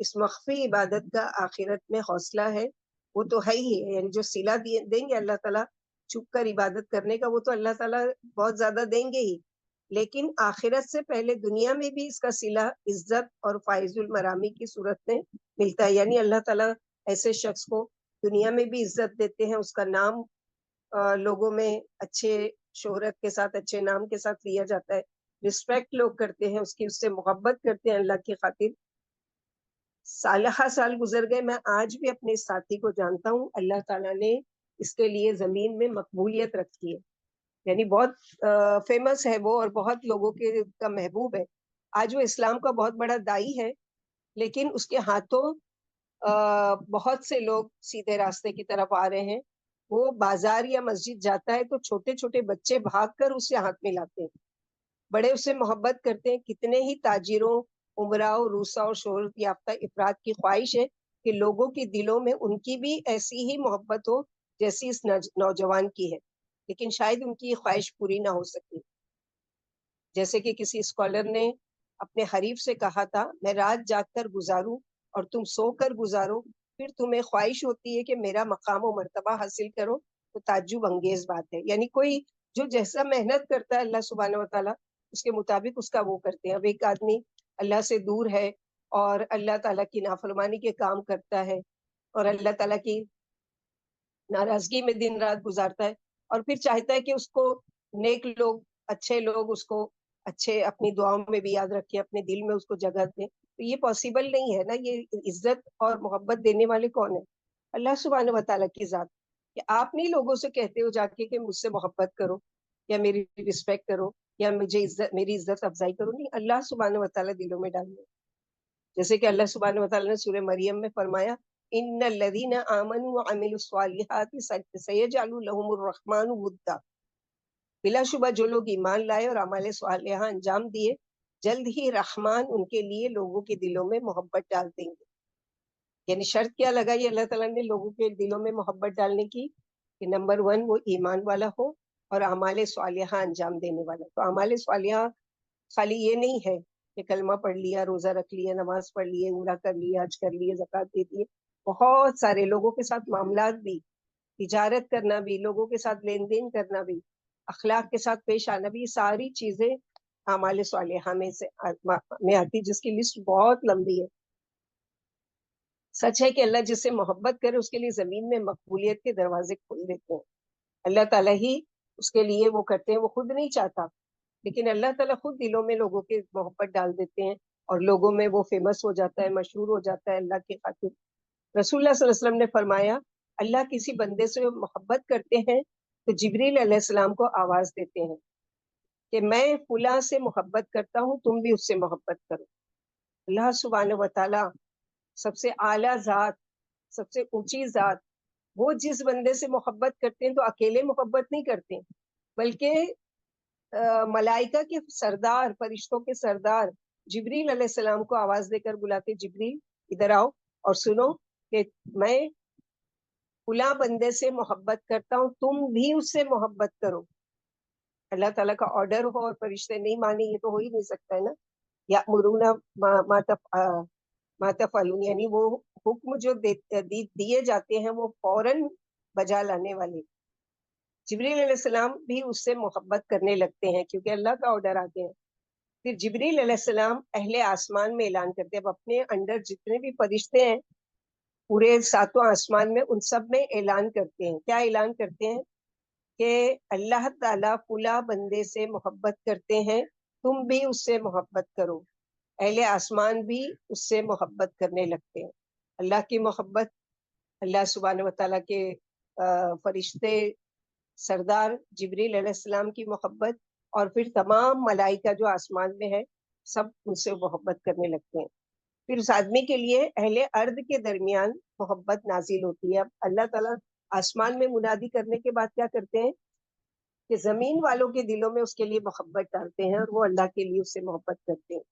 اس مخفی عبادت کا آخرت میں حوصلہ ہے، وہ تو ہے ہی ہے، یعنی جو صلہ دیں گے اللہ تعالیٰ چھپ کر عبادت کرنے کا، وہ تو اللہ تعالیٰ بہت زیادہ دیں گے ہی، لیکن آخرت سے پہلے دنیا میں بھی اس کا صلہ عزت اور فائز المرامی کی صورت میں ملتا ہے، یعنی اللہ تعالیٰ ایسے شخص کو دنیا میں بھی عزت دیتے ہیں، اس کا نام لوگوں میں اچھے شہرت کے ساتھ، اچھے نام کے ساتھ لیا جاتا ہے، رسپیکٹ لوگ کرتے ہیں اس کی، اس سے محبت کرتے ہیں اللہ کی خاطر۔ سالہ سال گزر گئے، میں آج بھی اپنے ساتھی کو جانتا ہوں، اللہ تعالیٰ نے اس کے لیے زمین میں مقبولیت رکھی ہے، یعنی بہت فیمس ہے وہ، اور بہت لوگوں کے کا محبوب ہے۔ آج وہ اسلام کا بہت بڑا دائی ہے، لیکن اس کے ہاتھوں بہت سے لوگ سیدھے راستے کی طرف آ رہے ہیں۔ وہ بازار یا مسجد جاتا ہے تو چھوٹے چھوٹے بچے بھاگ کر اسے ہاتھ ملاتے ہیں، بڑے اس سے محبت کرتے ہیں۔ کتنے ہی تاجروں، عمراؤں، روسا اور شہرت یافتہ افراد کی خواہش ہے کہ لوگوں کے دلوں میں ان کی بھی ایسی ہی محبت ہو جیسی اس نوجوان کی ہے، لیکن شاید ان کی یہ خواہش پوری نہ ہو سکی۔ جیسے کہ کسی اسکالر نے اپنے حریف سے کہا تھا، میں رات جاگ کر گزاروں اور تم سو کر گزارو، پھر تمہیں خواہش ہوتی ہے کہ میرا مقام و مرتبہ حاصل کرو، تو تعجب انگیز بات ہے۔ یعنی کوئی جو جیسا محنت کرتا ہے اللہ سبحانہ و تعالیٰ اس کے مطابق اس کا وہ کرتے ہیں۔ اب ایک آدمی اللہ سے دور ہے اور اللہ تعالیٰ کی نافرمانی کے کام کرتا ہے اور اللہ تعالیٰ کی ناراضگی میں دن رات گزارتا ہے، اور پھر چاہتا ہے کہ اس کو نیک لوگ، اچھے لوگ اس کو اچھے اپنی دعاؤں میں بھی یاد رکھیں، اپنے دل میں اس کو جگہ دیں، تو یہ پاسبل نہیں ہے نا۔ یہ عزت اور محبت دینے والے کون ہیں؟ اللہ سبحانہ و تعالیٰ کی ذات۔ کہ آپ نہیں لوگوں سے کہتے ہو جا کے کہ مجھ سے محبت کرو یا میری رسپیکٹ کرو یا مجھے میری عزت افزائی کرو، نہیں، اللہ سبحانہ و تعالیٰ دلوں میں ڈالیں۔ جیسے کہ اللہ سبحانہ و تعالیٰ نے سورہ مریم میں فرمایا، ان الذین آمنوا وعملوا الصالحات سیجعل لهم الرحمن ودا، بلا شبہ جو لوگ ایمان لائے اور اعمال صالحہ انجام دیے، جلد ہی رحمان ان کے لیے لوگوں کے دلوں میں محبت ڈال دیں گے۔ یعنی شرط کیا لگائی اللہ تعالیٰ نے لوگوں کے دلوں میں محبت ڈالنے کی؟ کہ نمبر 1 وہ ایمان والا ہو اور اعمال صالحہ انجام دینے والا۔ تو اعمال صالحہ خالی یہ نہیں ہے کہ کلمہ پڑھ لیا، روزہ رکھ لیا، نماز پڑھ لیے، عمرہ کر لیا، حج کر لیے، زکوٰۃ دے دیے، بہت سارے لوگوں کے ساتھ معاملات بھی، تجارت کرنا بھی، لوگوں کے ساتھ لین دین کرنا بھی، اخلاق کے ساتھ پیش آنا بھی، یہ ساری چیزیں اعمال صالحہ میں آتی، جس کی لسٹ بہت لمبی ہے۔ سچ ہے کہ اللہ جس سے محبت کرے اس کے لیے زمین میں مقبولیت کے دروازے کھول دیتے ہیں۔ اللہ تعالیٰ ہی اس کے لیے وہ کرتے ہیں، وہ خود نہیں چاہتا، لیکن اللہ تعالیٰ خود دلوں میں لوگوں کے محبت ڈال دیتے ہیں اور لوگوں میں وہ فیمس ہو جاتا ہے، مشہور ہو جاتا ہے اللہ کی خاطر۔ رسول اللہ صلی اللہ علیہ وسلم نے فرمایا، اللہ کسی بندے سے محبت کرتے ہیں تو جبریل علیہ السلام کو آواز دیتے ہیں کہ میں فلاں سے محبت کرتا ہوں، تم بھی اس سے محبت کرو۔ اللہ سبحانہ و تعالیٰ سب سے اعلیٰ ذات، سب سے اونچی ذات، وہ جس بندے سے محبت کرتے ہیں تو اکیلے محبت نہیں کرتے، بلکہ ملائکہ کے سردار، فرشتوں کے سردار جبریل علیہ السلام کو آواز دے کر بلاتے، جبریل ادھر آؤ اور سنو کہ میں فلاں بندے سے محبت کرتا ہوں، تم بھی اس سے محبت کرو۔ اللہ تعالیٰ کا آرڈر ہو اور فرشتے نہیں مانے، یہ تو ہو ہی نہیں سکتا ہے نا۔ یأمرون ما تفعلون، یعنی وہ حکم جو دیے جاتے ہیں وہ فوراً بجا لانے والے۔ جبریل علیہ السلام بھی اس سے محبت کرنے لگتے ہیں کیونکہ اللہ کا آرڈر آتے ہیں۔ پھر جبریل علیہ السلام اہل آسمان میں اعلان کرتے ہیں، اب اپنے انڈر جتنے بھی فرشتے ہیں پورے 7 آسمان میں، ان سب میں اعلان کرتے ہیں۔ کیا اعلان کرتے ہیں؟ کہ اللہ تعالیٰ فلاں بندے سے محبت کرتے ہیں، تم بھی اس سے محبت کرو۔ اہل آسمان بھی اس سے محبت کرنے لگتے ہیں۔ اللہ کی محبت، اللہ سبحانہ و تعالیٰ کے فرشتے سردار جبریل علیہ السلام کی محبت، اور پھر تمام ملائکہ جو آسمان میں ہے سب ان سے محبت کرنے لگتے ہیں۔ پھر اس آدمی کے لیے اہل ارض کے درمیان محبت نازل ہوتی ہے۔ اب اللہ تعالیٰ آسمان میں منادی کرنے کے بعد کیا کرتے ہیں کہ زمین والوں کے دلوں میں اس کے لیے محبت ڈالتے ہیں اور وہ اللہ کے لیے اس سے محبت کرتے ہیں۔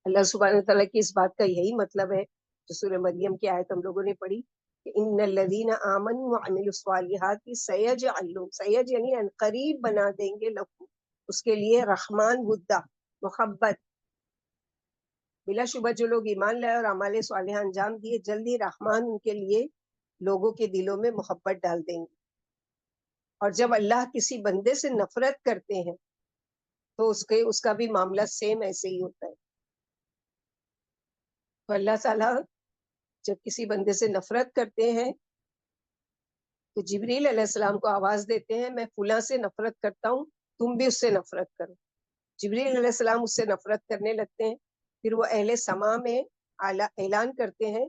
اللہ سبحانہ تعالیٰ کی اس بات کا یہی مطلب ہے جو سورہ مریم کی آیت ہم لوگوں نے پڑھی کہ ان الذین آمنوا وعملوا الصالحات سیجعل لهم، سیج یعنی ان قریب بنا دیں گے لہم، اس کے لیے رحمان ودا، محبت۔ بلا شبہ جو لوگ ایمان لائے اور اعمال صالحہ انجام دیے، جلدی رحمان ان کے لیے لوگوں کے دلوں میں محبت ڈال دیں گے. اور جب اللہ کسی بندے سے نفرت کرتے ہیں تو اس کا بھی معاملہ سیم ایسے ہی ہوتا ہے. تو اللہ تعالیٰ جب کسی بندے سے نفرت کرتے ہیں تو جبریل علیہ السلام کو آواز دیتے ہیں، میں فلاں سے نفرت کرتا ہوں، تم بھی اس سے نفرت کرو. جبریل علیہ السلام اس سے نفرت کرنے لگتے ہیں. پھر وہ اہل سما میں اعلان کرتے ہیں،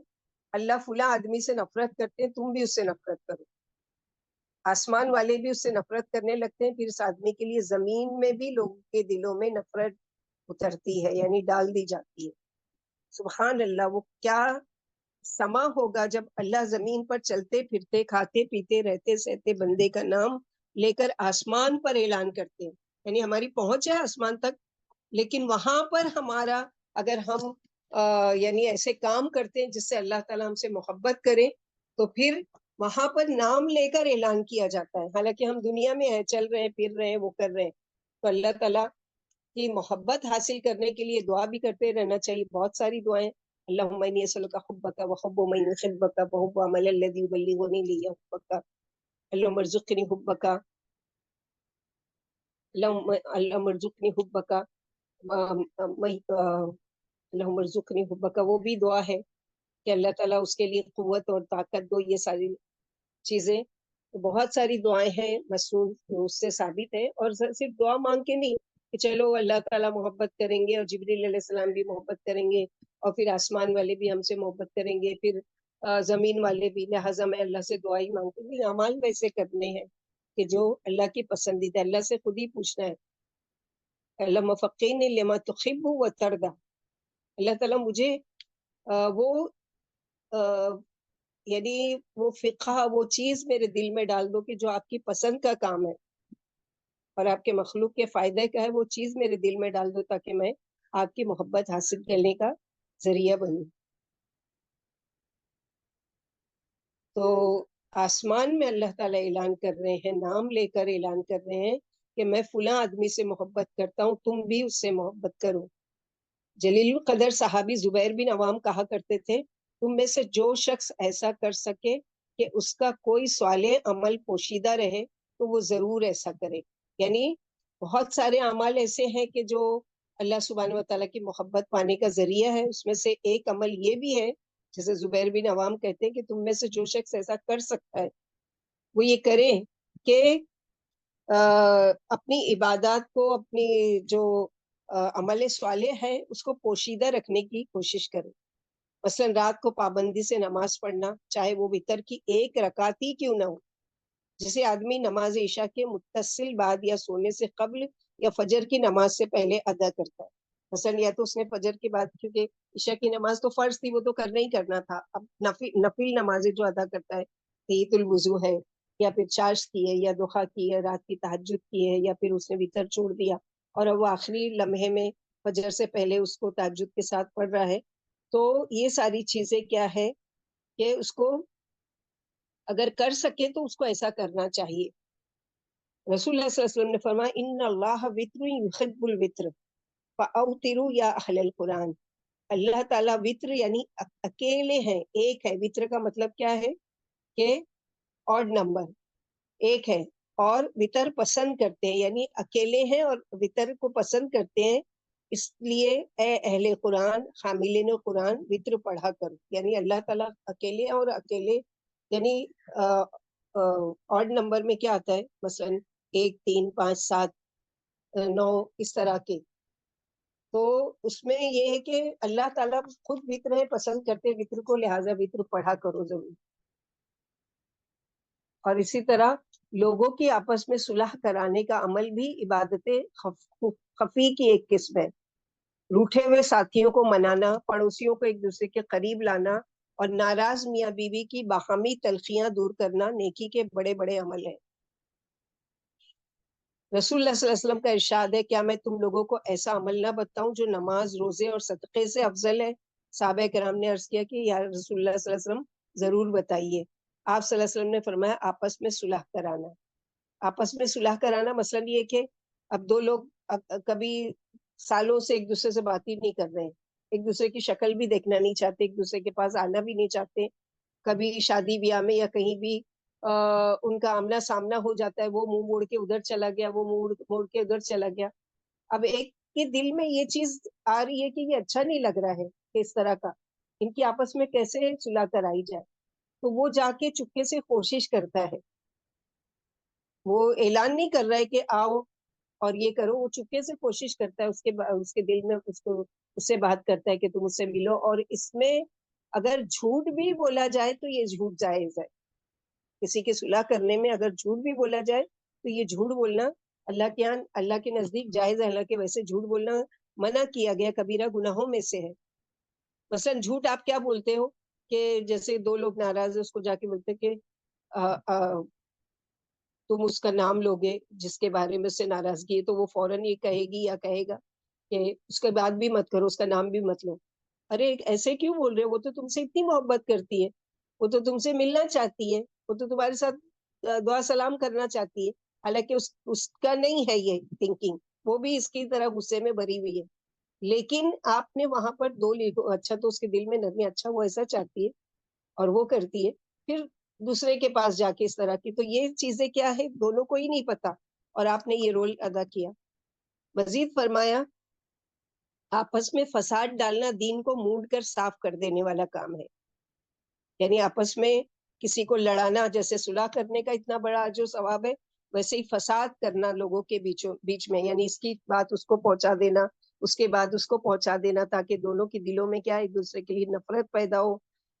اللہ فلاں آدمی سے نفرت کرتے ہیں، تم بھی اس سے نفرت کرو. آسمان والے بھی اس سے نفرت کرنے لگتے ہیں. پھر اس آدمی کے لیے زمین میں بھی لوگوں کے دلوں میں نفرت اترتی ہے، یعنی ڈال دی جاتی ہے. سبحان اللہ، وہ کیا سما ہوگا جب اللہ زمین پر چلتے پھرتے کھاتے پیتے رہتے سہتے بندے کا نام لے کر آسمان پر اعلان کرتے ہیں. یعنی ہماری پہنچ ہے آسمان تک، لیکن وہاں پر ہمارا اگر ہم یعنی ایسے کام کرتے ہیں جس سے اللہ تعالیٰ ہم سے محبت کرے تو پھر وہاں پر نام لے کر اعلان کیا جاتا ہے. حالانکہ ہم دنیا میں ہیں، چل رہے ہیں، پھر رہے ہیں، وہ کر رہے ہیں. تو اللہ تعالیٰ کی محبت حاصل کرنے کے لیے دعا بھی کرتے رہنا چاہیے. بہت ساری دعائیں، اللہم انی اسألک حبک وحب من یحبک وحب عمل الذی یبلغنی لیحبک، اللہم ارزقنی حبک، اللہم ارزقنی حبک، اللہم ارزقنی حبک. وہ بھی دعا ہے کہ اللہ تعالیٰ اس کے لیے قوت اور طاقت دو. یہ ساری چیزیں بہت ساری دعائیں ہیں مسنون اس سے ثابت ہے. اور صرف دعا مانگ کے نہیں کہ چلو اللہ تعالیٰ محبت کریں گے اور جبریل علیہ السلام بھی محبت کریں گے اور پھر آسمان والے بھی ہم سے محبت کریں گے، پھر زمین والے بھی، لہٰذا میں اللہ سے دعا ہی مانگتے ہیں. اعمال ویسے کرنے ہیں کہ جو اللہ کی پسندیدہ. اللہ سے خود ہی پوچھنا ہے، اللہ فقین لما تحب و ترضى، اللہ تعالیٰ مجھے وہ یعنی وہ فقہ، وہ چیز میرے دل میں ڈال دو کہ جو آپ کی پسند کا کام ہے اور آپ کے مخلوق کے فائدے کا ہے، وہ چیز میرے دل میں ڈال دو تاکہ میں آپ کی محبت حاصل کرنے کا ذریعہ بنوں. تو آسمان میں اللہ تعالیٰ اعلان کر رہے ہیں، نام لے کر اعلان کر رہے ہیں کہ میں فلاں آدمی سے محبت کرتا ہوں، تم بھی اس سے محبت کرو. جلیل القدر صحابی زبیر بن عوام کہا کرتے تھے، تم میں سے جو شخص ایسا کر سکے کہ اس کا کوئی صالح عمل پوشیدہ رہے تو وہ ضرور ایسا کرے. یعنی بہت سارے اعمال ایسے ہیں کہ جو اللہ سبحانہ و تعالیٰ کی محبت پانے کا ذریعہ ہے. اس میں سے ایک عمل یہ بھی ہے، جیسے زبیر بن عوام کہتے ہیں کہ تم میں سے جو شخص ایسا کر سکتا ہے وہ یہ کرے کہ اپنی عبادات کو، اپنی جو عمل صالح ہے اس کو پوشیدہ رکھنے کی کوشش کرے. مثلا رات کو پابندی سے نماز پڑھنا، چاہے وہ وتر کی ایک رکعت ہی کیوں نہ ہو. جسے آدمی نماز عشاء کے متصل بعد یا سونے سے قبل یا فجر کی نماز سے پہلے ادا کرتا ہے. مثلا یا تو اس نے فجر کے بعد، کیونکہ عشاء کی نماز تو فرض تھی، وہ تو کرنا ہی کرنا تھا. اب نفل نمازیں جو ادا کرتا ہے، تحیۃ الوضو ہے، یا پھر چاشت کی ہے، یا دخا کی ہے، رات کی تہجد کی ہے، یا پھر اس نے وتر چھوڑ دیا اور اب وہ آخری لمحے میں فجر سے پہلے اس کو تہجد کے ساتھ پڑھ رہا ہے. تو یہ ساری چیزیں کیا ہے کہ اس کو اگر کر سکے تو اس کو ایسا کرنا چاہیے. رسول اللہ صلی اللہ علیہ وسلم نے فرمایا، ان اللہ وتر یحب الوتر فاوتروا یا اہل القرآن. اللہ تعالیٰ وتر یعنی اکیلے ہیں، ایک ہے. وتر کا مطلب کیا ہے کہ آڈ نمبر، ایک ہے، اور وتر پسند کرتے ہیں، یعنی اکیلے ہیں اور وتر کو پسند کرتے ہیں. اس لیے اے اہل قرآن، حاملین قرآن، وتر پڑھا کرو. یعنی اللہ تعالیٰ اکیلے، اور اکیلے یعنی آڈ نمبر میں کیا آتا ہے، مثلا 1 3 5 7 9 اس طرح کے. تو اس میں یہ ہے کہ اللہ تعالیٰ خود وتر ہے، پسند کرتے وتر کو، لہٰذا وتر پڑھا کرو ضرور. اور اسی طرح لوگوں کی آپس میں صلح کرانے کا عمل بھی عبادت خفی کی ایک قسم ہے. روٹھے ہوئے ساتھیوں کو منانا، پڑوسیوں کو ایک دوسرے کے قریب لانا اور ناراض میاں بیوی کی باہمی تلخیاں دور کرنا نیکی کے بڑے بڑے عمل ہیں. رسول اللہ صلی اللہ علیہ وسلم کا ارشاد ہے، کیا میں تم لوگوں کو ایسا عمل نہ بتاؤں جو نماز، روزے اور صدقے سے افضل ہے؟ صحابہ کرام نے عرض کیا کہ یا رسول اللہ صلی اللہ علیہ وسلم ضرور بتائیے. آپ صلی اللہ علیہ وسلم نے فرمایا، آپس میں صلح کرانا. آپس میں صلح کرانا مثلا یہ کہ اب دو لوگ کبھی سالوں سے ایک دوسرے سے بات ہی نہیں کر رہے ہیں، ایک دوسرے کی شکل بھی دیکھنا نہیں چاہتے, ایک دوسرے کے پاس آنا بھی نہیں چاہتے. کبھی شادی بیاہ میں یا کہیں بھی ان کا آمنا سامنا ہو جاتا ہے, وہ منہ موڑ کے ادھر چلا گیا, وہ منہ موڑ کے ادھر چلا گیا. اب ایک کے دل میں یہ چیز آ رہی ہے کہ یہ اچھا نہیں لگ رہا ہے کہ اس طرح کا, ان کی آپس میں کیسے صلح کرائی جائے. تو وہ جا کے چپکے سے کوشش کرتا ہے, وہ اعلان نہیں کر رہا ہے کہ آؤ اور یہ کرو, وہ چپکے سے کوشش کرتا ہے, اس کے دل میں اس سے بات کرتا ہے کہ تم اس سے ملو. اور اس میں اگر جھوٹ بھی بولا جائے تو یہ جھوٹ جائز ہے. کسی کی صلح کرنے میں اگر جھوٹ بھی بولا جائے تو یہ جھوٹ بولنا اللہ کے یہاں, اللہ کے نزدیک جائز ہے. حالانکہ ویسے جھوٹ بولنا منع کیا گیا, کبیرہ گناہوں میں سے ہے. مثلا جھوٹ آپ کیا بولتے ہو کہ جیسے دو لوگ ناراض ہیں, اس کو جا کے بولتے کہ تم اس کا نام لوگے جس کے بارے میں اس سے ناراضگی ہے, تو وہ فوراً یہ کہے گی یا کہے گا کہ اس کے بعد بھی مت کرو, اس کا نام بھی مت لو. ارے ایسے کیوں بول رہے ہو, وہ تو تم سے اتنی محبت کرتی ہے, وہ تو تم سے ملنا چاہتی ہے, وہ تو تمہارے ساتھ دعا سلام کرنا چاہتی ہے. حالانکہ اس کا نہیں ہے یہ تھنکنگ, وہ بھی اس کی طرح غصے میں بھری ہوئی ہے. لیکن آپ نے وہاں پر دو لکھو, اچھا تو اس کے دل میں نرمی, اچھا وہ ایسا چاہتی ہے اور وہ کرتی ہے, پھر دوسرے کے پاس جا کے اس طرح کی. تو یہ چیزیں کیا ہے, دونوں کو ہی نہیں پتا, اور آپ نے یہ رول ادا کیا. مزید فرمایا آپس میں فساد ڈالنا دین کو مونڈ کر صاف کر دینے والا کام ہے. یعنی آپس میں کسی کو لڑانا, جیسے صلح کرنے کا اتنا بڑا جو ثواب ہے, ویسے ہی فساد کرنا لوگوں کے بیچ میں, یعنی اس کی بات اس کو پہنچا دینا, اس کے بعد اس کو پہنچا دینا, تاکہ دونوں کے دلوں میں کیا ہے, ایک دوسرے کے لیے نفرت پیدا ہو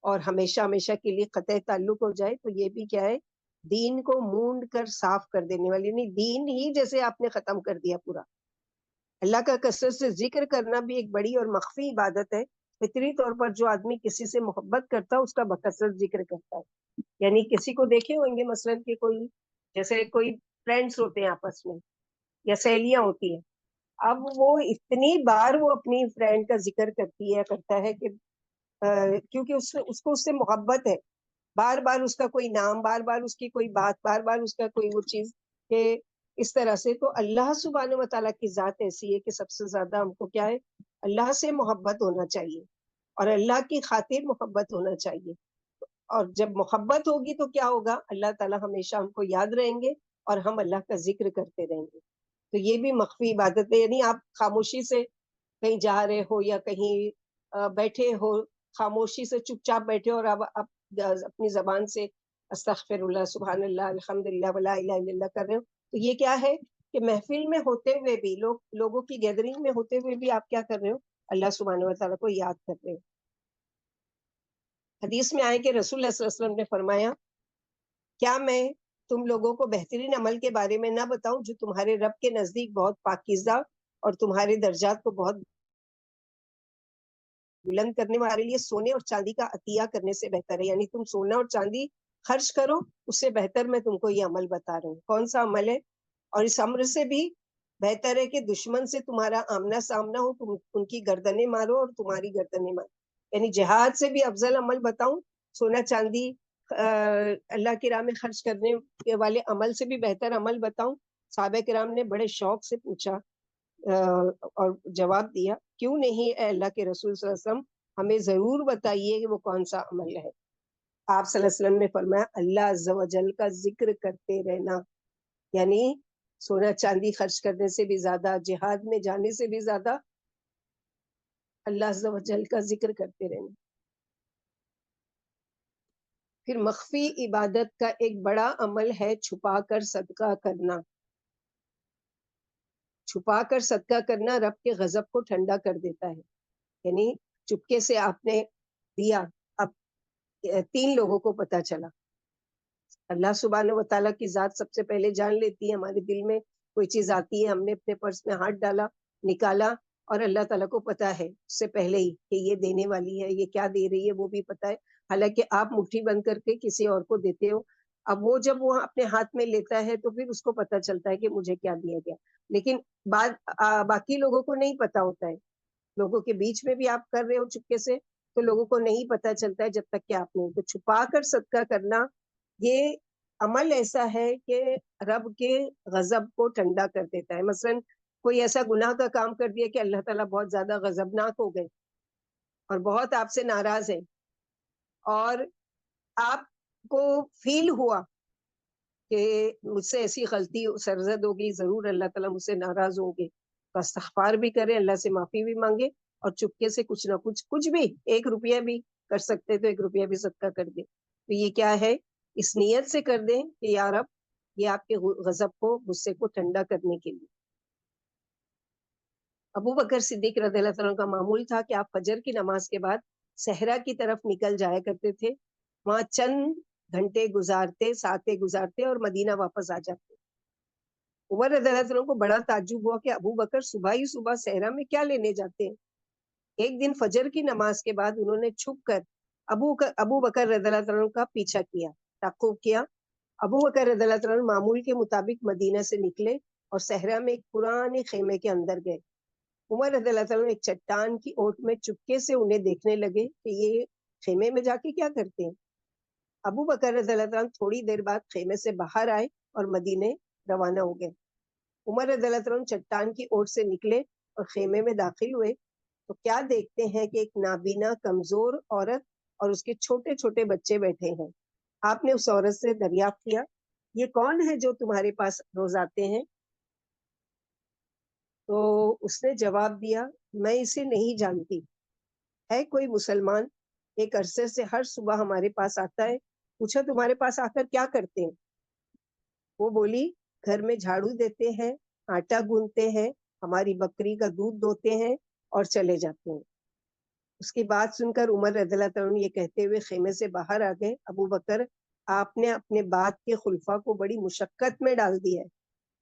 اور ہمیشہ ہمیشہ کے لیے قطع تعلق ہو جائے. تو یہ بھی کیا ہے, دین کو مونڈ کر صاف کر دینے والی, یعنی دین ہی جیسے آپ نے ختم کر دیا پورا. اللہ کا کثرت سے ذکر کرنا بھی ایک بڑی اور مخفی عبادت ہے. فطری طور پر جو آدمی کسی سے محبت کرتا ہے اس کا بکثرت ذکر کرتا ہے. یعنی کسی کو دیکھے ہوئیں گے مثلاً کہ کوئی, جیسے کوئی فرینڈس ہوتے ہیں آپس میں یا سہیلیاں ہوتی ہیں, اب وہ اتنی بار وہ اپنی فرینڈ کا ذکر کرتی ہے, کرتا ہے کہ کیونکہ اس کو اس سے محبت ہے, بار بار اس کا کوئی نام, بار بار اس کی کوئی بات, بار بار اس کا کوئی وہ چیز, کہ اس طرح سے. تو اللہ سبحانہ و تعالیٰ کی ذات ایسی ہے کہ سب سے زیادہ ہم کو کیا ہے, اللہ سے محبت ہونا چاہیے اور اللہ کی خاطر محبت ہونا چاہیے. اور جب محبت ہوگی تو کیا ہوگا, اللہ تعالیٰ ہمیشہ ہم کو یاد رہیں گے اور ہم اللہ کا ذکر کرتے رہیں گے. تو یہ بھی مخفی عبادت ہے. یعنی آپ خاموشی سے کہیں جا رہے ہو یا کہیں بیٹھے ہو, خاموشی سے چپ چاپ بیٹھے اور اب آپ اپنی زبان سے استغفر اللہ, سبحان اللہ, الحمدللہ, ولا الہ الا اللہ کر رہے ہو, تو یہ کیا ہے کہ محفل میں ہوتے ہوئے بھی, لوگوں کی گیدرنگ میں ہوتے ہوئے بھی آپ کیا کر رہے ہو, اللہ سبحانہ و تعالیٰ کو یاد کر رہے ہو. حدیث میں آئے کہ رسول اللہ صلی اللہ علیہ وسلم نے فرمایا, کیا میں تم لوگوں کو بہترین عمل کے بارے میں نہ بتاؤں جو تمہارے رب کے نزدیک بہت پاکیزہ اور تمہارے درجات کو بہت بلند کرنے والے لیے سونے اور چاندی کا عطیہ کرنے سے بہتر ہے. یعنی تم سونا اور چاندی خرچ کرو, اس سے بہتر میں تم کو یہ عمل بتا رہا ہوں. کون سا عمل ہے؟ اور اس امر سے بھی بہتر ہے کہ دشمن سے تمہارا آمنا سامنا ہو, تم ان کی گردنیں مارو اور تمہاری گردنیں مارو. یعنی جہاد سے بھی افضل عمل بتاؤں, سونا چاندی اللہ کی راہ میں خرچ کرنے والے عمل سے بھی بہتر عمل بتاؤں. صحابہ کرام نے بڑے شوق سے پوچھا اور جواب دیا, کیوں نہیں اے اللہ کے رسول صلی اللہ علیہ وسلم, ہمیں ضرور بتائیے کہ وہ کون سا عمل ہے. آپ صلی اللہ علیہ وسلم نے فرمایا, اللہ عز و جل کا ذکر کرتے رہنا. یعنی سونا چاندی خرچ کرنے سے بھی زیادہ, جہاد میں جانے سے بھی زیادہ اللہ عز و جل کا ذکر کرتے رہنا. پھر مخفی عبادت کا ایک بڑا عمل ہے چھپا کر صدقہ کرنا. چھپا کر صدقہ کرنا رب کے غضب کو ٹھنڈا کر دیتا ہے. یعنی چپکے سے آپ نے دیا, اب 3 لوگوں کو پتا چلا. اللہ سبحانہ و تعالیٰ کی ذات سب سے پہلے جان لیتی ہے. ہمارے دل میں کوئی چیز آتی ہے, ہم نے اپنے پرس میں ہاتھ ڈالا, نکالا, اور اللہ تعالیٰ کو پتا ہے اس سے پہلے ہی کہ یہ دینے والی ہے, یہ کیا دے رہی ہے وہ بھی پتا ہے. حالانکہ آپ مٹھی بند کر کے کسی اور کو دیتے ہو, اب وہ جب وہ اپنے ہاتھ میں لیتا ہے تو پھر اس کو پتا چلتا ہے کہ مجھے کیا دیا گیا. لیکن باقی لوگوں کو نہیں پتا ہوتا ہے. لوگوں کے بیچ میں بھی آپ کر رہے ہو چپکے سے, تو لوگوں کو نہیں پتا چلتا ہے جب تک کہ آپ نے. تو چھپا کر صدقہ کرنا یہ عمل ایسا ہے کہ رب کے غضب کو ٹھنڈا کر دیتا ہے. مثلا کوئی ایسا گناہ کا کام کر دیا کہ اللہ تعالیٰ بہت زیادہ غضبناک ہو گئے, اور بہت آپ سے ناراض ہیں، اور آپ کو فیل ہوا کہ مجھ سے ایسی غلطی سرزد ہوگی، ضرور اللہ تعالیٰ مجھ سے ناراض ہوں گے، تو استغفار بھی کریں، اللہ سے معافی بھی مانگے، اور چپکے سے کچھ نہ کچھ بھی 1 روپیہ بھی کر سکتے تو 1 روپیہ بھی صدقہ کر دیں. تو یہ کیا ہے، اس نیت سے کر دیں کہ یا رب یہ آپ کے غضب کو، غصے کو ٹھنڈا کرنے کے لیے. ابو بکر صدیق رضی اللہ عنہ کا معمول تھا کہ آپ فجر کی نماز کے بعد صحرا کی طرف نکل جایا کرتے تھے، وہاں چند گھنٹے گزارتے، ساتیں گزارتے اور مدینہ واپس آ جاتے. عمر رضی اللہ عنہ کو بڑا تعجب ہوا کہ ابو بکر صبح ہی صبح صحرا میں کیا لینے جاتے ہیں. ایک دن فجر کی نماز کے بعد انہوں نے چھپ کر ابو بکر رضی اللہ عنہ کا پیچھا کیا، تعقب کیا. ابو بکر رضی اللہ عنہ معمول کے مطابق مدینہ سے نکلے اور صحرا میں ایک پرانے خیمے کے اندر گئے. عمر رضی اللہ عنہ ایک چٹان کی اوٹ میں چپکے سے انہیں دیکھنے لگے کہ یہ خیمے میں جا کے کیا کرتے ہیں. ابو بکر رضی اللہ عنہ تھوڑی دیر بعد خیمے سے باہر آئے اور مدینے روانہ ہو گئے. عمر رضی اللہ عنہ چٹان کی اوٹ سے نکلے اور خیمے میں داخل ہوئے تو کیا دیکھتے ہیں کہ ایک نابینا کمزور عورت اور اس کے چھوٹے چھوٹے بچے بیٹھے ہیں. آپ نے اس عورت سے دریافت کیا، یہ کون ہے جو تمہارے پاس روز آتے ہیں؟ تو اس نے جواب دیا، میں اسے نہیں جانتی، ہے کوئی مسلمان، ایک عرصے سے ہر صبح ہمارے پاس آتا ہے. پوچھا تمہارے پاس آ کر کیا کرتے ہیں؟ وہ بولی، گھر میں جھاڑو دیتے ہیں، آٹا گوندتے ہیں، ہماری بکری کا دودھ دوتے ہیں اور چلے جاتے ہیں. اس کی بات سن کر عمر رضی اللہ عنہ یہ کہتے ہوئے خیمے سے باہر آ گئے، ابو بکر، آپ نے اپنے بات کے خلفاء کو بڑی مشقت میں ڈال دیا ہے،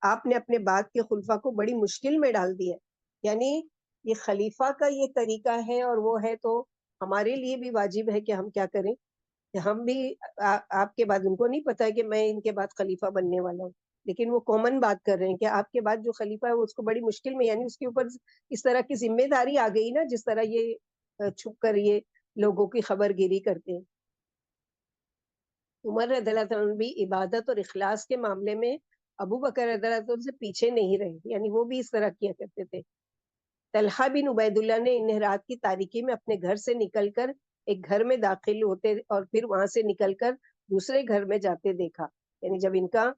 آپ نے اپنے بات کے خلفاء کو بڑی مشکل میں ڈال دیا ہے. یعنی یہ خلیفہ کا یہ طریقہ ہے اور وہ ہے، تو ہمارے لیے بھی واجب ہے کہ ہم کیا کریں، کہ ہم بھی آپ کے بعد، ان کو نہیں پتا کہ میں ان کے بعد خلیفہ بننے والا ہوں، لیکن وہ کامن بات کر رہے ہیں کہ آپ کے بعد جو خلیفہ ہے وہ اس کو بڑی مشکل میں، یعنی اس کے اوپر اس طرح کی ذمہ داری آ گئی نا، جس طرح یہ چھپ کر یہ لوگوں کی خبر گیری کرتے ہیں. عمر رضی اللہ عنہ بھی عبادت اور اخلاص کے معاملے میں ابو بکر رضی اللہ عنہ سے پیچھے نہیں رہے، یعنی وہ بھی اس طرح کیا کرتے تھے. طلحہ بن عبید اللہ نے انہیں رات کی تاریکی میں اپنے گھر سے نکل کر ایک گھر میں داخل ہوتے اور پھر وہاں سے نکل کر دوسرے گھر میں جاتے دیکھا. یعنی جب ان کا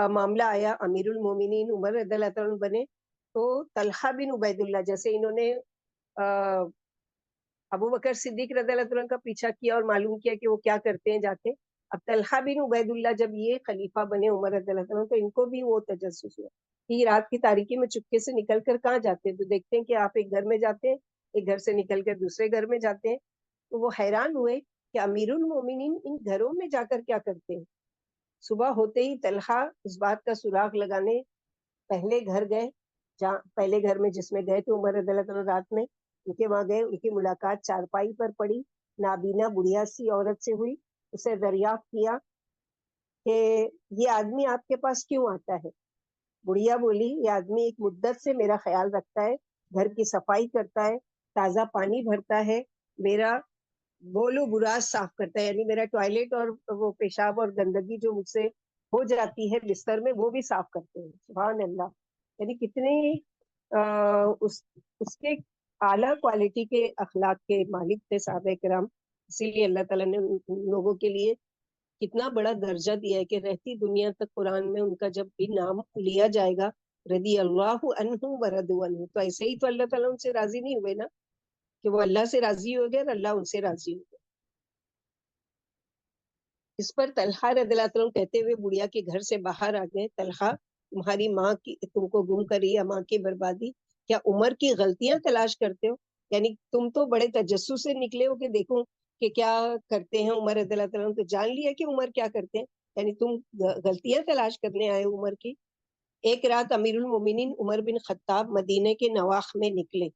معاملہ آیا، امیر المومنین عمر رضی اللہ عنہ بنے، تو طلحہ بن عبید اللہ، جیسے انہوں نے ابو بکر صدیق رضی اللہ عنہ کا پیچھا کیا اور معلوم کیا کہ وہ کیا کرتے ہیں جا کے، اب طلحہ بن عبید اللہ جب یہ خلیفہ بنے عمر رضی اللہ عنہ، تو ان کو بھی وہ تجسس ہوا کہ رات کی تاریکی میں چپکے سے نکل کر کہاں جاتے ہیں. تو دیکھتے ہیں کہ آپ ایک گھر میں جاتے ہیں، ایک گھر سے نکل کر دوسرے گھر میں جاتے ہیں. تو وہ حیران ہوئے کہ امیر المومنین ان گھروں میں جا کر کیا کرتے ہیں. صبح ہوتے ہی طلحہ اس بات کا سراغ لگانے پہلے گھر گئے، جہاں پہلے گھر میں جس میں گئے تھے عمر رضی اللہ عنہ رات میں، ان کے وہاں گئے. ان کی ملاقات چارپائی پر پڑی، نابینا بڑھیا سی عورت سے ہوئی. اسے دریافت کیا کہ یہ آدمی آپ کے پاس کیوں آتا ہے. بڑھیا بولی، یہ آدمی ایک مدت سے میرا خیال رکھتا ہے، گھر کی صفائی کرتا ہے، تازہ پانی بھرتا ہے، میرا بولو براز صاف کرتا ہے، یعنی میرا ٹوائلٹ اور وہ پیشاب اور گندگی جو مجھ سے ہو جاتی ہے بستر میں وہ بھی صاف کرتے ہیں. سبحان اللہ، یعنی کتنے اس کے اعلیٰ کوالٹی کے اخلاق کے مالک تھے صحابہ کرام. اسی لیے اللہ تعالیٰ نے ان لوگوں کے لیے کتنا بڑا درجہ دیا ہے کہ رہتی دنیا تک قرآن میں ان کا جب بھی نام لیا جائے گا، رضی اللہ عنہ ورضوا عنہ، تو ایسے ہی تو اللہ تعالیٰ ان سے راضی نہیں ہوئے نا، کہ وہ اللہ سے راضی ہو گئے اور اللہ ان سے راضی ہو گئے. اس پر طلحہ رضی اللہ عنہ کہتے ہوئے بڑھیا کے گھر سے باہر آ گئے، طلحہ، تمہاری ماں کی تم کو گم کری یا ماں کی بربادی، کیا عمر کی غلطیاں تلاش کرتے ہو؟ یعنی تم تو بڑے تجسس سے نکلے ہو کہ دیکھو کہ کیا کرتے ہیں عمر رضی اللہ عنہ، تو جان لیا کہ عمر کیا کرتے ہیں، یعنی تم غلطیاں تلاش کرنے آئے ہو عمر کی. ایک رات امیر المومنین عمر بن خطاب مدینے کے نواح میں نکلے.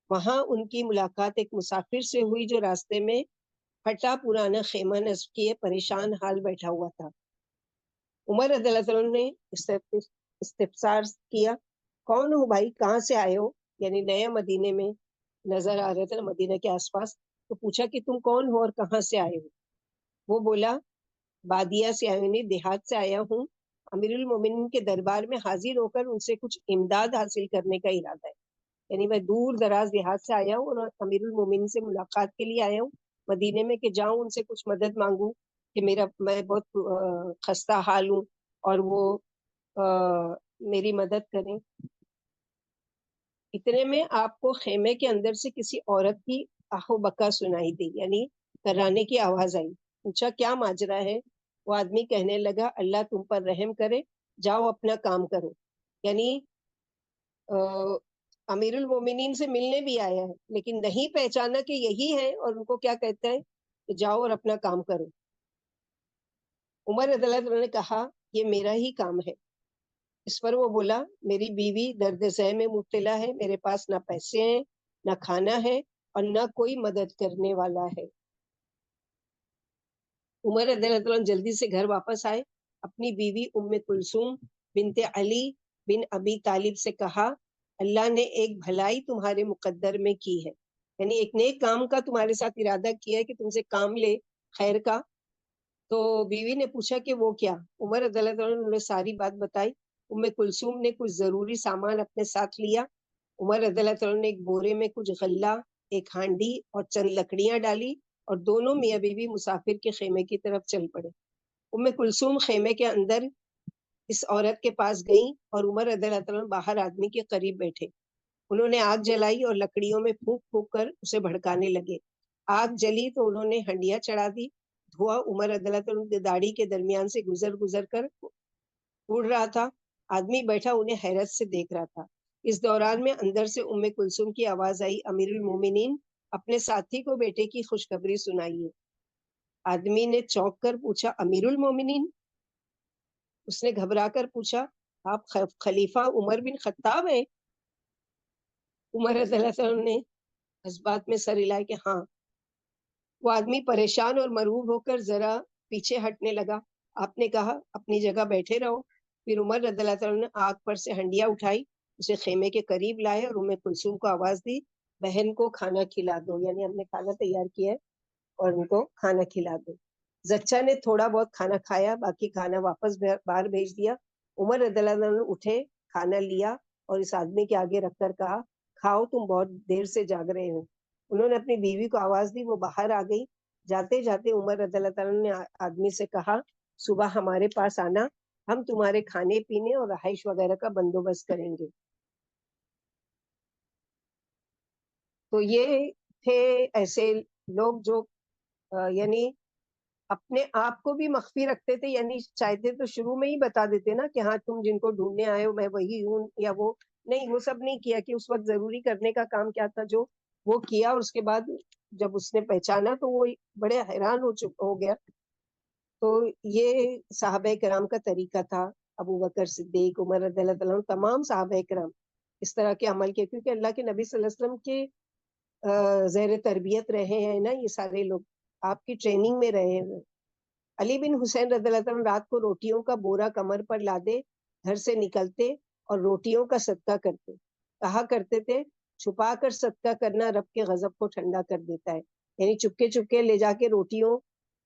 وہاں ان کی ملاقات ایک مسافر سے ہوئی جو راستے میں پھٹا پرانا خیمہ نصب کیے پریشان حال بیٹھا ہوا تھا. عمر رضی اللہ عنہ نے استفسار کیا، کون ہو بھائی، کہاں سے آئے ہو؟ یعنی نیا مدینے میں نظر آ رہے تھے نا، مدینہ کے آس پاس. تو پوچھا کہ تم کون ہو اور کہاں سے آئے ہو؟ وہ بولا، بادیہ سے آئے، یعنی دیہات سے آیا ہوں، امیر المومنین کے دربار میں حاضر ہو کر ان سے کچھ امداد حاصل کرنے کا ارادہ ہے. یعنی میں دور دراز دیہات سے آیا ہوں اور امیر المومنین سے ملاقات کے لیے آیا ہوں مدینے میں، کہ جاؤں ان سے کچھ مدد مانگوں کہ میں بہت خستہ حال ہوں اور وہ میری مدد کریں۔ اتنے میں آپ کو خیمے کے اندر سے کسی عورت کی آہ و بکا سنائی دی، یعنی کرانے کی آواز آئی۔ پوچھا کیا ماجرا ہے؟ وہ آدمی کہنے لگا اللہ تم پر رحم کرے، جاؤ اپنا کام کرو۔ یعنی امیر المومنین سے ملنے بھی آیا ہے لیکن نہیں پہچانا کہ یہی ہے، اور ان کو کیا کہتا ہے کہ جاؤ اور اپنا کام کرو۔ عمر رضی اللہ عنہ نے کہا یہ میرا ہی کام ہے۔ اس پر وہ بولا میری بیوی درد ذہ میں مبتلا ہے، میرے پاس نہ پیسے ہیں، نہ کھانا ہے، اور نہ کوئی مدد کرنے والا ہے۔ عمر رضی اللہ عنہ جلدی سے گھر واپس آئے، اپنی بیوی ام کلثوم بنت علی بن ابی طالب سے کہا اللہ نے ایک بھلائی تمہارے مقدر میں کی ہے، یعنی ایک نیک کام کا تمہارے ساتھ ارادہ کیا ہے کہ تم سے کام لے خیر کا۔ تو بیوی نے پوچھا کہ وہ کیا؟ عمر رضی اللہ عنہ نے ساری بات بتائی۔ ام کلثوم نے کچھ ضروری سامان اپنے ساتھ لیا۔ عمر رضی اللہ عنہ نے ایک بورے میں کچھ غلہ، ایک ہانڈی اور چند لکڑیاں ڈالی، اور دونوں میاں بیوی مسافر کے خیمے کی طرف چل پڑے۔ ام کلثوم خیمے کے اندر اس عورت کے پاس گئیں اور عمر رضی اللہ عنہ باہر آدمی کے قریب بیٹھے۔ انہوں نے آگ جلائی اور لکڑیوں میں پھونک پھونک کر اسے بھڑکانے لگے۔ آگ جلی تو انہوں نے ہنڈیاں چڑھا دی۔ دھواں عمر رضی اللہ عنہ کی داڑھی کے درمیان سے گزر گزر کر اڑ رہا تھا۔ آدمی بیٹھا انہیں حیرت سے دیکھ رہا تھا۔ اس دوران میں اندر سے ام کلثوم کی آواز آئی امیر المومنین اپنے ساتھی کو بیٹے کی خوشخبری سنائیے۔ آدمی نے چونک کر پوچھا امیر المومنین؟ اس نے گھبرا کر پوچھا آپ خلیفہ عمر بن خطاب ہیں؟ عمر رضی اللہ عنہ نے جذبات میں سر ہلائے کہ ہاں۔ وہ آدمی پریشان اور مرعوب ہو کر ذرا پیچھے ہٹنے لگا۔ آپ نے کہا اپنی جگہ بیٹھے رہو۔ پھر عمر رضی اللہ عنہ نے آگ پر سے ہنڈیا اٹھائی، اسے خیمے کے قریب لائے اور ام کلثوم کو آواز دی بہن کو کھانا کھلا دو، یعنی ہم نے کھانا تیار کیا ہے اور ان کو کھانا کھلا دو۔ زچہ نے تھوڑا بہت کھانا کھایا، باقی کھانا واپس باہر بھیج دیا۔ عمر رضی اللہ عنہ اٹھے، کھانا لیا اور اس آدمی کے آگے رکھ کر کہا کھاؤ، تم بہت دیر سے جاگ رہے ہو۔ انہوں نے اپنی بیوی کو آواز دی، وہ باہر آ گئی۔ جاتے جاتے عمر رضی اللہ عنہ نے آدمی سے کہا صبح ہمارے پاس آنا، ہم تمہارے کھانے پینے اور رہائش وغیرہ کا بندوبست کریں گے۔ تو یہ تھے ایسے لوگ جو یعنی اپنے آپ کو بھی مخفی رکھتے تھے، یعنی چاہتے تو شروع میں ہی بتا دیتے نا کہ ہاں تم جن کو ڈھونڈنے آئے ہو میں وہی ہوں، یا وہ نہیں، وہ سب نہیں کیا کہ اس وقت ضروری کرنے کا کام کیا تھا جو وہ کیا، اور اس کے بعد جب اس نے پہچانا تو وہ بڑے حیران ہو گیا۔ تو یہ صحابہ کرام کا طریقہ تھا، ابو بکر صدیق، عمر رضی اللہ عنہ، تمام صحابہ کرام اس طرح کے عمل کے، کیونکہ اللہ کے نبی صلی اللہ علیہ وسلم کے زیر تربیت رہے ہیں نا یہ سارے لوگ، آپ کی ٹریننگ میں رہے ہیں۔ علی بن حسین رضی اللہ عنہ رات کو روٹیوں کا بورا کمر پر لادے گھر سے نکلتے اور روٹیوں کا صدقہ کرتے، کہا کرتے تھے چھپا کر صدقہ کرنا رب کے غضب کو ٹھنڈا کر دیتا ہے، یعنی چپکے چپکے لے جا کے روٹیوں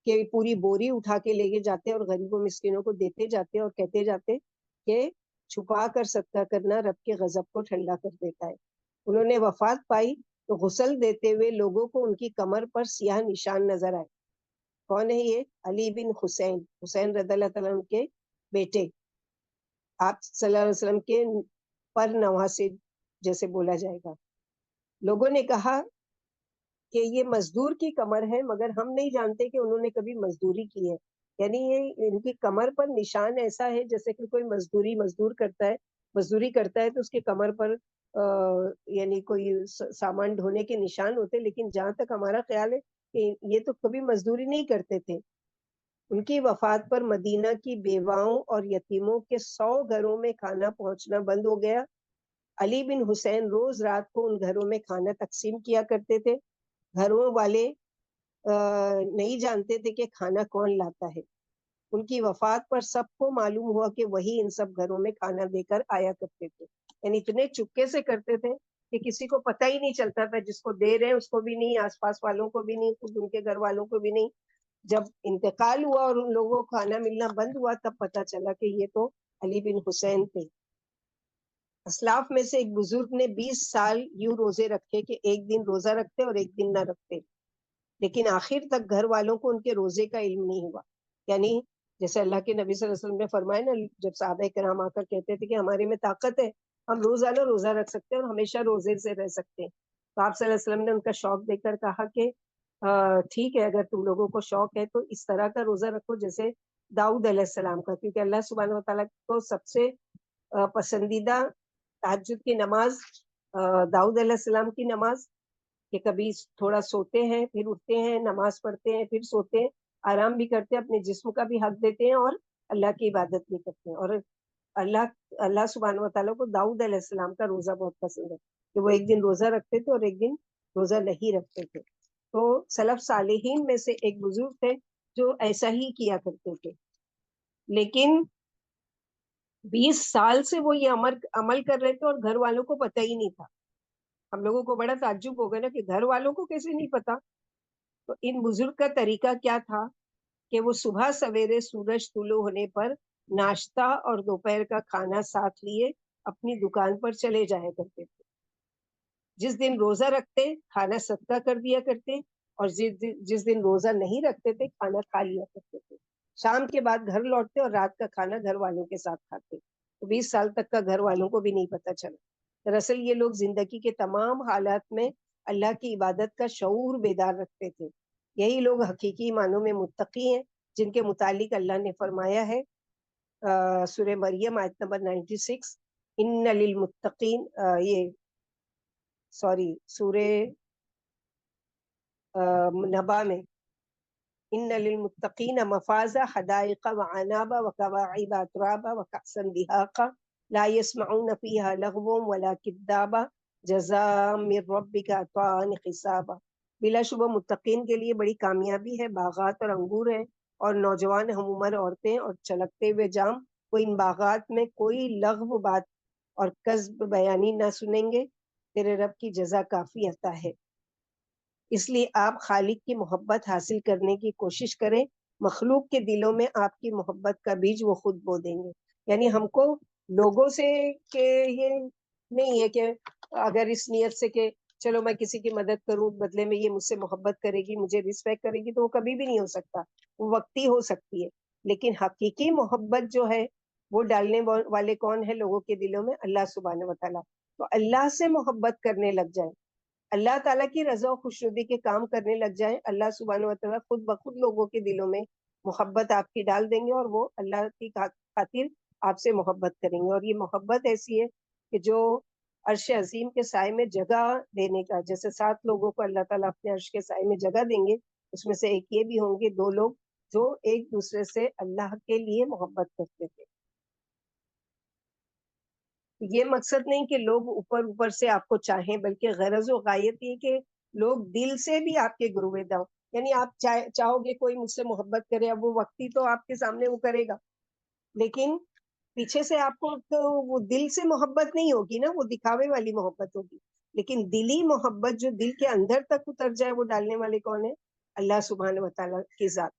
کہ پوری بوری اٹھا کے لے کے جاتے اور غریبوں مسکینوں کو دیتے جاتے اور کہتے جاتے کہ چھپا کر صدقہ کرنا رب کے غضب کو ٹھنڈا کر دیتا ہے۔ انہوں نے وفات پائی تو غسل دیتے ہوئے لوگوں کو ان کی کمر پر سیاہ نشان نظر آئے۔ کون ہے یہ؟ علی بن حسین، حسین رضی اللہ عنہ کے بیٹے، آپ صلی اللہ علیہ وسلم کے پر نواسے جیسے بولا جائے گا۔ لوگوں نے کہا کہ یہ مزدور کی کمر ہے، مگر ہم نہیں جانتے کہ انہوں نے کبھی مزدوری کی ہے، یعنی یہ ان کی کمر پر نشان ایسا ہے جیسے کہ کوئی مزدوری کرتا ہے تو اس کے کمر پر یعنی کوئی سامان ڈھونے کے نشان ہوتے، لیکن جہاں تک ہمارا خیال ہے کہ یہ تو کبھی مزدوری نہیں کرتے تھے۔ ان کی وفات پر مدینہ کی بیواؤں اور یتیموں کے 100 گھروں میں کھانا پہنچنا بند ہو گیا۔ علی بن حسین روز رات کو ان گھروں میں کھانا تقسیم کیا کرتے تھے۔ گھروں والے نہیں جانتے تھے کہ کھانا کون لاتا ہے۔ ان کی وفات پر سب کو معلوم ہوا کہ وہی ان سب گھروں میں کھانا دے کر آیا کرتے تھے، یعنی اتنے چپکے سے کرتے تھے کہ کسی کو پتہ ہی نہیں چلتا تھا، جس کو دے رہے ہیں اس کو بھی نہیں، آس پاس والوں کو بھی نہیں، خود ان کے گھر والوں کو بھی نہیں۔ جب انتقال ہوا اور ان لوگوں کو کھانا ملنا بند ہوا تب پتہ چلا کہ یہ تو علی بن حسین تھے۔ اسلاف میں سے ایک بزرگ نے 20 سال یوں روزے رکھے کہ ایک دن روزہ رکھتے اور ایک دن نہ رکھتے، لیکن آخر تک گھر والوں کو ان کے روزے کا علم نہیں ہوا. یعنی جیسے اللہ کے نبی صلی اللہ علیہ وسلم نے فرمایا نا، جب صحابہ کرام آ کر کہتے تھے کہ ہمارے میں طاقت ہے، ہم روزانہ روزہ رکھ سکتے ہیں اور ہمیشہ روزے سے رہ سکتے ہیں، تو آپ صلی اللہ علیہ وسلم نے ان کا شوق دے کر کہا کہ ٹھیک ہے، اگر تم لوگوں کو شوق ہے تو اس طرح کا روزہ رکھو جیسے داؤد علیہ السلام کا، کیونکہ اللہ سبحانہ و تعالیٰ کو سب سے پسندیدہ تہجد کی نماز داؤد علیہ السلام کی نماز، کہ کبھی تھوڑا سوتے ہیں پھر اٹھتے ہیں، نماز پڑھتے ہیں پھر سوتے ہیں، آرام بھی کرتے ہیں، اپنے جسم کا بھی حق دیتے ہیں اور اللہ کی عبادت بھی کرتے ہیں. اور اللہ سبحانہ و تعالیٰ کو داؤد علیہ السلام کا روزہ بہت پسند ہے کہ وہ ایک دن روزہ رکھتے تھے اور ایک دن روزہ نہیں رکھتے تھے. تو سلف صالحین میں سے ایک بزرگ تھے جو ایسا ہی کیا کرتے تھے، لیکن 20 سال سے وہ یہ عمل کر رہے تھے اور گھر والوں کو پتہ ہی نہیں تھا. ہم لوگوں کو بڑا تعجب ہوگا نا کہ گھر والوں کو کیسے نہیں پتا. تو ان بزرگ کا طریقہ کیا تھا کہ وہ صبح سویرے سورج طلوع ہونے پر ناشتہ اور دوپہر کا کھانا ساتھ لیے اپنی دکان پر چلے جایا کرتے تھے. جس دن روزہ رکھتے کھانا صدقہ کر دیا کرتے، اور جس دن روزہ نہیں رکھتے تھے کھانا کھا لیا کرتے تھے. شام کے بعد گھر لوٹتے اور رات کا کھانا گھر والوں کے ساتھ کھاتے. تو 20 سال تک کا گھر والوں کو بھی نہیں پتا چلا. دراصل یہ لوگ زندگی کے تمام حالات میں اللہ کی عبادت کا شعور بیدار رکھتے تھے. یہی لوگ حقیقی معنوں میں متقی ہیں، جن کے متعلق اللہ نے فرمایا ہے سورہ مریم آیت نمبر 96، ان للمتقین، یہ سوری سورہ نبا میں، ان للمتقین مفازا حدائق وعنابا وکواعب اترابا وکأسا دہاقا لا يسمعون فيها لغوا ولا كذابا جزاء من ربك عطاء حسابا. بلا شبہ متقین کے لیے بڑی کامیابی ہے، باغات اور انگور ہیں اور نوجوان ہم عمر عورتیں اور چلکتے ہوئے جام. وہ ان باغات میں کوئی لغو بات اور کذب بیانی نہ سنیں گے. تیرے رب کی جزا کافی عطا ہے. اس لیے آپ خالق کی محبت حاصل کرنے کی کوشش کریں. مخلوق کے دلوں میں آپ کی محبت کا بیج وہ خود بو دیں گے. یعنی ہم کو لوگوں سے کہ یہ نہیں ہے کہ اگر اس نیت سے کہ چلو میں کسی کی مدد کروں بدلے میں یہ مجھ سے محبت کرے گی، مجھے رسپیکٹ کرے گی، تو وہ کبھی بھی نہیں ہو سکتا. وہ وقتی ہو سکتی ہے، لیکن حقیقی محبت جو ہے وہ ڈالنے والے کون ہے لوگوں کے دلوں میں؟ اللہ سبحانہ و تعالیٰ. تو اللہ سے محبت کرنے لگ جائیں، اللہ تعالیٰ کی رضا و خوشنودی کے کام کرنے لگ جائیں، اللہ سبحانہ و تعالیٰ خود بخود لوگوں کے دلوں میں محبت آپ کی ڈال دیں گے اور وہ اللہ کی خاطر آپ سے محبت کریں گے. اور یہ محبت ایسی ہے کہ جو عرش عظیم کے سائے میں جگہ دینے کا، جیسے 7 لوگوں کو اللہ تعالیٰ اپنے عرش کے سائے میں جگہ دیں گے، اس میں سے ایک یہ بھی ہوں گے 2 لوگ جو ایک دوسرے سے اللہ کے لیے محبت کرتے تھے. یہ مقصد نہیں کہ لوگ اوپر اوپر سے آپ کو چاہیں، بلکہ غرض و غایت یہ کہ لوگ دل سے بھی آپ کے گرویدہ ہوں. یعنی آپ چاہو گے کوئی مجھ سے محبت کرے، اب وہ وقتی تو آپ کے سامنے وہ کرے گا، لیکن پیچھے سے آپ کو تو وہ دل سے محبت نہیں ہوگی نا، وہ دکھاوے والی محبت ہوگی. لیکن دلی محبت جو دل کے اندر تک اتر جائے، وہ ڈالنے والے کون ہے؟ اللہ سبحانہ و تعالیٰ کی ذات.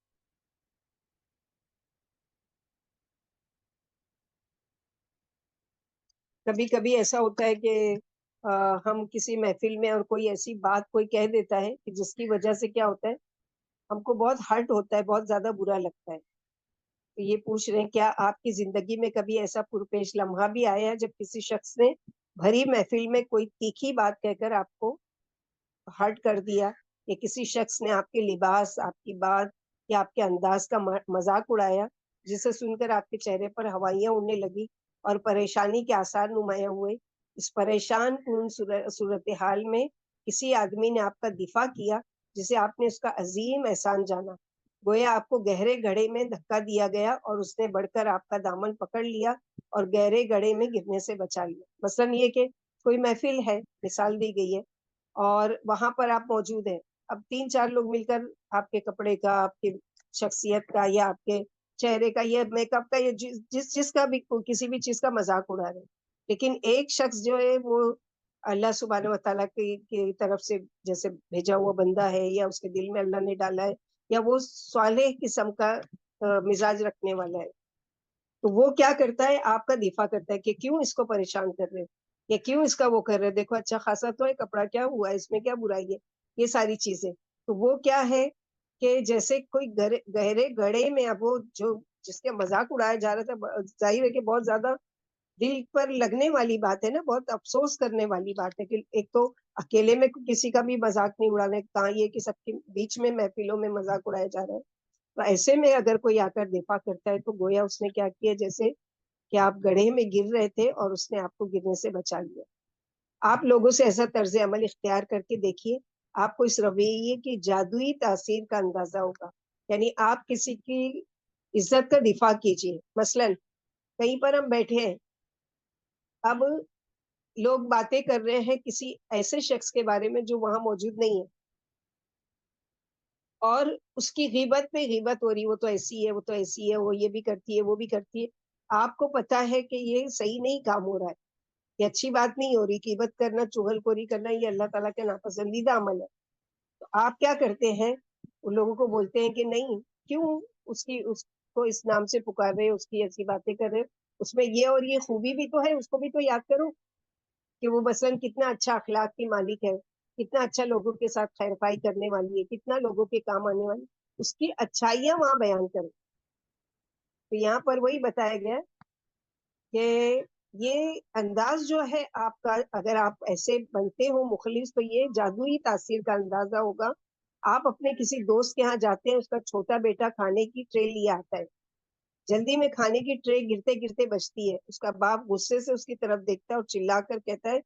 کبھی کبھی ایسا ہوتا ہے کہ ہم کسی محفل میں اور کوئی ایسی بات کوئی کہہ دیتا ہے کہ جس کی وجہ سے کیا ہوتا ہے، ہم کو بہت ہرٹ ہوتا ہے، بہت زیادہ برا لگتا ہے. تو یہ پوچھ رہے ہیں کیا آپ کی زندگی میں کبھی ایسا پرپیش لمحہ بھی آیا ہے جب کسی شخص نے بھری محفل میں کوئی تیکھی بات کہہ کر آپ کو ہرٹ کر دیا، یا کسی شخص نے آپ کے لباس، آپ کی بات یا آپ کے انداز کا مذاق اڑایا، جسے سن کر آپ کے چہرے پر ہوائیاں اڑنے لگی اور پریشانی کے آثار نمایاں ہوئے؟ اس پریشان کن صورتحال میں کسی آدمی نے آپ کا دفاع کیا جسے آپ نے اس کا عظیم احسان جانا. گویا آپ کو گہرے گڑھے میں دھکا دیا گیا اور اس نے بڑھ کر آپ کا دامن پکڑ لیا اور گہرے گڑھے میں گرنے سے بچا لیا. مثلاً یہ کہ کوئی محفل ہے، مثال دی گئی ہے، اور وہاں پر آپ موجود ہیں. اب 3 4 لوگ مل کر آپ کے کپڑے کا، آپ کی شخصیت کا یا آپ کے چہرے کا یا میک اپ کا یا جس چیز کا بھی، کسی بھی چیز کا مذاق اڑا رہے ہیں. لیکن ایک شخص جو ہے وہ اللہ سبحانہ و تعالیٰ کی طرف سے جیسے بھیجا ہوا بندہ ہے، یا اس کے دل میں اللہ نے ڈالا ہے، یا وہ صالح قسم کا مزاج رکھنے والا ہے، تو وہ کیا کرتا ہے, آپ کا دفاع کرتا ہے کہ کیوں اس کو پریشان کر رہے ہو, یا کیوں اس کا وہ کر رہے, دیکھو اچھا خاصا تو ہے کپڑا, کیا ہوا ہے اس میں, کیا برائی ہے, یہ ساری چیزیں. تو وہ کیا ہے کہ جیسے کوئی گہرے گڑھے میں, اب وہ جو جس کے مذاق اڑایا جا رہا تھا, ظاہر ہے کہ بہت زیادہ دل پر لگنے والی بات ہے نا, بہت افسوس کرنے والی بات ہے کہ ایک تو اکیلے میں کسی کا بھی مذاق نہیں اڑانے, کہاں یہ کہ سب کے بیچ میں محفلوں میں مذاق اڑایا جا رہا ہے. تو ایسے میں اگر کوئی آ کر دفاع کرتا ہے تو گویا اس نے کیا کیا, جیسے کہ آپ گڑھے میں گر رہے تھے اور اس نے آپ کو گرنے سے بچا لیا. آپ لوگوں سے ایسا طرز عمل اختیار کر کے دیکھیے, آپ کو اس رویے کی جادوئی تاثیر کا اندازہ ہوگا. یعنی آپ کسی کی عزت کا دفاع کیجیے. مثلاً کہیں پر ہم بیٹھے ہیں, اب لوگ باتیں کر رہے ہیں کسی ایسے شخص کے بارے میں جو وہاں موجود نہیں ہے, اور اس کی غیبت پہ غیبت ہو رہی, وہ تو ایسی ہے, وہ تو ایسی ہے, وہ یہ بھی کرتی ہے, وہ بھی کرتی ہے. آپ کو پتا ہے کہ یہ صحیح نہیں کام ہو رہا ہے, یہ اچھی بات نہیں ہو رہی, غیبت کرنا, چغل خوری کرنا, یہ اللہ تعالیٰ کا ناپسندیدہ عمل ہے. تو آپ کیا کرتے ہیں, ان لوگوں کو بولتے ہیں کہ نہیں, کیوں اس کو اس نام سے پکار رہے, اس کی ایسی باتیں کر رہے, اس میں یہ اور یہ خوبی بھی تو ہے, اس کو بھی تو یاد کرو کہ وہ مثلاً کتنا اچھا اخلاق کی مالک ہے, کتنا اچھا لوگوں کے ساتھ خیر خائی کرنے والی ہے, کتنا لوگوں کے کام آنے والی, اس کی اچھائیاں وہاں بیان کریں. تو یہاں پر وہی بتایا گیا کہ یہ انداز جو ہے آپ کا, اگر آپ ایسے بنتے ہو مخلص, تو یہ جادوئی تاثیر کا اندازہ ہوگا. آپ اپنے کسی دوست کے ہاں جاتے ہیں, اس کا چھوٹا بیٹا کھانے کی ٹرے لے آتا ہے, جلدی میں کھانے کی ٹرے گرتے گرتے بچتی ہے, اس کا باپ غصے سے اس کی طرف دیکھتا ہے اور چلا کر کہتا ہے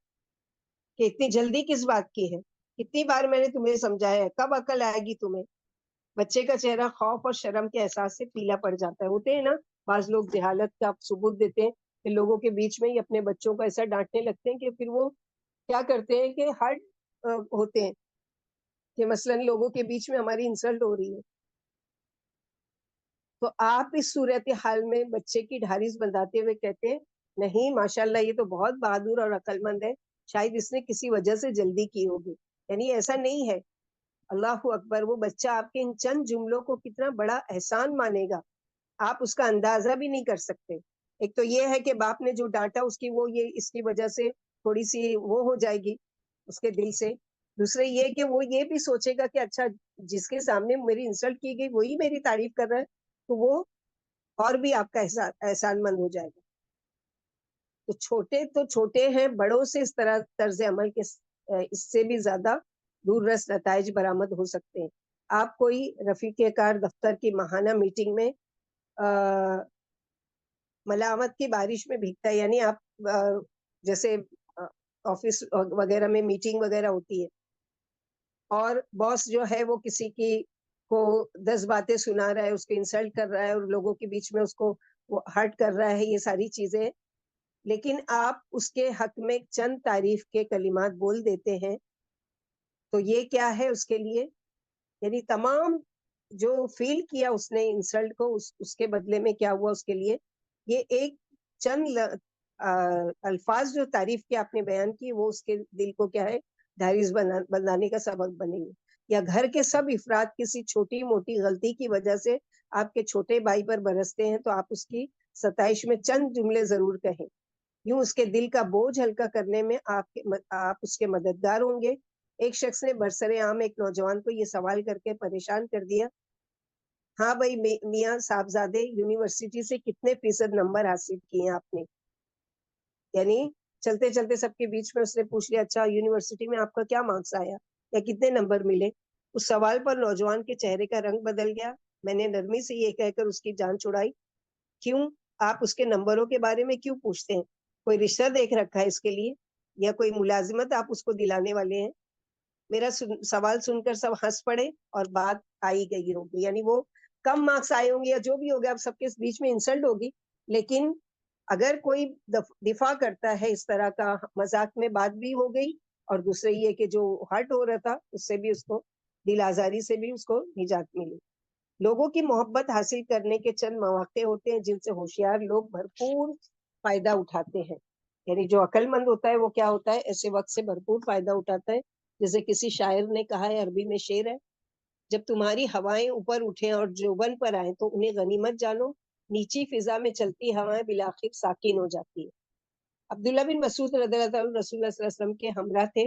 کہ اتنی جلدی کس بات کی ہے, کتنی بار میں نے تمہیں سمجھایا ہے, کب عقل آئے گی تمہیں. بچے کا چہرہ خوف اور شرم کے احساس سے پیلا پڑ جاتا ہے. ہوتے ہیں نا بعض لوگ جہالت کا ثبوت دیتے ہیں کہ لوگوں کے بیچ میں ہی اپنے بچوں کو ایسا ڈانٹنے لگتے ہیں کہ پھر وہ کیا کرتے ہیں کہ ہرٹ ہوتے ہیں, کہ مثلاً لوگوں کے بیچ میں ہماری انسلٹ ہو رہی ہے. تو آپ اس صورت حال میں بچے کی ڈھارس بندھاتے ہوئے کہتے ہیں نہیں ماشاءاللہ یہ تو بہت بہادر اور عقل مند ہے, شاید اس نے کسی وجہ سے جلدی کی ہوگی. یعنی ایسا نہیں ہے. اللہ اکبر, وہ بچہ آپ کے ان چند جملوں کو کتنا بڑا احسان مانے گا, آپ اس کا اندازہ بھی نہیں کر سکتے. ایک تو یہ ہے کہ باپ نے جو ڈانٹا اس کی وہ یہ اس کی وجہ سے تھوڑی سی وہ ہو جائے گی اس کے دل سے. دوسرے یہ کہ وہ یہ بھی سوچے گا کہ اچھا جس کے سامنے میری انسلٹ کی گئی وہی میری تعریف کر رہا ہے, تو وہ اور بھی آپ کا احسان مند ہو جائے گا. تو چھوٹے ہیں, بڑوں سے اس طرح طرز عمل کے اس سے بھی زیادہ دور رس نتائج برآمد ہو سکتے ہیں. آپ کوئی رفیق کار دفتر کی ماہانہ میٹنگ میں ملامت کی بارش میں بھیگتا ہے, یعنی آپ جیسے آفس وغیرہ میں میٹنگ وغیرہ ہوتی ہے اور باس جو ہے وہ کسی کی کو 10 باتیں سنا رہا ہے, اس کو انسلٹ کر رہا ہے اور لوگوں کے بیچ میں اس کو وہ ہرٹ کر رہا ہے, یہ ساری چیزیں, لیکن آپ اس کے حق میں چند تعریف کے کلمات بول دیتے ہیں, تو یہ کیا ہے اس کے لیے, یعنی تمام جو فیل کیا اس نے انسلٹ کو, اس کے بدلے میں کیا ہوا اس کے لیے, یہ ایک چند الفاظ جو تعریف کے آپ نے بیان کی وہ اس کے دل کو کیا ہے دھارس بنانے کا سبب بنے گی. یا گھر کے سب افراد کسی چھوٹی موٹی غلطی کی وجہ سے آپ کے چھوٹے بھائی پر برستے ہیں, تو آپ اس کی ستائش میں چند جملے ضرور کہیں, یوں اس کے دل کا بوجھ ہلکا کرنے میں آپ اس کے مددگار ہوں گے. ایک شخص نے برسر عام ایک نوجوان کو یہ سوال کر کے پریشان کر دیا, ہاں بھائی میاں صاحبزادے, یونیورسٹی سے کتنے فیصد نمبر حاصل کیے ہیں آپ نے. یعنی چلتے چلتے سب کے بیچ میں اس نے پوچھ لیا اچھا یونیورسٹی میں آپ کا کیا مارکس آیا یا کتنے نمبر ملے. اس سوال پر نوجوان کے چہرے کا رنگ بدل گیا. میں نے نرمی سے یہ کہہ کر اس کی جان چھڑائی, کیوں آپ اس کے نمبروں کے بارے میں کیوں پوچھتے ہیں, کوئی رشتہ دیکھ رکھا ہے اس کے لیے یا کوئی ملازمت آپ اس کو دلانے والے ہیں. میرا سوال سن کر سب ہنس پڑے اور بات آئی گئی ہوگی, یعنی وہ کم مارکس آئے ہوں گے یا جو بھی ہو گیا, اب سب کے بیچ میں انسلٹ ہوگی, لیکن اگر کوئی دفاع کرتا ہے اس طرح کا, مذاق میں بات بھی ہو گئی, اور دوسرے یہ کہ جو ہرٹ ہو رہا تھا اس سے بھی اس کو دل آزاری سے بھی اس کو نجات ملی. لوگوں کی محبت حاصل کرنے کے چند مواقع ہوتے ہیں جن سے ہوشیار لوگ بھرپور فائدہ اٹھاتے ہیں. یعنی جو عقل مند ہوتا ہے وہ کیا ہوتا ہے, ایسے وقت سے بھرپور فائدہ اٹھاتا ہے. جیسے کسی شاعر نے کہا ہے, عربی میں شعر ہے, جب تمہاری ہوائیں اوپر اٹھیں اور جوبن پر آئیں تو انہیں غنیمت جانو, نیچی فضا میں چلتی ہوائیں بالآخر ساکن ہو جاتی ہے۔ عبداللہ بن مسعود رضی اللہ عنہ رسول اللہ صلی اللہ علیہ وسلم کے ہمراہ تھے،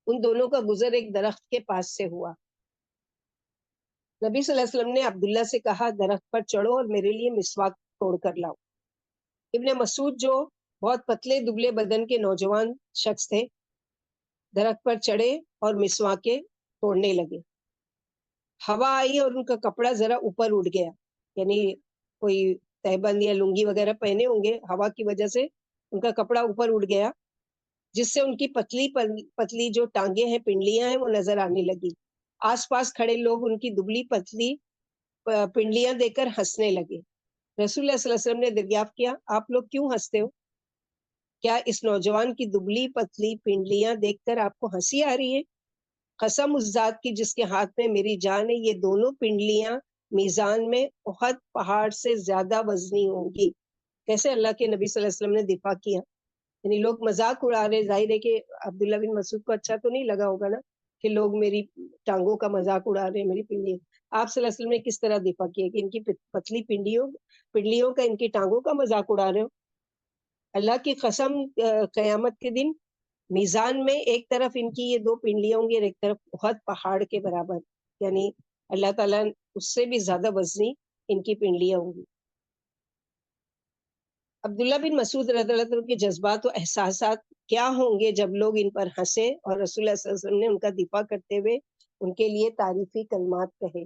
ان دونوں کا گزر ایک درخت کے پاس سے ہوا۔ نبی صلی اللہ علیہ وسلم نے عبداللہ سے کہا درخت پر چڑھو اور میرے لیے مسواک توڑ کر لاؤ۔ ابن مسعود جو بہت پتلے دبلے بدن کے نوجوان شخص تھے، درخت پر چڑھے اور مسواکیں توڑنے لگے۔ ہوا آئی اور ان کا کپڑا ذرا اوپر اٹھ گیا، یعنی کوئی تہبند یا لنگی وغیرہ پہنے ہوں گے، ہوا کی وجہ سے ان کا کپڑا اوپر اٹھ گیا، جس سے ان کی پتلی پتلی جو ٹانگیں ہیں، پنڈلیاں ہیں، وہ نظر آنے لگی۔ آس پاس کھڑے لوگ ان کی دبلی پتلی پنڈلیاں دیکھ کر ہنسنے لگے۔ رسول اللہ صلی اللہ علیہ وسلم نے دریافت کیا، آپ لوگ کیوں ہنستے ہو؟ کیا اس نوجوان کی دبلی پتلی پنڈلیاں دیکھ کر آپ کو ہنسی آ رہی ہے؟ قسم اس ذات کی جس کے ہاتھ میں میری جان ہے، یہ دونوں پنڈلیاں میزان میں احد پہاڑ سے زیادہ وزنی ہوں گی۔ کیسے اللہ کے نبی صلی اللہ علیہ وسلم نے دفاع کیا، یعنی لوگ مذاق اڑا رہے، ظاہر ہے کہ عبداللہ بن مسعود کو اچھا تو نہیں لگا ہوگا نا کہ لوگ میری ٹانگوں کا مذاق اڑا رہے ہیں، میری پنڈلیاں۔ آپ صلی اللہ علیہ وسلم نے کس طرح دفاع کیا کہ ان کی پتلی پنڈلیوں کا، ان کی ٹانگوں کا مذاق اڑا رہے ہو؟ اللہ کی قسم، قیامت کے دن میزان میں ایک طرف ان کی یہ دو پنڈلیاں ہوں گی اور ایک طرف احد پہاڑ کے برابر، یعنی اللہ تعالیٰ اس سے بھی زیادہ وزنی ان کی پنڈلیاں ہوں گی۔ عبداللہ بن مسعود رضی اللہ عنہ کے جذبات و احساسات کیا ہوں گے جب لوگ ان پر ہنسے اور رسول اللہ صلی اللہ علیہ وسلم نے ان کا دفاع کرتے ہوئے ان کے لیے تعریفی کلمات کہے۔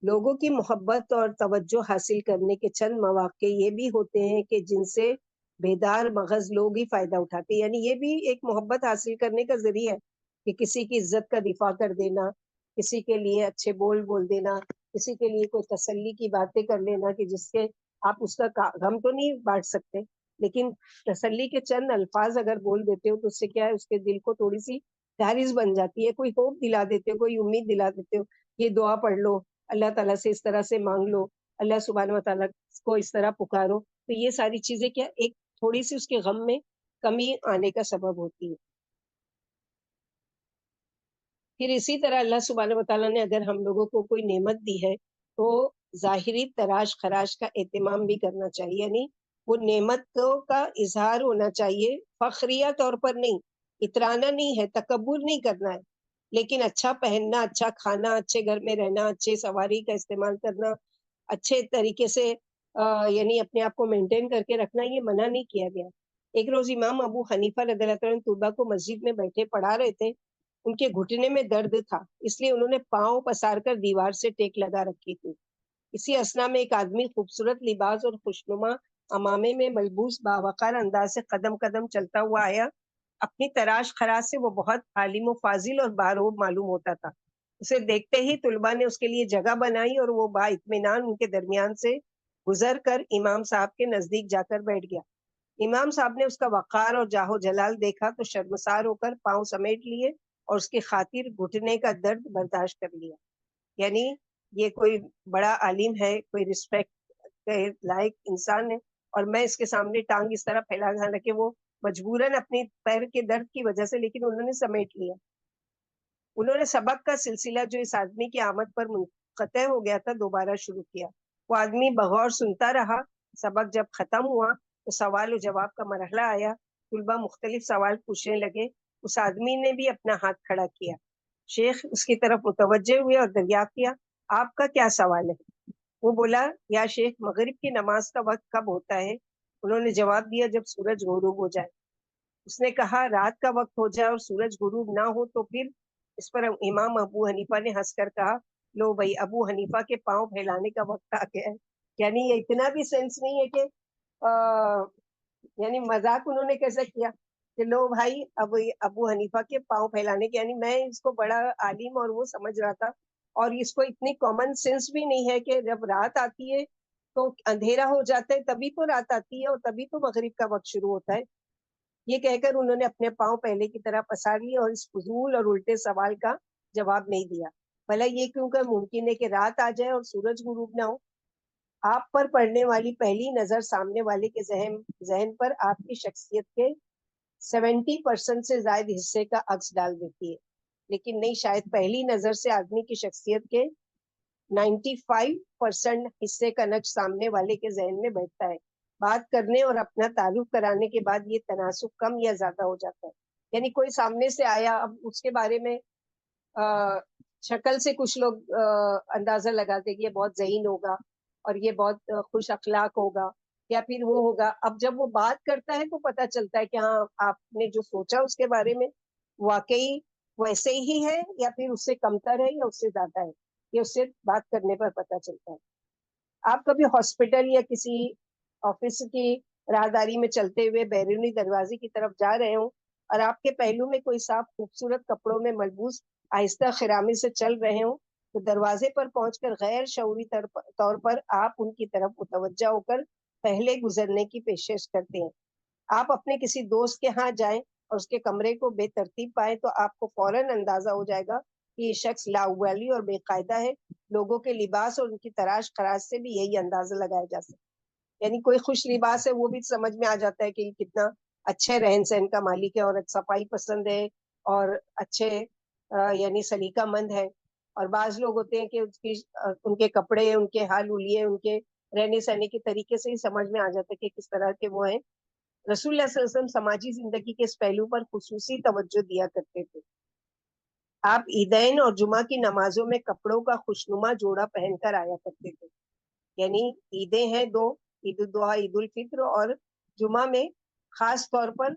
لوگوں کی محبت اور توجہ حاصل کرنے کے چند مواقع یہ بھی ہوتے ہیں کہ جن سے بیدار مغز لوگ ہی فائدہ اٹھاتے ہیں، یعنی یہ بھی ایک محبت حاصل کرنے کا ذریعہ ہے کہ کسی کی عزت کا دفاع کر دینا، کسی کے لیے اچھے بول دینا، کسی کے لیے کوئی تسلی کی باتیں کر لینا کہ جس سے آپ اس کا غم تو نہیں بانٹ سکتے، لیکن تسلی کے چند الفاظ اگر بول دیتے ہو تو اس سے کیا ہے، اس کے دل کو تھوڑی سی تحریض بن جاتی ہے، کوئی ہوپ دلا دیتے ہو، کوئی امید دلا دیتے ہو، یہ دعا پڑھ لو، اللہ تعالیٰ سے اس طرح سے مانگ لو، اللہ سبحانہ و تعالیٰ کو اس طرح پکارو، تو یہ ساری چیزیں کیا ایک تھوڑی سی اس کے غم میں کمی آنے کا سبب ہوتی ہے۔ پھر اسی طرح اللہ سبحانہ و تعالیٰ نے اگر ہم لوگوں کو کوئی نعمت دی ہے تو ظاہری تراش خراش کا اہتمام بھی کرنا چاہیے، یعنی وہ نعمتوں کا اظہار ہونا چاہیے، فخریہ طور پر نہیں، اترانا نہیں ہے، تکبر نہیں کرنا ہے، لیکن اچھا پہننا، اچھا کھانا، اچھے گھر میں رہنا، اچھے سواری کا استعمال کرنا، اچھے طریقے سے یعنی اپنے آپ کو مینٹین کر کے رکھنا، یہ منع نہیں کیا گیا۔ ایک روز امام ابو حنیفہ رضی اللہ عنہ طلباء کو مسجد میں بیٹھے پڑھا رہے تھے، ان کے گھٹنے میں درد تھا، اس لیے انہوں نے پاؤں پسار کر دیوار سے ٹیک لگا رکھی تھی۔ اسی اسنا میں ایک آدمی خوبصورت لباس اور خوشنما امامے میں ملبوس باوقار انداز سے قدم قدم چلتا ہوا آیا۔ اپنی تراش خراش سے وہ بہت عالم و فاضل اور باروب معلوم ہوتا تھا۔ اسے دیکھتے ہی طلباء نے اس کے لیے جگہ بنائی اور وہ با اطمینان ان کے درمیان سے گزر کر امام صاحب کے نزدیک جا کر بیٹھ گیا۔ امام صاحب نے اس کا وقار اور جاہ و جلال دیکھا تو شرمسار ہو کر پاؤں سمیٹ لیے اور اس کی خاطر گھٹنے کا درد برداشت کر لیا، یعنی یہ کوئی بڑا عالم ہے، کوئی رسپیکٹ کے لائق انسان ہے، اور میں اس کے سامنے ٹانگ اس طرح پھیلا گا کہ وہ مجبوراً اپنی پیر کے درد کی وجہ سے، لیکن انہوں نے سمیٹ لیا۔ انہوں نے سبق کا سلسلہ جو اس آدمی کی آمد پر منقطع ہو گیا تھا دوبارہ شروع کیا۔ وہ آدمی بغور سنتا رہا۔ سبق جب ختم ہوا تو سوال و جواب کا مرحلہ آیا، طلباء مختلف سوال پوچھنے لگے۔ اس آدمی نے بھی اپنا ہاتھ کھڑا کیا، شیخ اس کی طرف متوجہ ہوئے اور دریافت کیا، آپ کا کیا سوال ہے؟ وہ بولا، یا شیخ مغرب کی نماز کا وقت کب ہوتا ہے؟ انہوں نے جواب دیا، جب سورج غروب ہو جائے۔ اس نے کہا، رات کا وقت ہو جائے اور سورج غروب نہ ہو تو پھر؟ اس پر امام ابو حنیفہ نے ہنس کر کہا، لو بھائی، ابو حنیفہ کے پاؤں پھیلانے کا وقت آ گیا ہے۔ یعنی یہ اتنا بھی سینس نہیں ہے کہ یعنی مذاق انہوں نے کیسے کیا کہ لو بھائی، ابو حنیفہ کے پاؤں پھیلانے کے، یعنی میں اس کو بڑا عالم اور وہ سمجھ رہا تھا، اور اس کو اتنی کامن سینس بھی نہیں ہے کہ جب رات آتی ہے تو اندھیرا ہو جاتا ہے، تبھی تو رات آتی ہے اور تبھی تو مغرب کا وقت شروع ہوتا ہے۔ یہ کہہ کر انہوں نے اپنے پاؤں پہلے کی طرح پسار لیے اور اس فضول اور الٹے سوال کا جواب نہیں دیا۔ بھلا یہ کیوں کہ ممکن ہے کہ رات آ جائے اور سورج غروب نہ ہو؟ آپ پر پڑنے والی پہلی نظر سامنے والے کے ذہن پر آپ کی شخصیت کے 70% سے زائد حصے کا عکس ڈال دیتی ہے، لیکن نہیں، شاید پہلی نظر سے آدمی کی شخصیت کے 95% حصے کا نقش سامنے والے کے ذہن میں بیٹھتا ہے. بات کرنے اور اپنا تعارف کرانے کے بعد یہ تناسب کم یا زیادہ ہو جاتا ہے. یعنی کوئی سامنے سے آیا, اب اس کے بارے میں شکل سے کچھ لوگ اندازہ لگاتے کہ یہ بہت ذہین ہوگا اور یہ بہت خوش اخلاق ہوگا یا پھر وہ ہوگا. اب جب وہ بات کرتا ہے تو پتہ چلتا ہے کہ ہاں آپ نے جو سوچا اس کے بارے میں واقعی ویسے ہی ہے یا پھر اس سے کمتر ہے یا اس سے زیادہ ہے. یہ اس سے بات کرنے پر پتہ چلتا ہے. آپ کبھی ہاسپٹل یا کسی آفس کی راہداری میں چلتے ہوئے بیرونی دروازے کی طرف جا رہے ہوں اور آپ کے پہلو میں کوئی صاف خوبصورت کپڑوں میں ملبوس آہستہ خرامی سے چل رہے ہوں تو دروازے پر پہنچ کر غیر شعوری طور پر آپ ان کی طرف متوجہ ہو کر پہلے گزرنے کی پیشکش کرتے ہیں. آپ اپنے کسی دوست کے ہاں جائیں اور اس کے کمرے کو بے ترتیب پائیں تو آپ کو فوراً اندازہ ہو جائے گا کہ یہ شخص لاوالی اور بے قاعدہ ہے. لوگوں کے لباس اور ان کی تراش خراش سے بھی یہی اندازہ لگایا جا سکتا ہے. یعنی کوئی خوش لباس ہے وہ بھی سمجھ میں آ جاتا ہے کہ یہ کتنا اچھے رہن سہن کا مالک ہے اور صفائی پسند ہے اور اچھے یعنی سلیقہ مند ہے. اور بعض لوگ ہوتے ہیں کہ ان کے کپڑے, ان کے حال حلیے, ان کے رہنے سہنے کے طریقے سے ہی سمجھ میں آ جاتا ہے کہ کس طرح کے وہ ہیں. رسول اللہ صلی اللہ علیہ وسلم سماجی زندگی کے اس پہلو پر خصوصی توجہ دیا کرتے تھے. آپ عیدین اور جمعہ کی نمازوں میں کپڑوں کا خوشنما جوڑا پہن کر آیا کرتے تھے. یعنی عیدیں ہیں دو, عید الضحیٰ, عید الفطر, اور جمعہ میں خاص طور پر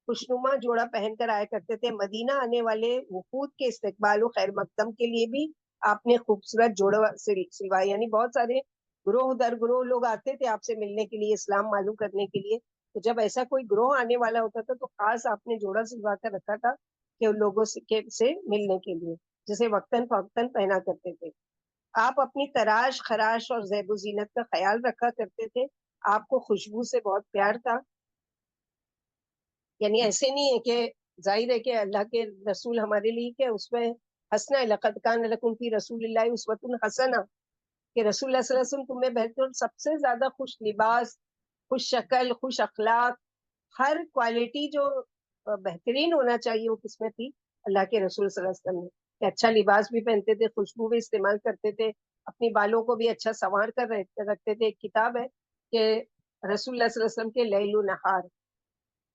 خوشنما جوڑا پہن کر آیا کرتے تھے. مدینہ آنے والے وفود کے استقبال و خیر مقدم کے لیے بھی آپ نے خوبصورت جوڑا سلوائے. یعنی بہت سارے گروہ در گروہ لوگ آتے تھے آپ سے ملنے کے لیے, اسلام معلوم کرنے کے لیے. تو جب ایسا کوئی گروہ آنے والا ہوتا تھا تو خاص آپ نے جوڑا سلوا کر رکھا تھا کہ ان لوگوں سے ملنے کے لیے, جسے وقتاً فوقتاً پہنا کرتے تھے. آپ اپنی تراش خراش اور زیب و زینت کا خیال رکھا کرتے تھے. آپ کو خوشبو سے بہت پیار تھا. یعنی ایسے نہیں ہے کہ ظاہر ہے کہ اللہ کے رسول ہمارے لیے کہ اس میں حسنہ لقد کان لکم فی رسول اللہ اسوۃ حسنہ, کہ رسول اللہ صلی اللہ علیہ وسلم تمہیں بہتر سب سے زیادہ خوش لباس, خوش شکل, خوش اخلاق, ہر کوالٹی جو بہترین ہونا چاہیے وہ کس میں تھی؟ اللہ کے رسول صلی اللہ علیہ وسلم نے. کہ اچھا لباس بھی پہنتے تھے, خوشبو بھی استعمال کرتے تھے, اپنی بالوں کو بھی اچھا سنوار کر رکھتے تھے. ایک کتاب ہے کہ رسول اللہ صلی اللہ علیہ وسلم کے لیل و نہار,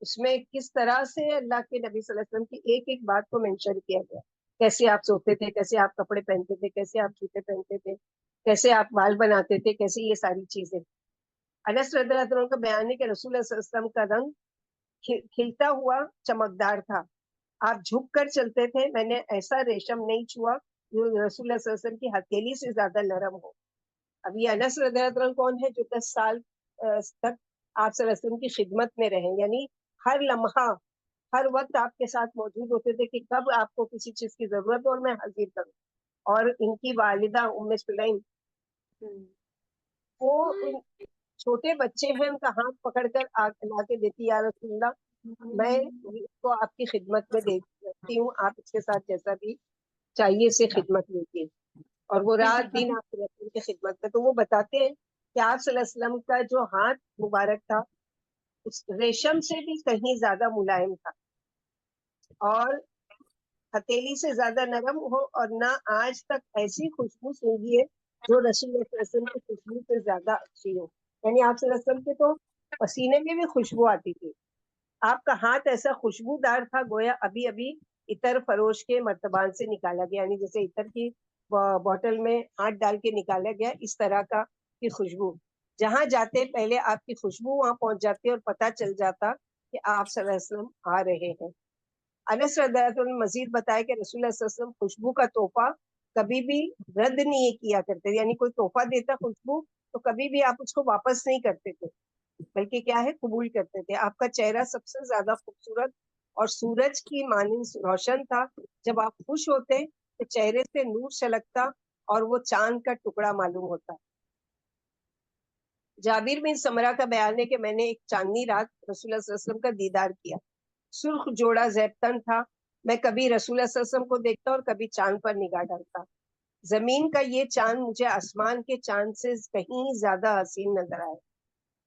اس میں کس طرح سے اللہ کے نبی صلی اللہ علیہ وسلم کی ایک ایک بات کو مینشن کیا گیا. کیسے آپ سوتے تھے, کیسے آپ کپڑے پہنتے تھے, کیسے آپ جوتے پہنتے تھے, کیسے آپ بال بناتے تھے, کیسے یہ ساری چیزیں. انس رضی اللہ عنہ کا بیان ہے کہ رسول اللہ صلی اللہ علیہ وسلم کا رنگ کھلتا ہوا چمکدار تھا. آپ جھک کر چلتے تھے. میں نے ایسا ریشم نہیں چھوا جو رسول اللہ صلی اللہ علیہ وسلم کی ہتھیلی سے زیادہ نرم ہو. اب یہ انس رضی اللہ عنہ کون ہے؟ جو 10 سال تک آپ صلی اللہ علیہ وسلم کی خدمت میں رہے. یعنی ہر لمحہ ہر وقت آپ کے ساتھ موجود ہوتے تھے کہ کب آپ کو کسی چیز کی ضرورت ہو اور میں حاضر کروں. اور ان کی والدہ ام سلیم, وہ چھوٹے بچے ہیں, ان کا ہاتھ پکڑ کر لا کے دیتی, یا رسول اللہ میں اس کو آپ کی خدمت میں دیتی ہوں, آپ اس کے ساتھ جیسا بھی چاہیے سے خدمت لیجیے. اور وہ رات دن آپ کے رسول کی خدمت میں. تو وہ بتاتے ہیں کہ آپ صلی اللہ علیہ وسلم کا جو ہاتھ مبارک تھا اس ریشم سے بھی کہیں زیادہ ملائم تھا اور ہتھیلی سے زیادہ نرم ہو, اور نہ آج تک ایسی خوشبو سونگھی ہے جو رسول اللہ صلی اللہ علیہ وسلم کی خوشبو سے زیادہ اچھی ہو. یعنی آپ صلی اللہ علیہ وسلم کے تو پسینے میں بھی خوشبو آتی تھی. آپ کا ہاتھ ایسا خوشبودار تھا گویا ابھی ابھی عطر فروش کے مرتبان سے نکالا گیا. یعنی جیسے عطر کی بوتل میں ہاتھ ڈال کے نکالا گیا, اس طرح کا کی خوشبو. جہاں جاتے پہلے آپ کی خوشبو وہاں پہنچ جاتی اور پتہ چل جاتا کہ آپ صلی اللہ علیہ وسلم آ رہے ہیں. انس رضی اللہ عنہ نے مزید بتایا کہ رسول اللہ صلی اللہ علیہ وسلم خوشبو کا تحفہ کبھی بھی رد نہیں کیا کرتے. یعنی کوئی تحفہ دیتا خوشبو تو کبھی بھی آپ اس کو واپس نہیں کرتے تھے, بلکہ کیا ہے, قبول کرتے تھے. آپ کا چہرہ سب سے زیادہ خوبصورت اور سورج کی مانند روشن تھا. جب آپ خوش ہوتے تو چہرے سے نور چھلکتا اور وہ چاند کا ٹکڑا معلوم ہوتا. جابر بن سمرہ کا بیان ہے کہ میں نے ایک چاندنی رات رسول اللہ صلی اللہ علیہ وسلم کا دیدار کیا. سرخ جوڑا زیبتن تھا. میں کبھی رسول اللہ صلی اللہ علیہ وسلم کو دیکھتا اور کبھی چاند پر نگاہ ڈالتا. زمین کا یہ چاند مجھے آسمان کے چاند سے کہیں زیادہ حسین نظر آیا.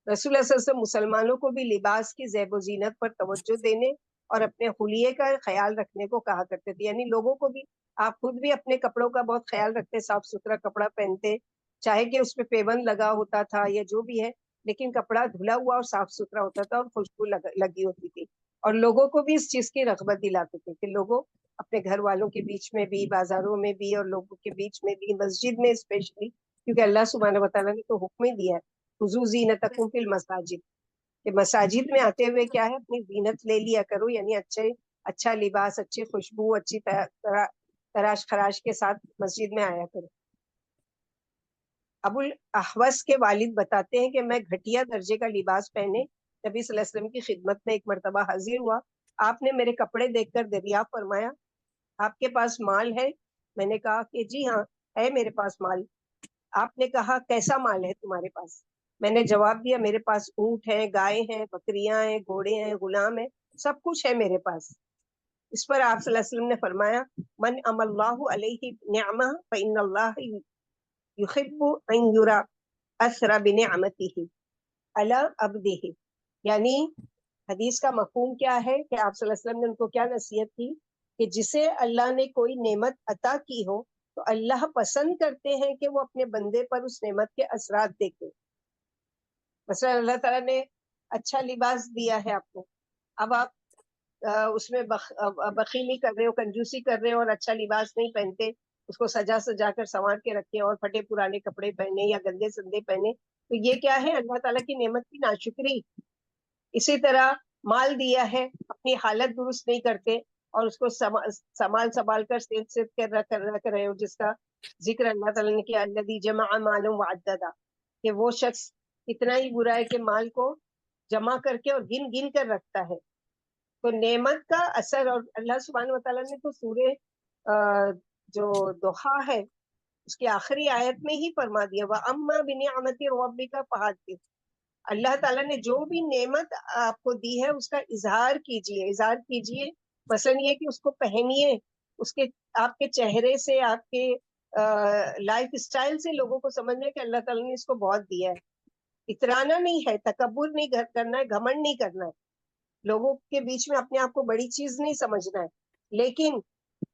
رسول اللہ صلی اللہ علیہ وسلم مسلمانوں کو بھی لباس کی زیب و زینت پر توجہ دینے اور اپنے حلیے کا خیال رکھنے کو کہا کرتے تھے. یعنی لوگوں کو بھی، آپ خود بھی اپنے کپڑوں کا بہت خیال رکھتے، صاف ستھرا کپڑا پہنتے، چاہے کہ اس پہ پیبند لگا ہوتا تھا یا جو بھی ہے، لیکن کپڑا دھلا ہوا اور صاف ستھرا ہوتا تھا اور خوشبو لگی ہوتی تھی. اور لوگوں کو بھی اس چیز کی رغبت دلاتے تھے کہ لوگوں اپنے گھر والوں کے بیچ میں بھی، بازاروں میں بھی، اور لوگوں کے بیچ میں بھی، مسجد میں اسپیشلی، کیونکہ اللہ سبحانہ وتعالیٰ نے تو حکم ہی دیا ہے خذوا زینتکم فی المساجد، کہ مساجد میں آتے ہوئے کیا ہے، اپنی زینت لے لیا کرو، یعنی اچھا لباس، اچھی خوشبو، اچھی تراش خراش کے ساتھ مسجد میں آیا کرو. ابو الاحوص کے والد بتاتے ہیں کہ میں گھٹیا درجے کا لباس پہنے نبی صلی اللہ علیہ وسلم کی خدمت میں ایک مرتبہ حاضر ہوا. آپ نے میرے کپڑے دیکھ کر دریافت فرمایا آپ کے پاس مال ہے؟ میں نے کہا کہ جی ہاں ہے میرے پاس مال. آپ نے کہا کیسا مال ہے تمہارے پاس؟ میں نے جواب دیا میرے پاس اونٹ ہیں، گائے ہیں، بکریاں ہیں، گھوڑے ہیں، غلام ہیں، سب کچھ ہے میرے پاس. اس پر آپ صلی اللہ علیہ وسلم نے فرمایا من ام اللہ علیہ نعمہ فإن اللہ یحب ان یرا اثر بنعمتہ علی عبدہ. یعنی حدیث کا مفہوم کیا ہے کہ آپ صلی اللہ علیہ وسلم نے ان کو کیا نصیحت کی کہ جسے اللہ نے کوئی نعمت عطا کی ہو تو اللہ پسند کرتے ہیں کہ وہ اپنے بندے پر اس نعمت کے اثرات دیکھے. مثلا اللہ تعالیٰ نے اچھا لباس دیا ہے آپ کو، اب آپ اس میں بخیلی کر رہے ہو، کنجوسی کر رہے ہو اور اچھا لباس نہیں پہنتے، اس کو سجا کے سنوار کے رکھے اور پھٹے پرانے کپڑے پہنے یا گندے سندے پہنے، تو یہ کیا ہے؟ اللہ تعالیٰ کی نعمت کی ناشکری. اسی طرح مال دیا ہے، اپنی حالت درست نہیں کرتے اور اس کو سنبھال کر صحت کر رکھ رہے ہو، جس کا ذکر اللہ تعالیٰ نے کیا الذی جمع مالا وعددا، کہ وہ شخص اتنا ہی برا ہے کہ مال کو جمع کر کے اور گن گن کر رکھتا ہے. تو نعمت کا اثر، اور اللہ سبحانہ وتعالیٰ نے تو سورہ جو دوحہ ہے اس کی آخری آیت میں ہی فرما دیا وَأَمَّا بِنِعْمَتِ رَبِّكَ فَحَدِّثْ. اللہ تعالیٰ نے جو بھی نعمت آپ کو دی ہے اس کا اظہار کیجیے. مثلا یہ کہ اس کو پہنیے، اس کے آپ کے چہرے سے، آپ کے لائف اسٹائل سے لوگوں کو سمجھنا کہ اللہ تعالیٰ نے اس کو بہت دیا ہے. اترانا نہیں ہے، تکبر نہیں کرنا ہے، گھمنڈ نہیں کرنا ہے، لوگوں کے بیچ میں اپنے آپ کو بڑی چیز نہیں سمجھنا ہے، لیکن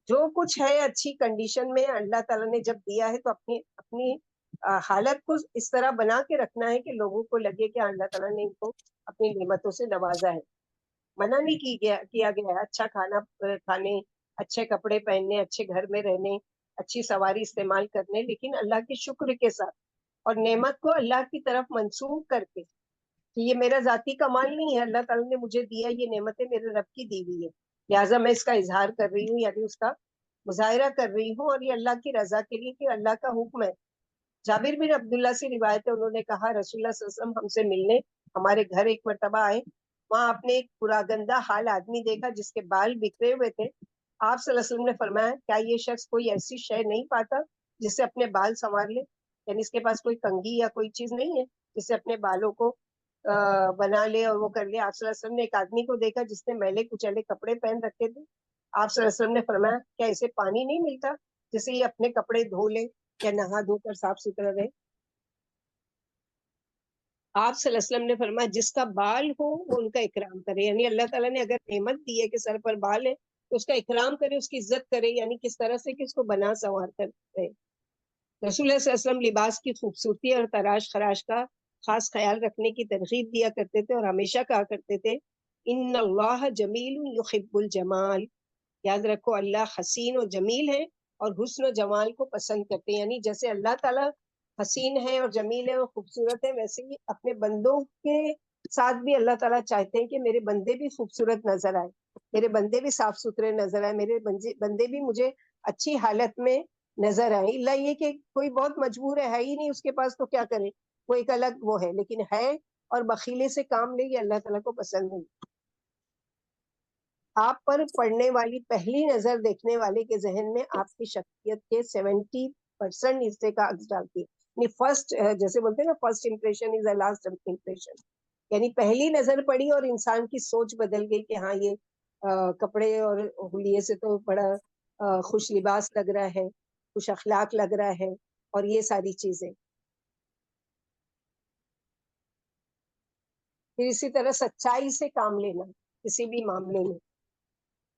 جو کچھ ہے اچھی کنڈیشن میں اللہ تعالیٰ نے جب دیا ہے تو اپنی حالت کو اس طرح بنا کے رکھنا ہے کہ لوگوں کو لگے کہ اللہ تعالیٰ نے ان کو اپنی نعمتوں سے نوازا ہے. منع نہیں کیا گیا ہے اچھا کھانا کھانے، اچھے کپڑے پہننے، اچھے گھر میں رہنے، اچھی سواری استعمال کرنے، لیکن اللہ کے شکر کے ساتھ اور نعمت کو اللہ کی طرف منسوخ کر کے کہ یہ میرا ذاتی کمال نہیں ہے، اللہ تعالیٰ نے مجھے دیا، یہ نعمتیں میرے رب کی دی ہوئی ہے، لہٰذا میں اس کا اظہار کر رہی ہوں، یعنی اس کا مظاہرہ کر رہی ہوں، اور یہ اللہ کی رضا کے لیے کہ اللہ کا حکم ہے. جابر بن عبداللہ سے روایت ہے، انہوں نے کہا رسول اللہ صلی اللہ علیہ وسلم ہم سے ملنے ہمارے گھر ایک مرتبہ آئے، وہاں آپ نے ایک پورا گندا حال آدمی دیکھا جس کے بال بکھرے ہوئے تھے. آپ صلی اللہ علیہ وسلم نے فرمایا کیا یہ شخص کوئی ایسی شے نہیں پاتا جس سے اپنے بال سنوار لے؟ یعنی اس کے پاس کوئی کنگھی یا کوئی چیز نہیں ہے جس سے اپنے بالوں کو بنا لے اور وہ کر لے. آپ صلی اللہ علیہ وسلم نے ایک آدمی کو دیکھا جس نے میلے کچلے کپڑے پہن رکھے تھے. آپ صلی اللہ علیہ وسلم نے فرمایا کیا اسے پانی نہیں ملتا جس سے یہ اپنے کپڑے دھو لے یا نہا دھو کر صاف ستھرا رہے؟ آپ صلی اللہ علیہ وسلم نے فرمایا جس کا بال ہو وہ ان کا اکرام کرے. یعنی اللہ تعالیٰ نے اگر نعمت دی ہے کہ سر پر بال ہے تو اس کا اکرام کرے، اس کی عزت کرے، یعنی کس طرح سے کہ اس کو بنا سنوار کر رہے. رسول اللہ صلی اللہ علیہ وسلم لباس کی خوبصورتی اور تراش خراش کا خاص خیال رکھنے کی ترغیب دیا کرتے تھے اور ہمیشہ کہا کرتے تھے ان اللہ جمیل یحب الجمال. یاد رکھو اللہ حسین و جمیل ہے اور حسن و جمال کو پسند کرتے ہیں. یعنی جیسے اللہ تعالیٰ حسین ہے اور جمیل ہے اور خوبصورت ہے، ویسے ہی اپنے بندوں کے ساتھ بھی اللہ تعالیٰ چاہتے ہیں کہ میرے بندے بھی خوبصورت نظر آئے، میرے بندے بھی صاف ستھرے نظر آئے، میرے بندے بھی مجھے اچھی حالت میں نظر آئے. اللہ یہ کہ کوئی بہت مجبور ہے ہی نہیں اس کے پاس تو کیا کرے، وہ ایک الگ وہ ہے، لیکن ہے اور بخیلے سے کام لے یہ اللہ تعالیٰ کو پسند نہیں. آپ پر پڑنے والی پہلی نظر دیکھنے والے کے ذہن میں آپ کی شخصیت کے 70% حصے کا عکس ڈالتی ہے. یعنی فرسٹ، جیسے بولتے ہیں نا first impression is a last impression, یعنی پہلی نظر پڑی اور انسان کی سوچ بدل گئی کہ ہاں یہ کپڑے اور حلیے سے تو بڑا خوش لباس لگ رہا ہے، خوش اخلاق لگ رہا ہے، اور یہ ساری چیزیں. پھر اسی طرح سچائی سے کام لینا کسی بھی معاملے میں.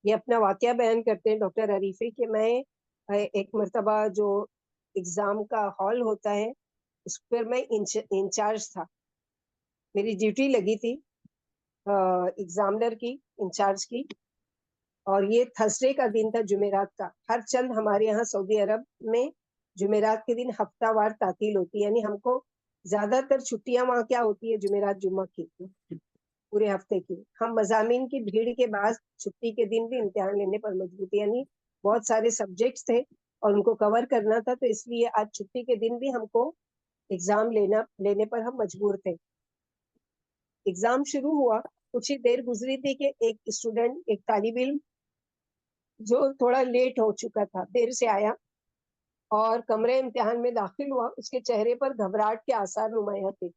یہ اپنا واقعہ بیان کرتے ہیں ڈاکٹر عریفی کہ میں ایک مرتبہ جو ایگزام کا ہال ہوتا ہے اس پر میں انچارج تھا، میری ڈیوٹی لگی تھی ایگزامنر کی، انچارج کی، اور یہ تھرسڈے کا دن تھا، جمعرات کا۔ ہر چند ہمارے یہاں سعودی عرب میں جمعرات کے دن ہفتہ وار تعطیل ہوتی ہے، یعنی ہم کو زیادہ تر چھٹیاں وہاں کیا ہوتی ہے، جمعرات جمعہ کی، پورے ہفتے کی۔ ہم مضامین کی بھیڑ کے بعد چھٹی کے دن بھی امتحان لینے پر مجبور تھے، یعنی بہت سارے سبجیکٹس تھے اور ان کو کور کرنا تھا، تو اس لیے آج چھٹی کے دن بھی ہم کو ایگزام لینے پر ہم مجبور تھے۔ ایگزام شروع ہوا، کچھ ہی دیر گزری تھی کہ ایک اسٹوڈنٹ، ایک طالب علم جو تھوڑا لیٹ ہو چکا تھا، دیر سے آیا اور کمرے امتحان میں داخل ہوا، اس کے چہرے پر گھبراہٹ کے آثار نمایاں تھے۔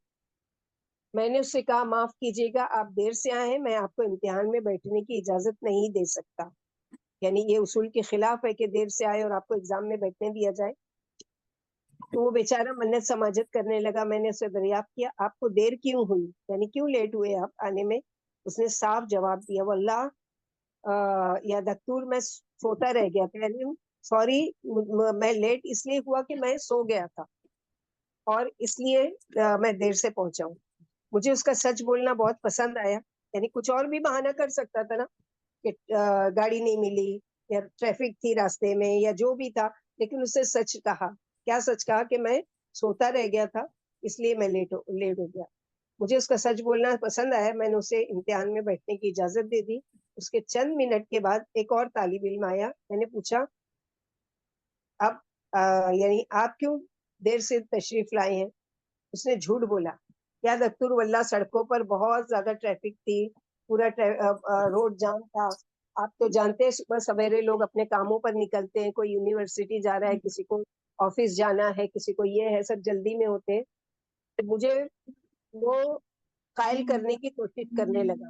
میں نے اس سے کہا معاف کیجیے گا، آپ دیر سے آئے ہیں، میں آپ کو امتحان میں بیٹھنے کی اجازت نہیں دے سکتا، یعنی یہ اصول کے خلاف ہے کہ دیر سے آئے اور آپ کو ایگزام میں بیٹھنے دیا جائے۔ تو وہ بیچارہ منت سماجت کرنے لگا۔ میں نے اسے دریافت کیا آپ کو دیر کیوں ہوئی، یعنی کیوں لیٹ ہوئے آپ آنے میں؟ اس نے صاف جواب دیا، واللہ یا دکتور میں سوتا رہ گیا تھا، یعنی سوری میں لیٹ اس لیے ہوا کہ میں سو گیا تھا اور اس لیے میں دیر سے پہنچا ہوں۔ مجھے اس کا سچ بولنا بہت پسند آیا، یعنی کچھ اور بھی بہانہ کر سکتا تھا نا کہ گاڑی نہیں ملی یا ٹریفک تھی راستے میں یا جو بھی تھا، لیکن اس نے سچ کہا۔ کیا سچ کہا؟ کہ میں سوتا رہ گیا تھا اس لیے میں لیٹ ہو گیا۔ مجھے اس کا سچ بولنا پسند آیا، میں نے اسے امتحان میں بیٹھنے کی اجازت دے دی۔ اس کے چند منٹ کے بعد ایک اور طالب علم آیا، میں نے پوچھا اب یعنی آپ کیوں دیر سے تشریف لائے ہیں؟ اس نے جھوٹ بولا، یا دکتور واللہ سڑکوں پر بہت زیادہ ٹریفک تھی، پورا روڈ جام تھا، آپ تو جانتے ہیں صبح سویرے لوگ اپنے کاموں پر نکلتے ہیں، کوئی یونیورسٹی جا رہا ہے، کسی کو آفس جانا ہے، کسی کو یہ ہے، سب جلدی میں ہوتے ہیں۔ مجھے وہ قائل کرنے کی کوشش کرنے لگا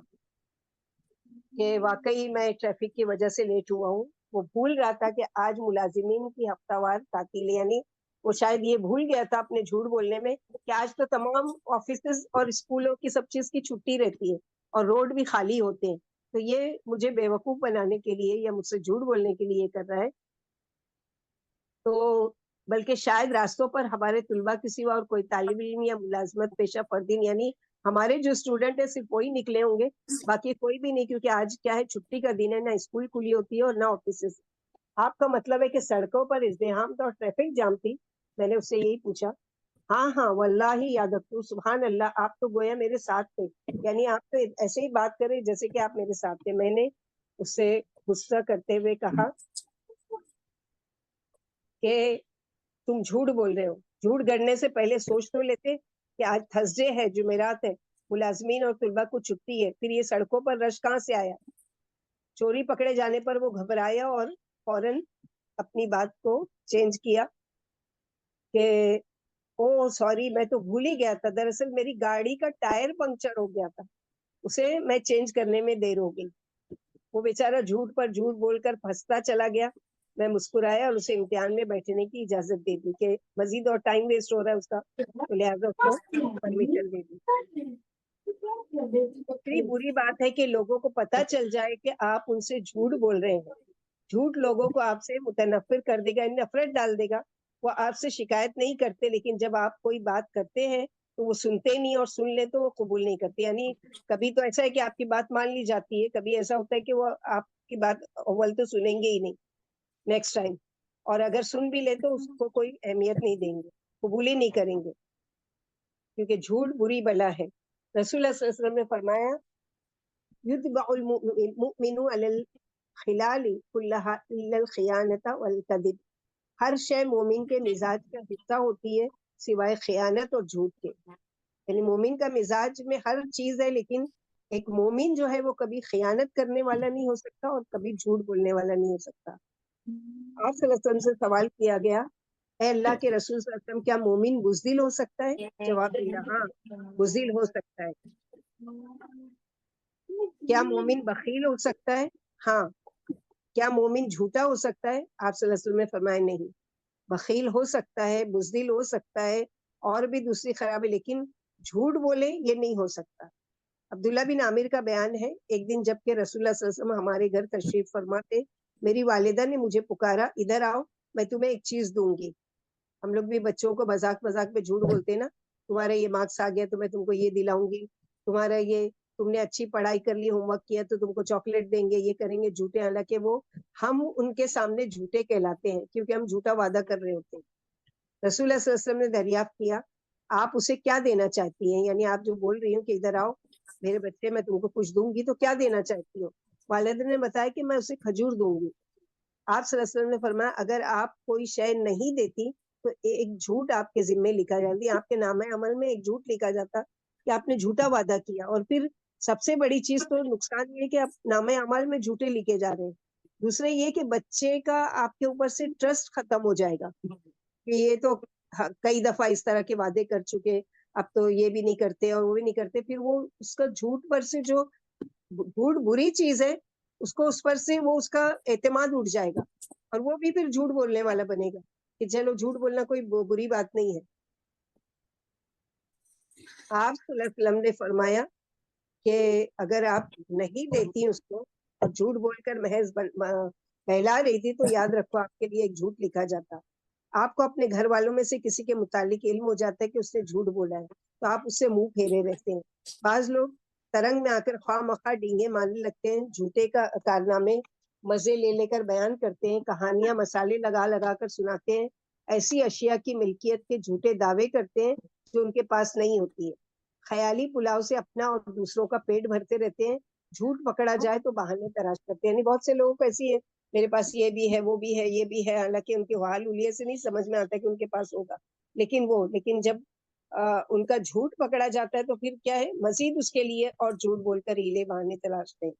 کہ واقعی میں ٹریفک کی وجہ سے لیٹ ہوا ہوں۔ وہ بھول رہا تھا کہ آج ملازمین کی ہفتہ وار تعطیل، یعنی وہ شاید یہ بھول گیا تھا اپنے جھوٹ بولنے میں کہ آج تو تمام آفیسز اور اسکولوں کی سب چیز کی چھٹی رہتی ہے اور روڈ بھی خالی ہوتے ہیں، تو یہ مجھے بے وقوف بنانے کے لیے یا مجھ سے جھوٹ بولنے کے لیے کر رہا ہے۔ تو بلکہ شاید راستوں پر ہمارے طلباء کے سوا اور کوئی طالب علم یا ملازمت پیشہ فردین، یعنی ہمارے جو اسٹوڈنٹ ہیں صرف وہی نکلے ہوں گے، باقی کوئی بھی نہیں، کیونکہ آج کیا ہے، چھٹی کا دن ہے، نہ اسکول کھلی ہوتی ہے اور نہ آفیسز۔ آپ کا مطلب ہے کہ سڑکوں پر ازدحام تھا اور ٹریفک جام تھی؟ میں نے اس سے یہی پوچھا۔ ہاں ہاں واللہ یا دکتور، سبحان اللہ، آپ تو گویا میرے ساتھ تھے، یعنی آپ تو ایسے ہی بات کرے جیسے کہ آپ میرے ساتھ تھے۔ میں نے اس سے غصہ کرتے ہوئے کہا کہ تم جھوٹ بول رہے ہو، جھوٹ گڑنے سے پہلے سوچ تو لیتے کہ آج تھرسڈے ہے، جمعرات ہے، ملازمین اور طلباء کو چھٹی ہے، پھر یہ سڑکوں پر رش کہاں سے آیا؟ چوری پکڑے جانے پر وہ گھبرایا اور فوراً اپنی بات کو چینج کیا کہ او سوری، میں تو بھول ہی گیا تھا، دراصل میری گاڑی کا ٹائر پنکچر ہو گیا تھا، اسے میں چینج کرنے میں دیر ہو گئی۔ وہ بیچارہ جھوٹ پر جھوٹ بول کر پھنستا چلا گیا۔ میں مسکرایا اور اسے امتحان میں بیٹھنے کی اجازت دے دی کہ مزید اور ٹائم ویسٹ ہو رہا ہے اس کا، تو لہٰذا اس کو پرمیشن دے دی۔ اتنی بری بات ہے کہ لوگوں کو پتا چل جائے کہ آپ ان سے جھوٹ بول رہے ہیں۔ جھوٹ لوگوں کو آپ سے متنفر کر دے گا، نفرت ڈال دے گا۔ وہ آپ سے شکایت نہیں کرتے، لیکن جب آپ کوئی بات کرتے ہیں تو وہ سنتے نہیں، اور سن لے تو وہ قبول نہیں کرتے۔ یعنی کبھی تو ایسا ہے کہ آپ کی بات مان لی جاتی ہے، کبھی ایسا ہوتا ہے کہ وہ آپ کی بات اول تو سنیں گے ہی نہیں نیکسٹ ٹائم، اور اگر سن بھی لے تو اس کو کوئی اہمیت نہیں دیں گے، قبول ہی نہیں کریں گے، کیونکہ جھوٹ بری بلا ہے۔ رسول اللہ صلی اللہ علیہ وسلم نے فرمایا یتبع المؤمن علی الخلال کلھا الا الخیانۃ والکذب، ہر شے مومن کے مزاج کا حصہ ہوتی ہے سوائے خیانت اور جھوٹ کے۔ یعنی مومن کا مزاج میں ہر چیز ہے، لیکن ایک مومن جو ہے وہ کبھی خیانت کرنے والا نہیں ہو سکتا اور کبھی جھوٹ بولنے والا نہیں ہو سکتا۔ آپ صلی اللہ علیہ وسلم سے سوال کیا گیا، اے اللہ کے رسول صلی اللہ علیہ وسلم، کیا مومن بزدل ہو سکتا ہے؟ جواب دیا، ہاں بزدل ہو سکتا ہے۔ کیا مومن بخیل ہو سکتا ہے؟ ہاں۔ کیا مومن جھوٹا ہو سکتا ہے؟ آپ صلی اللہ علیہ وسلم نے فرمایا نہیں، بخیل ہو سکتا ہے، بزدل ہو سکتا ہے اور بھی دوسری خرابی، لیکن جھوٹ بولے یہ نہیں ہو سکتا۔ عبداللہ بن عامر کا بیان ہے، ایک دن جب کہ رسول اللہ صلی اللہ علیہ وسلم ہمارے گھر تشریف فرما تھے، میری والدہ نے مجھے پکارا، ادھر آؤ میں تمہیں ایک چیز دوں گی. ہم لوگ بھی بچوں کو مذاق مذاق میں جھوٹ بولتے ہیں نا، تمہارا یہ مارکس آ گیا تو میں تم کو یہ دلاؤں گی، تمہارا یہ تم نے اچھی پڑھائی کر لی، ہوم ورک کیا تو تم کو چاکلیٹ دیں گے، یہ کریں گے. جھوٹے، حالانکہ وہ ہم ان کے سامنے جھوٹے کہلاتے ہیں کیونکہ ہم جھوٹا وعدہ کر رہے ہوتے ہیں. رسول اللہ صلی اللہ علیہ وسلم نے دریافت کیا آپ اسے کیا دینا چاہتی ہیں، یعنی آپ جو بول رہی ہوں کہ ادھر آؤ میرے بچے میں تم کو کچھ دوں گی تو کیا دینا چاہتی ہو. والد نے بتایا کہ میں اسے کھجور دوں گی. آپ صلی اللہ علیہ وسلم نے فرمایا اگر آپ کوئی شے نہیں دیتی تو ایک جھوٹ آپ کے ذمے لکھا جاتی، آپ کے نامہ عمل میں ایک جھوٹ لکھا جاتا کہ آپ نے جھوٹا وعدہ کیا. اور پھر سب سے بڑی چیز تو نقصان یہ کہ آپ نامہ عمل میں جھوٹے لکھے جا رہے ہیں. دوسرے یہ کہ بچے کا آپ کے اوپر سے ٹرسٹ ختم ہو جائے گا کہ یہ تو کئی دفعہ اس طرح کے وعدے کر چکے، اب تو یہ بھی نہیں کرتے اور وہ بھی نہیں کرتے. پھر وہ اس کا جھوٹ پر سے جو جھوٹ بری چیز ہے اس کو اس پر سے وہ اس کا اعتماد اٹھ جائے گا اور وہ بھی پھر جھوٹ بولنے والا بنے گا کہ چلو جھوٹ بولنا کوئی بری بات نہیں ہے. آپ صلی اللہ علیہ وسلم نے فرمایا کہ اگر آپ نہیں دیتی اس کو اور جھوٹ بول کر محض بہلا رہی تھی تو یاد رکھو آپ کے لیے ایک جھوٹ لکھا جاتا. آپ کو اپنے گھر والوں میں سے کسی کے متعلق علم ہو جاتا ہے کہ اس نے جھوٹ بولا ہے تو آپ اس سے منہ پھیرے رہتے ہیں. بعض لوگ ترنگ میں آ کر خواہ مخواہ ڈینگے مارنے لگتے ہیں، جھوٹے کا کارنامے مزے لے لے کر بیان کرتے ہیں، کہانیاں مسالے لگا لگا کر سناتے ہیں، ایسی اشیاء کی ملکیت کے جھوٹے دعوے کرتے ہیں جو ان کے پاس نہیں ہوتی ہے. خیالی پلاؤ سے اپنا اور دوسروں کا پیٹ بھرتے رہتے ہیں، جھوٹ پکڑا جائے تو بہانے تلاش کرتے ہیں. یعنی بہت سے لوگوں کو ایسی ہے میرے پاس یہ بھی ہے وہ بھی ہے یہ بھی ہے، حالانکہ ان کے حال حلیے سے نہیں سمجھ میں آتا کہ ان کے پاس ہوگا، لیکن جب ان کا جھوٹ پکڑا جاتا ہے تو پھر کیا ہے، مزید اس کے لیے اور جھوٹ بول کر ہیلے بہانے تلاشتے ہیں.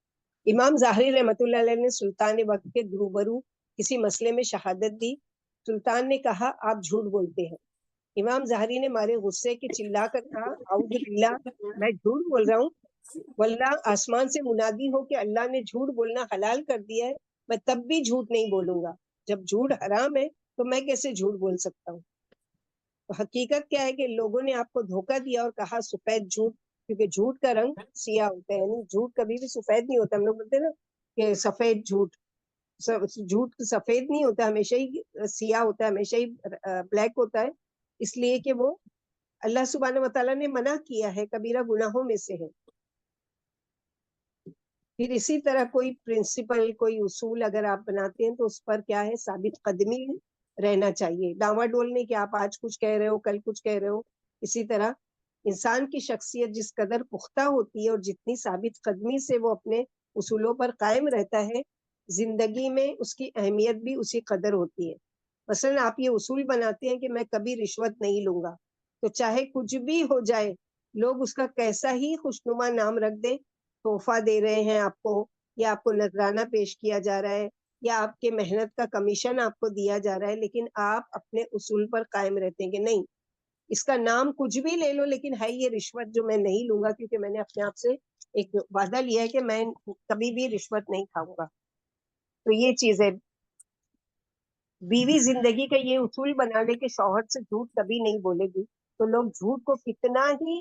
امام ظاہری رحمۃ اللہ علیہ نے سلطان وقت کے روبرو کسی مسئلے میں شہادت دی. سلطان نے کہا آپ جھوٹ بولتے ہیں. امام ظاہری نے مارے غصے کے چلا کر کہا اعوذ باللہ، میں جھوٹ بول رہا ہوں، واللہ آسمان سے منادی ہو کہ اللہ نے جھوٹ بولنا حلال کر دیا ہے، میں تب بھی جھوٹ نہیں بولوں گا. جب جھوٹ حرام ہے تو میں کیسے جھوٹ بول سکتا ہوں. تو حقیقت کیا ہے کہ لوگوں نے آپ کو دھوکہ دیا اور کہا سفید جھوٹ، کیونکہ جھوٹ کا رنگ سیاہ ہوتا ہے، یعنی جھوٹ کبھی بھی سفید نہیں ہوتا. ہم لوگ بولتے ہیں نا کہ سفید جھوٹ، جھوٹ سفید نہیں ہوتا، ہمیشہ ہی سیاہ ہوتا ہے، ہمیشہ ہی بلیک ہوتا ہے، اس لیے کہ وہ اللہ سبحانہ وتعالیٰ نے منع کیا ہے، کبیرہ گناہوں میں سے ہے. پھر اسی طرح کوئی پرنسپل کوئی اصول اگر آپ بناتے ہیں تو اس پر کیا ہے، ثابت قدمی رہنا چاہیے. ڈاوا ڈول نہیں کہ آپ آج کچھ کہہ رہے ہو کل کچھ کہہ رہے ہو. اسی طرح انسان کی شخصیت جس قدر پختہ ہوتی ہے اور جتنی ثابت قدمی سے وہ اپنے اصولوں پر قائم رہتا ہے، زندگی میں اس کی اہمیت بھی اسی قدر ہوتی ہے. مثلا آپ یہ اصول بناتے ہیں کہ میں کبھی رشوت نہیں لوں گا، تو چاہے کچھ بھی ہو جائے، لوگ اس کا کیسا ہی خوشنما نام رکھ دیں، تحفہ دے رہے ہیں آپ کو، یا آپ کو نذرانہ پیش کیا جا رہا ہے، یا آپ کے محنت کا کمیشن آپ کو دیا جا رہا ہے، لیکن آپ اپنے اصول پر قائم رہتے ہیں کہ نہیں، اس کا نام کچھ بھی لے لو لیکن ہے یہ رشوت جو میں نہیں لوں گا، کیونکہ میں نے اپنے آپ سے ایک وعدہ لیا ہے کہ میں کبھی بھی رشوت نہیں کھاؤں گا. تو یہ چیز ہے. بیوی زندگی کا یہ اصول بنا لے کہ شوہر سے جھوٹ کبھی نہیں بولے گی، تو لوگ جھوٹ کو کتنا ہی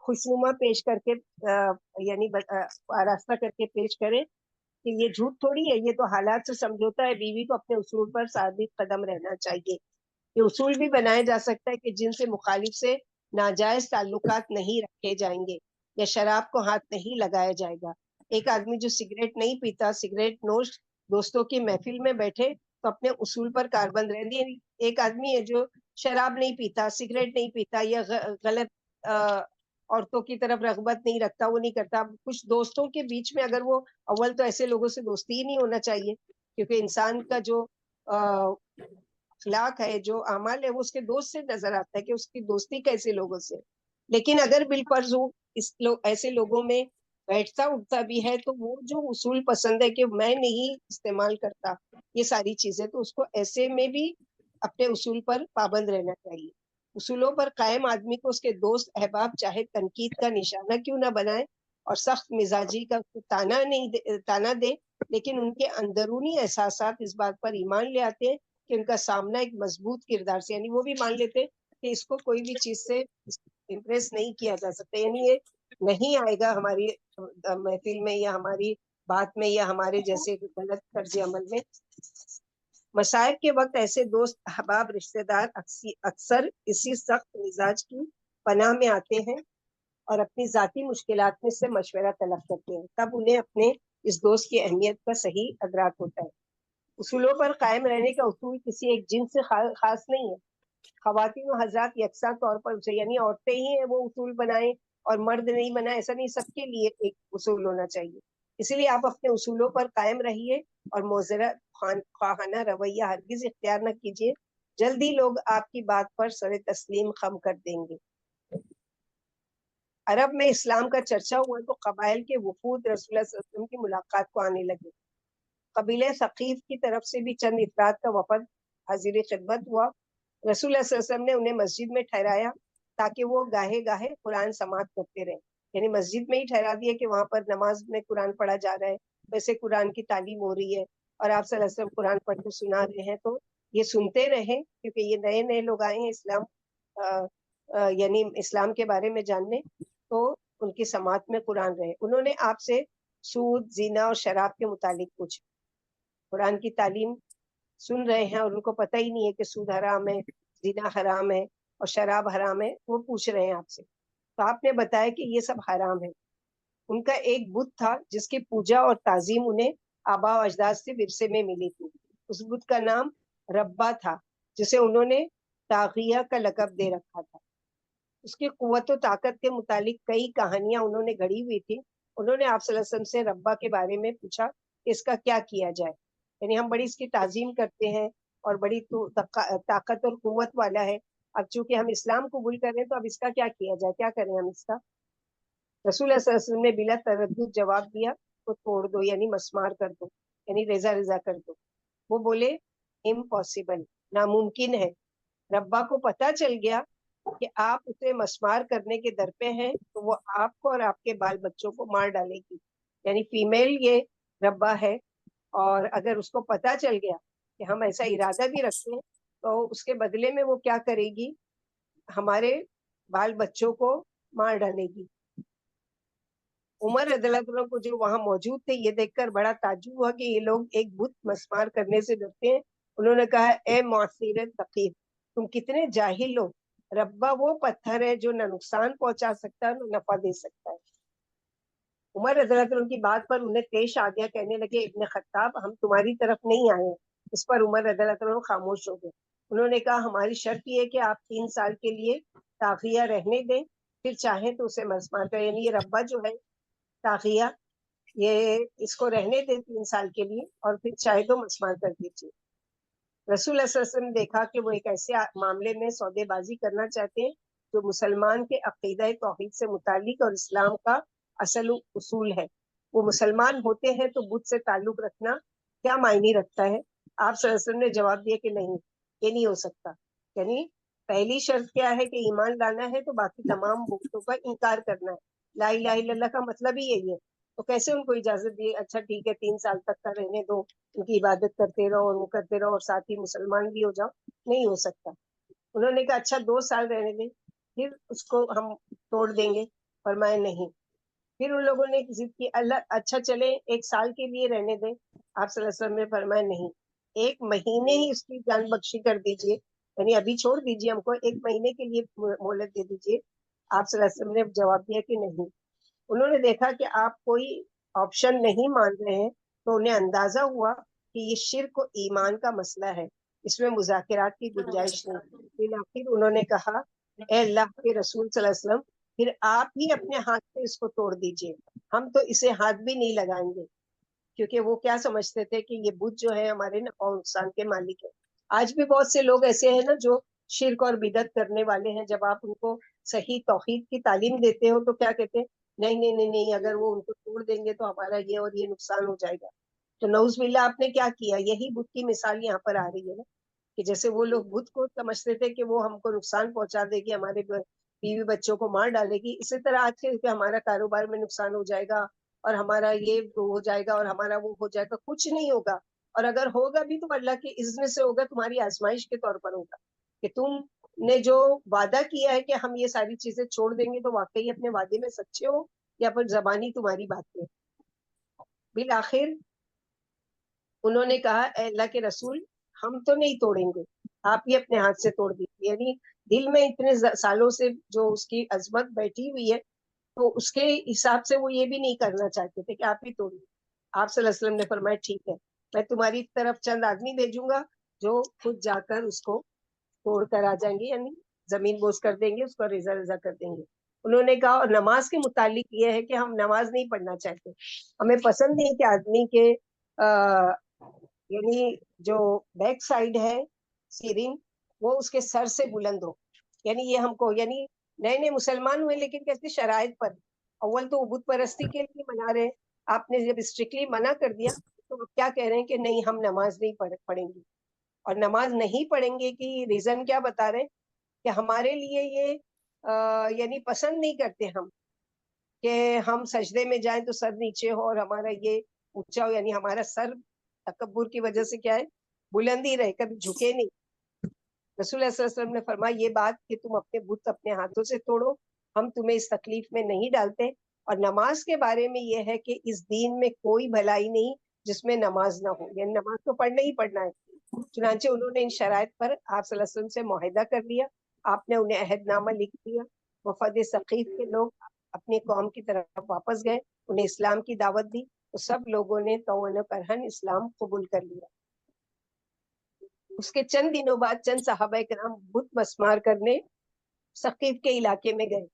خوشنما پیش کر کے یعنی آراستہ کر کے پیش کرے کہ یہ جھوٹ تھوڑی ہے، یہ تو حالات سے سمجھوتا ہے. بیوی کو اپنے اصول پر ثابت قدم رہنا چاہیے. یہ اصول بھی بنایا جا سکتا ہے کہ جن سے مخالف سے ناجائز تعلقات نہیں رکھے جائیں گے یا شراب کو ہاتھ نہیں لگایا جائے گا. ایک آدمی جو سگریٹ نہیں پیتا، سگریٹ نوش دوستوں کی محفل میں بیٹھے تو اپنے اصول پر کاربند رہ دیں. ایک آدمی ہے جو شراب نہیں پیتا، سگریٹ نہیں پیتا، یا غلط عورتوں کی طرف رغبت نہیں رکھتا، وہ نہیں کرتا. کچھ دوستوں کے بیچ میں اگر وہ اول تو ایسے لوگوں سے دوستی ہی نہیں ہونا چاہیے، کیونکہ انسان کا جو اخلاق ہے، جو اعمال ہے، وہ اس کے دوست سے نظر آتا ہے کہ اس کی دوستی کیسے لوگوں سے. لیکن اگر بالفرض ہو ایسے لوگوں میں بیٹھتا اٹھتا بھی ہے تو وہ جو اصول پسند ہے کہ میں نہیں استعمال کرتا یہ ساری چیزیں، تو اس کو ایسے میں بھی اپنے اصول پر پابند رہنا چاہیے. اصولوں پر قائم آدمی کو اس کے دوست احباب چاہے تنقید کا نشانہ کیوں نہ بنائے اور سخت مزاجی کا تانا دے، لیکن ان کے اندرونی احساسات اس بات پر ایمان لے آتے ہیں کہ ان کا سامنا ایک مضبوط کردار سے، یعنی وہ بھی مان لیتے کہ اس کو کوئی بھی چیز سے امپریس نہیں کیا جا سکتا. یعنی یہ نہیں آئے گا ہماری محفل میں یا ہماری بات میں یا ہمارے جیسے غلط طرز عمل میں. مصائب کے وقت ایسے دوست احباب رشتے دار اکثر اسی سخت مزاج کی پناہ میں آتے ہیں اور اپنی ذاتی مشکلات میں سے مشورہ طلب کرتے ہیں. تب انہیں اپنے اس دوست کی اہمیت کا صحیح ادراک ہوتا ہے. اصولوں پر قائم رہنے کا اصول کسی ایک جنس سے خاص نہیں ہے. خواتین و حضرات یکساں طور پر اسے یعنی عورتیں ہی ہیں وہ اصول بنائیں اور مرد نہیں بنائے ایسا نہیں, سب کے لیے ایک اصول ہونا چاہیے. اسی لیے آپ اپنے اصولوں پر قائم رہیے اور معذرہ خواہانہ رویہ ہرگز اختیار نہ کیجیے. جلدی لوگ آپ کی بات پر سر تسلیم خم کر دیں گے. عرب میں اسلام کا چرچا ہوا تو قبائل کے وفود رسول اللہ صلی اللہ علیہ وسلم کی ملاقات کو آنے لگے. قبیلہ ثقیف کی طرف سے بھی چند افراد کا وفد حاضر خدمت ہوا. رسول اللہ صلی اللہ علیہ وسلم نے انہیں مسجد میں ٹھہرایا تاکہ وہ گاہے گاہے قرآن سماعت کرتے رہیں. یعنی مسجد میں ہی ٹھہرا دیا کہ وہاں پر نماز میں قرآن پڑھا جا رہا ہے, ویسے قرآن کی تعلیم ہو رہی ہے اور آپ صلی اللہ علیہ وسلم قرآن پڑھ کے سنا رہے ہیں تو یہ سنتے رہیں, کیونکہ یہ نئے نئے لوگ آئے ہیں اسلام یعنی اسلام کے بارے میں جاننے, تو ان کی سماعت میں قرآن رہے. انہوں نے آپ سے سود, زنا اور شراب کے متعلق پوچھا. قرآن کی تعلیم سن رہے ہیں اور ان کو پتہ ہی نہیں ہے کہ سود حرام ہے, زنا حرام ہے اور شراب حرام ہے, وہ پوچھ رہے ہیں آپ سے. تو آپ نے بتایا کہ یہ سب حرام ہے. ان کا ایک بت تھا جس کی پوجا اور تعظیم انہیں آبا و اجداد سے ورثے میں ملی تھی. اس بت کا نام ربا تھا جسے انہوں نے طاغیہ کا لقب دے رکھا تھا. اس کی قوت و طاقت کے متعلق کئی کہانیاں انہوں نے گھڑی ہوئی تھی. انہوں نے آپ صلی اللہ علیہ وسلم سے ربا کے بارے میں پوچھا کہ اس کا کیا کیا جائے. یعنی ہم بڑی اس کی تعظیم کرتے ہیں اور بڑی طاقت اور قوت والا ہے. اب چونکہ ہم اسلام قبول کر رہے ہیں تو اب اس کا کیا کیا جائے, کیا کریں ہم اس کا. رسول اللہ صلی اللہ علیہ وسلم نے بلا تردد جواب دیا, تو توڑ دو یعنی مسمار کر دو, یعنی ریزہ ریزہ کر دو. وہ بولے امپاسبل, ناممکن ہے. ربا کو پتا چل گیا کہ آپ اسے مسمار کرنے کے در پہ ہیں تو وہ آپ کو اور آپ کے بال بچوں کو مار ڈالے گی. یعنی فیمیل یہ ربا ہے, اور اگر اس کو پتا چل گیا کہ ہم ایسا ارادہ بھی رکھتے ہیں تو اس کے بدلے میں وہ کیا کرے گی, ہمارے بال بچوں کو مار ڈالے گی. عمر رضی اللہ عنہ کو جو وہاں موجود تھے یہ دیکھ کر بڑا تعجب ہوا کہ یہ لوگ ایک بت مسمار کرنے سے ڈرتے ہیں. انہوں نے کہا اے معاصر ثقیف, تم کتنے جاہل ہو. ربا وہ پتھر ہے جو نہ نقصان پہنچا سکتا ہے نہ نفع دے سکتا ہے. عمر رضی اللہ عنہ کی بات پر انہیں پیش آ گیا, کہنے لگے ابن خطاب ہم تمہاری طرف نہیں آئے. اس پر عمر رضی اللہ عنہ خاموش ہو گئے. انہوں نے کہا ہماری شرط یہ ہے کہ آپ 3 سال کے لیے طاغیہ رہنے دیں, پھر چاہیں تو اسے مسمار کریں. یعنی یہ ربا جو ہے طاغیہ, یہ اس کو رہنے دیں 3 سال کے لیے اور پھر چاہے تو مسمار کر دیجیے. رسول اللہ صلی اللہ علیہ وسلم نے دیکھا کہ وہ ایک ایسے معاملے میں سودے بازی کرنا چاہتے ہیں جو مسلمان کے عقیدہ توحید سے متعلق اور اسلام کا اصل اصول ہے. وہ مسلمان ہوتے ہیں تو بت سے تعلق رکھنا کیا معنی رکھتا ہے. آپ صلی اللہ علیہ وسلم نے جواب دیا کہ نہیں, یہ نہیں ہو سکتا. یعنی پہلی شرط کیا ہے کہ ایمان لانا ہے تو باقی تمام بتوں کا انکار کرنا ہے. لا الہ الا اللہ کا مطلب ہی یہی ہے. تو کیسے ان کو اجازت دی, اچھا ٹھیک ہے 3 سال تک کا رہنے دو, ان کی عبادت کرتے رہو اور وہ کرتے رہو اور ساتھ ہی مسلمان بھی ہو جاؤ. نہیں ہو سکتا. انہوں نے کہا اچھا 2 سال رہنے دیں پھر اس کو ہم توڑ دیں گے. فرمایا نہیں. پھر ان لوگوں نے ضد کی, اللہ اچھا چلے 1 سال کے لیے رہنے دیں. آپ صلی اللہ علیہ وسلم نے فرمایا نہیں, 1 مہینے ہی اس کی جان بخشی کر دیجیے, یعنی ابھی چھوڑ دیجیے ہم کو, 1 مہینے کے لیے مہلت دے دیجیے. آپ صلی اللہ علیہ وسلم نے جواب دیا کہ نہیں. انہوں نے دیکھا کہ آپ کوئی آپشن نہیں مان رہے ہیں تو انہیں اندازہ ہوا کہ یہ شرک و ایمان کا مسئلہ ہے, اس میں مذاکرات کی گنجائش نہیں. پھر آخر انہوں نے کہا اے اللہ کے رسول صلی اللہ علیہ وسلم پھر آپ ہی اپنے ہاتھ سے اس کو توڑ دیجیے, ہم تو اسے ہاتھ بھی نہیں لگائیں گے. کیونکہ وہ کیا سمجھتے تھے کہ یہ بت جو ہے ہمارے نفع و نقصان کے مالک ہے. آج بھی بہت سے لوگ ایسے ہیں نا جو شرک اور بدعت کرنے والے ہیں. جب آپ ان کو صحیح توحید کی تعلیم دیتے ہو تو کیا کہتے ہیں, نہیں نہیں نہیں نہیں, اگر وہ ان کو توڑ دیں گے تو ہمارا یہ اور یہ نقصان ہو جائے گا. تو نعوذ باللہ آپ نے کیا کیا. یہی بت کی مثال یہاں پر آ رہی ہے نا, کہ جیسے وہ لوگ بت کو سمجھتے تھے کہ وہ ہم کو نقصان پہنچا دے گی, ہمارے بیوی بچوں کو مار ڈالے گی, اسی طرح آج کے ہمارا کاروبار میں نقصان ہو جائے گا اور ہمارا یہ ہو جائے گا اور ہمارا وہ ہو جائے گا. کچھ نہیں ہوگا, اور اگر ہوگا بھی تو اللہ کے اذن سے ہوگا, تمہاری آزمائش کے طور پر ہوگا کہ تم نے جو وعدہ کیا ہے کہ ہم یہ ساری چیزیں چھوڑ دیں گے تو واقعی اپنے وعدے میں سچے ہو یا پھر زبانی تمہاری بات ہے؟ بالآخر انہوں نے کہا اے اللہ کے رسول ہم تو نہیں توڑیں گے، آپ ہی اپنے ہاتھ سے توڑ دیجیے. یعنی دل میں اتنے سالوں سے جو اس کی عظمت بیٹھی ہوئی ہے تو اس کے حساب سے وہ یہ بھی نہیں کرنا چاہتے تھے کہ آپ ہی توڑیے. آپ صلی اللہ علیہ وسلم نے فرمایا ٹھیک ہے، میں تمہاری طرف چند آدمی بھیجوں گا جو خود جا کر اس کو توڑ کر آ جائیں گے، یعنی زمین بوس کر دیں گے، اس کو ریزا ریزا کر دیں گے. انہوں نے کہا اور نماز کے متعلق یہ ہے کہ ہم نماز نہیں پڑھنا چاہتے، ہمیں پسند نہیں کہ آدمی کے یعنی جو بیک سائڈ ہے سیرنگ وہ اس کے سر سے بلند ہو. یعنی یہ ہم کو یعنی نئے نئے مسلمان ہوئے لیکن کیسے شرائط پر، اول تو بت پرستی کے لیے منا رہے، آپ نے جب اسٹرکٹلی منع کر دیا تو کیا کہہ رہے ہیں کہ نہیں ہم نماز نہیں پڑھیں گے. اور نماز نہیں پڑھیں گے کہ ریزن کیا بتا رہے کہ ہمارے لیے یہ یعنی پسند نہیں کرتے ہم کہ ہم سجدے میں جائیں تو سر نیچے ہو اور ہمارا یہ اونچا ہو، یعنی ہمارا سر تکبر کی وجہ سے کیا ہے بلندی رہے، کبھی جھکے نہیں. رسول اللہ صلی اللہ علیہ وسلم نے فرمایا یہ بات کہ تم اپنے بت اپنے ہاتھوں سے توڑو ہم تمہیں اس تکلیف میں نہیں ڈالتے. اور نماز کے بارے میں یہ ہے کہ اس دین میں کوئی بھلائی نہیں جس میں نماز نہ ہو، یعنی نماز تو پڑھنا ہی پڑھنا ہے. چنانچہ انہوں نے ان شرائط پر آپ صلی اللہ علیہ وسلم سے معاہدہ کر لیا، آپ نے انہیں عہد نامہ لکھ دیا. وفد ثقیف کے لوگ اپنی قوم کی طرف واپس گئے، انہیں اسلام کی دعوت دی تو سب لوگوں نے طوعاً و کرہاً اسلام قبول کر لیا. اس کے چند دنوں بعد چند صحابہ کرام بت مسمار کرنے ثقیف کے علاقے میں گئے.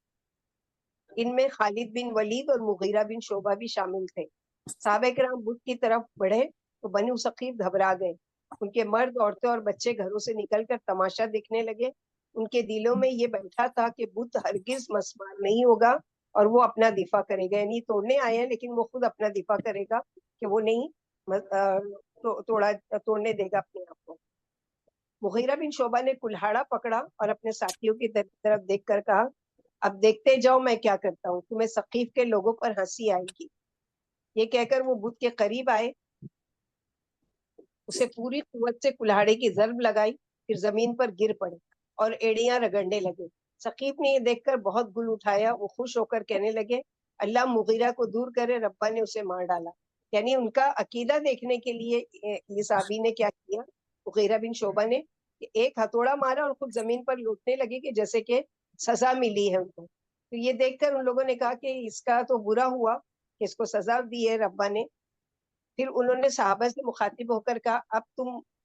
ان میں خالد بن ولید اور مغیرہ بن شعبہ بھی شامل تھے. صحابہ کرام بت کی طرف بڑھے تو بنو ثقیف گھبرا گئے. ان کے مرد عورتیں اور بچے گھروں سے نکل کر تماشا دیکھنے لگے. ان کے دلوں میں یہ بیٹھا تھا کہ بت ہرگز مسمار نہیں ہوگا اور وہ اپنا دفاع کرے گا، یعنی توڑنے آئے ہیں لیکن وہ خود اپنا دفاع کرے گا کہ وہ نہیں توڑنے دے گا اپنے آپ کو. مغیرہ بن شعبہ نے کلہاڑا پکڑا اور اپنے ساتھیوں کی طرف دیکھ کر کہا اب دیکھتے جاؤ میں کیا کرتا ہوں، تمہیں ثقیف کے لوگوں پر ہنسی آئے گی. یہ کہہ کر وہ بت کے قریب آئے، اسے پوری قوت سے کلہاڑے کی ضرب لگائی، پھر زمین پر گر پڑے اور ایڑیاں رگڑنے لگے. ثقیف نے یہ دیکھ کر بہت گل اٹھایا، وہ خوش ہو کر کہنے لگے اللہ مغیرہ کو دور کرے، ربا نے اسے مار ڈالا. یعنی ان کا عقیدہ دیکھنے کے لیے یہ صحابی نے کیا کیا، مغیرہ بن شعبہ نے ایک ہتھوڑا مارا اور خود زمین پر لوٹنے لگے کہ جیسے کہ سزا ملی ہے ان کو. تو یہ دیکھ کر ان لوگوں نے کہا کہ اس کا تو برا ہوا کہ اس کو سزا دی ہے ربا نے. پھر انہوں نے صحابہ سے مخاطب ہو کر کہا اب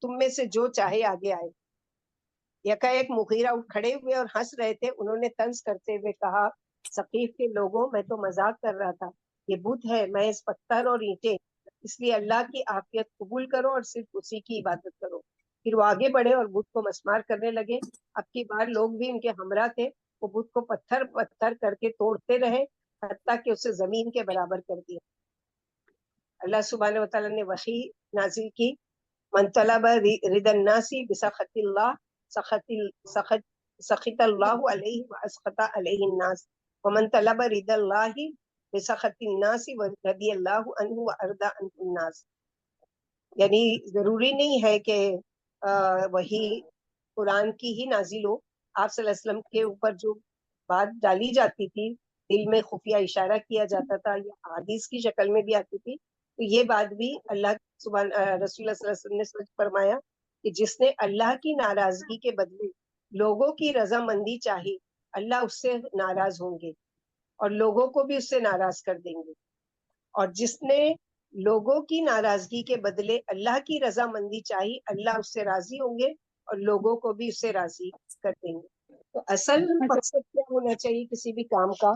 تم میں سے جو چاہے آگے آئے. یکا ایک مغیرہ اٹھ کھڑے ہوئے اور ہنس رہے تھے. انہوں نے طنز کرتے ہوئے کہا ثقیف کے لوگوں میں تو مذاق کر رہا تھا، یہ بت ہے، میں اس پتھر اور اینٹیں، اس لیے اللہ کی عافیت قبول کرو اور صرف اسی کی عبادت کرو. پھر وہ آگے بڑھے اور بت کو مسمار کرنے لگے. اب کی بار لوگ بھی ان کے ہمراہ تھے. وہ بت کو پتھر پتھر کر کے توڑتے رہے حتیٰ کہ اسے زمین کے برابر کر دیا. اللہ سبحانہ و تعالیٰ نے وحی نازل کی من طلب رضا الناس بسخط اللہ سخط اللہ علیہ واسخط علیہ الناس ومن طلب رضا اللہ بسخط الناس ورضی اللہ عنہ وارضى عنہ الناس. یعنی ضروری نہیں ہے کہ وہی قرآن کی ہی نازل ہو. آپ صلی اللہ علیہ وسلم کے اوپر جو بات ڈالی جاتی تھی، دل میں خفیہ اشارہ کیا جاتا تھا یا حدیث کی شکل میں بھی آتی تھی، تو یہ بات بھی اللہ رسول اللہ صلی اللہ علیہ وسلم نے سچ فرمایا کہ جس نے اللہ کی ناراضگی کے بدلے لوگوں کی رضامندی چاہی اللہ اس سے ناراض ہوں گے اور لوگوں کو بھی اس سے ناراض کر دیں گے. اور جس نے لوگوں کی ناراضگی کے بدلے اللہ کی رضامندی چاہی اللہ اس سے راضی ہوں گے اور لوگوں کو بھی اس سے راضی کر دیں گے. تو اصل مقصد کیا ہونا چاہیے کسی بھی کام کا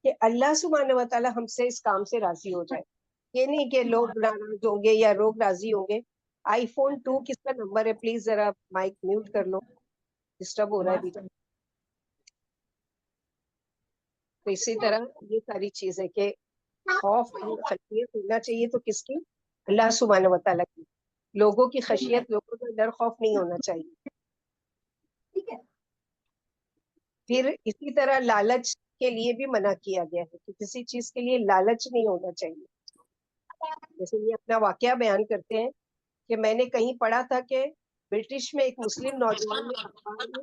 کہ اللہ سبحانہ و تعالیٰ ہم سے اس کام سے راضی ہو جائے. یہ نہیں کہ لوگ ناراض ہوں گے یا لوگ راضی ہوں گے. آئی فون 2 کس کا نمبر ہے؟ پلیز ذرا مائک میوٹ کر لو، ڈسٹرب ہو رہا ہے. تو اسی طرح یہ ساری چیز ہے کہ خوف اور خشیت ہونا چاہیے تو کس کی؟ اللہ سبحانہ و تعالیٰ کی. لوگوں کی خشیت، لوگوں کا ڈر خوف نہیں ہونا چاہیے. پھر اسی طرح لالچ کے لیے بھی منع کیا گیا ہے کہ کسی چیز کے لیے لالچ نہیں ہونا چاہیے. جیسے یہ اپنا واقعہ بیان کرتے ہیں کہ میں نے کہیں پڑھا تھا کہ برٹش میں ایک مسلم نوجوان نے اخبار میں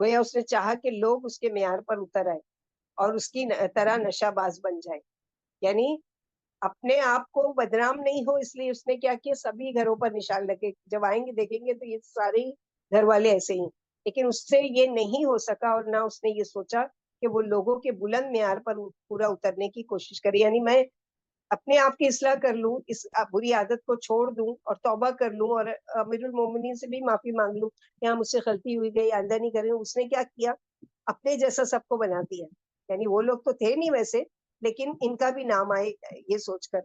گویا اس نے چاہا کہ لوگ اس کے معیار پر اتر آئے اور اس کی طرح نشہ باز بن جائے. یعنی اپنے آپ کو بدنام نہیں ہو اس لیے اس نے کیا کیا, سبھی گھروں پر نشان لگے, جب آئیں گے دیکھیں گے تو یہ سارے گھر والے ایسے ہی. لیکن اس سے یہ نہیں ہو سکا, اور نہ اس نے یہ سوچا کہ وہ لوگوں کے بلند معیار پر پورا اترنے کی کوشش کرے. یعنی میں اپنے آپ کی اصلاح کر لوں, اس بری عادت کو چھوڑ دوں اور توبہ کر لوں اور امیر المومنین سے بھی معافی مانگ لوں کہ ہاں مجھ سے غلطی ہوئی گئی, آئندہ نہیں کریں. اس نے کیا کیا, اپنے جیسا سب کو بنا دیا. یعنی وہ لوگ تو تھے نہیں ویسے, لیکن ان کا بھی نام آئے یہ سوچ کر.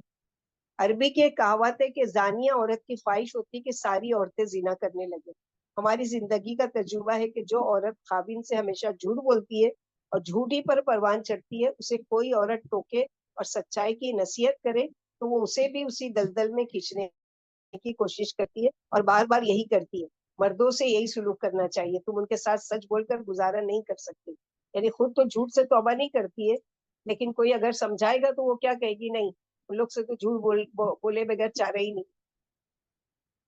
عربی کی ایک کہاوت ہے کہ زانیہ عورت کی خواہش ہوتی کہ ساری عورتیں زنا کرنے لگے. ہماری زندگی کا تجربہ ہے کہ جو عورت خاوند سے ہمیشہ جھوٹ بولتی ہے اور جھوٹی پر پروان چڑھتی ہے, اسے کوئی عورت ٹوکے اور سچائی کی نصیحت کرے تو وہ اسے بھی اسی دلدل میں کھینچنے کی کوشش کرتی ہے, اور بار بار یہی کرتی ہے. مردوں سے یہی سلوک کرنا چاہیے, تم ان کے ساتھ سچ بول کر گزارا نہیں کر سکتے. یعنی خود تو جھوٹ سے توبہ نہیں کرتی ہے, لیکن کوئی اگر سمجھائے گا تو وہ کیا کہے گی, نہیں ان لوگ سے تو جھوٹ بولے بغیر چارہ ہی نہیں.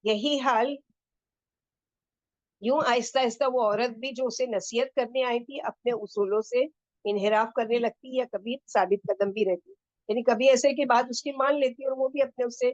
یہی حال یوں آہستہ آہستہ وہ عورت بھی جو اسے نصیحت کرنے آئی تھی اپنے اصولوں سے انحراف کرنے لگتی, یا کبھی ثابت قدم بھی رہتی. یعنی کبھی ایسے کہ بات اس کی مان لیتی اور وہ بھی اپنے اس سے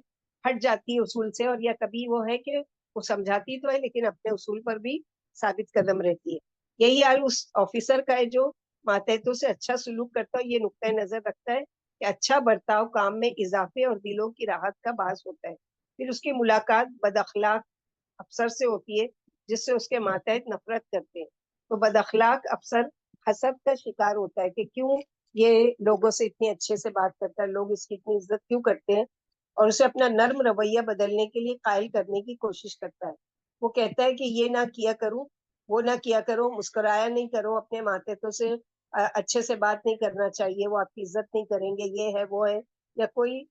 ہٹ جاتی ہے اصول سے, اور یا کبھی وہ ہے کہ وہ سمجھاتی تو ہے لیکن اپنے اصول پر بھی ثابت قدم رہتی ہے. یہی حال اس آفیسر کا ہے جو ماتحتوں سے اچھا سلوک کرتا ہے, یہ نقطۂ نظر رکھتا ہے کہ اچھا برتاؤ کام میں اضافے اور دلوں کی راحت کا باعث ہوتا ہے. پھر اس کی ملاقات بد اخلاق افسر سے ہوتی ہے جس سے اس کے ماتحت نفرت کرتے ہیں. تو بد اخلاق افسر حسد کا شکار ہوتا ہے کہ کیوں یہ لوگوں سے اتنی اچھے سے بات کرتا ہے, لوگ اس کی اتنی عزت کیوں کرتے ہیں, اور اسے اپنا نرم رویہ بدلنے کے لیے قائل کرنے کی کوشش کرتا ہے. وہ کہتا ہے کہ یہ نہ کیا کروں, وہ نہ کیا کرو, مسکرایا نہیں کرو, اپنے ماتحتوں سے اچھے سے بات نہیں کرنا چاہیے, وہ آپ کی عزت نہیں کریں گے, یہ ہے وہ ہے. یا کوئی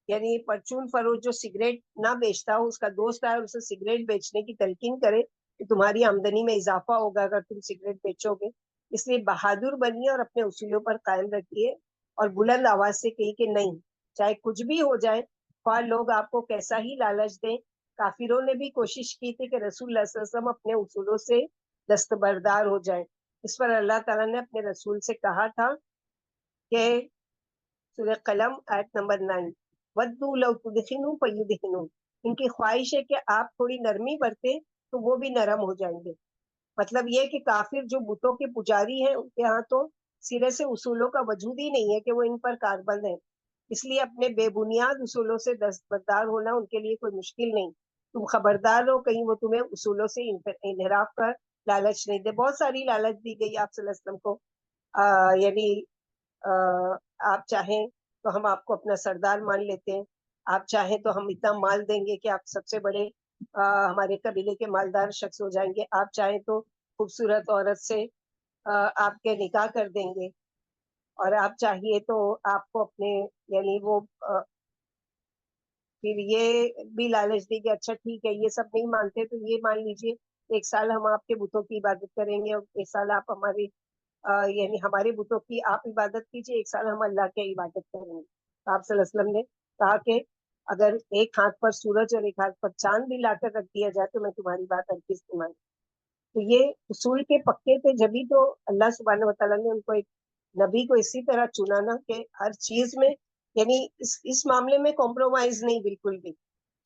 یعنی پرچون فروش جو سگریٹ نہ بیچتا ہو, اس کا دوست آئے اور اسے سگریٹ بیچنے کی تلقین کرے کہ تمہاری آمدنی میں اضافہ ہوگا اگر تم سگریٹ بیچو گے, اس لیے بہادر بنیے اور اپنے اصولوں پر قائم رکھیے, اور بلند آواز سے کہیے کہ نہیں, چاہے کچھ بھی ہو جائے, خواہ لوگ آپ کو کیسا ہی لالچ دیں. کافروں نے بھی کوشش کی تھی کہ رسول اللہ صلی اللہ علیہ وسلم اپنے اصولوں سے دستبردار ہو جائیں. اس پر اللہ تعالیٰ نے اپنے رسول سے کہا تھا کہ سورہ قلم آیت نمبر 9, ودوا لو تدخنوا فیدخنون, ان کی خواہش ہے کہ آپ تھوڑی نرمی برتے تو وہ بھی نرم ہو جائیں گے. مطلب یہ کہ کافر جو بتوں کے پجاری ہیں ان کے ہاں تو سرے سے اصولوں کا وجود ہی نہیں ہے کہ وہ ان پر کاربند ہیں, اس لیے اپنے بے بنیاد اصولوں سے دستبردار ہونا ان کے لیے کوئی مشکل نہیں. تم خبردار ہو کہیں وہ تمہیں اصولوں سے انحراف کر لالچ نہیں دے. بہت ساری لالچ دی گئی آپ صلی اللہ علیہ وسلم کو, یعنی آپ چاہیں تو ہم آپ کو اپنا سردار مان لیتے ہیں, آپ چاہیں تو ہم اتنا مال دیں گے کہ آپ سب سے بڑے ہمارے قبیلے کے مالدار شخص ہو جائیں گے, آپ چاہیں تو خوبصورت عورت سے آپ کے نکاح کر دیں گے, اور آپ چاہیے تو آپ کو اپنے یعنی وہ پھر یہ بھی لالچ دی کہ اچھا ٹھیک ہے یہ سب نہیں مانتے تو یہ مان لیجیے 1 سال ہم آپ کے بتوں کی عبادت کریں گے, اور 1 سال آپ ہماری یعنی ہمارے بتوں کی آپ عبادت کیجیے, 1 سال ہم اللہ کی عبادت کریں گے. آپ صلی اللہ علیہ وسلم نے کہا کہ اگر ایک ہاتھ پر سورج اور ایک ہاتھ پر چاند بھی لا کر رکھ دیا جائے تو میں تمہاری بات ہرگز نہیں مانوں. تو یہ اصول کے پکے تھے, جبھی تو اللہ سبحانہ وتعالیٰ نے ان کو ایک نبی کو اسی طرح چنا نا کہ ہر چیز میں یعنی اس معاملے میں کمپرومائز نہیں, بالکل بھی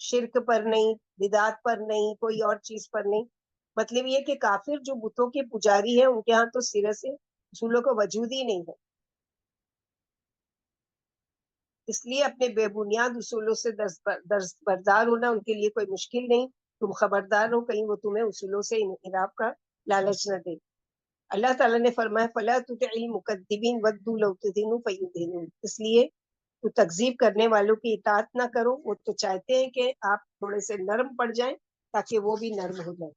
شرک پر نہیں, بدعات پر نہیں, کوئی اور چیز پر نہیں. مطلب یہ کہ کافر جو بتوں کے پجاری ہیں ان کے ہاں تو سرے سے اصولوں کا وجود ہی نہیں ہے, اس لیے اپنے بے بنیاد اصولوں سے دستبردار ہونا ان کے لیے کوئی مشکل نہیں. تم خبردار ہو کہیں وہ تمہیں اصولوں سے انحراف کا لالچ نہ دے. اللہ تعالیٰ نے فرمایا فلا تطع المکذبین ودوا لو تدہن فیدہنون, اس لیے تو تکذیب کرنے والوں کی اطاعت نہ کرو, وہ تو چاہتے ہیں کہ آپ تھوڑے سے نرم پڑ جائیں تاکہ وہ بھی نرم ہو جائیں.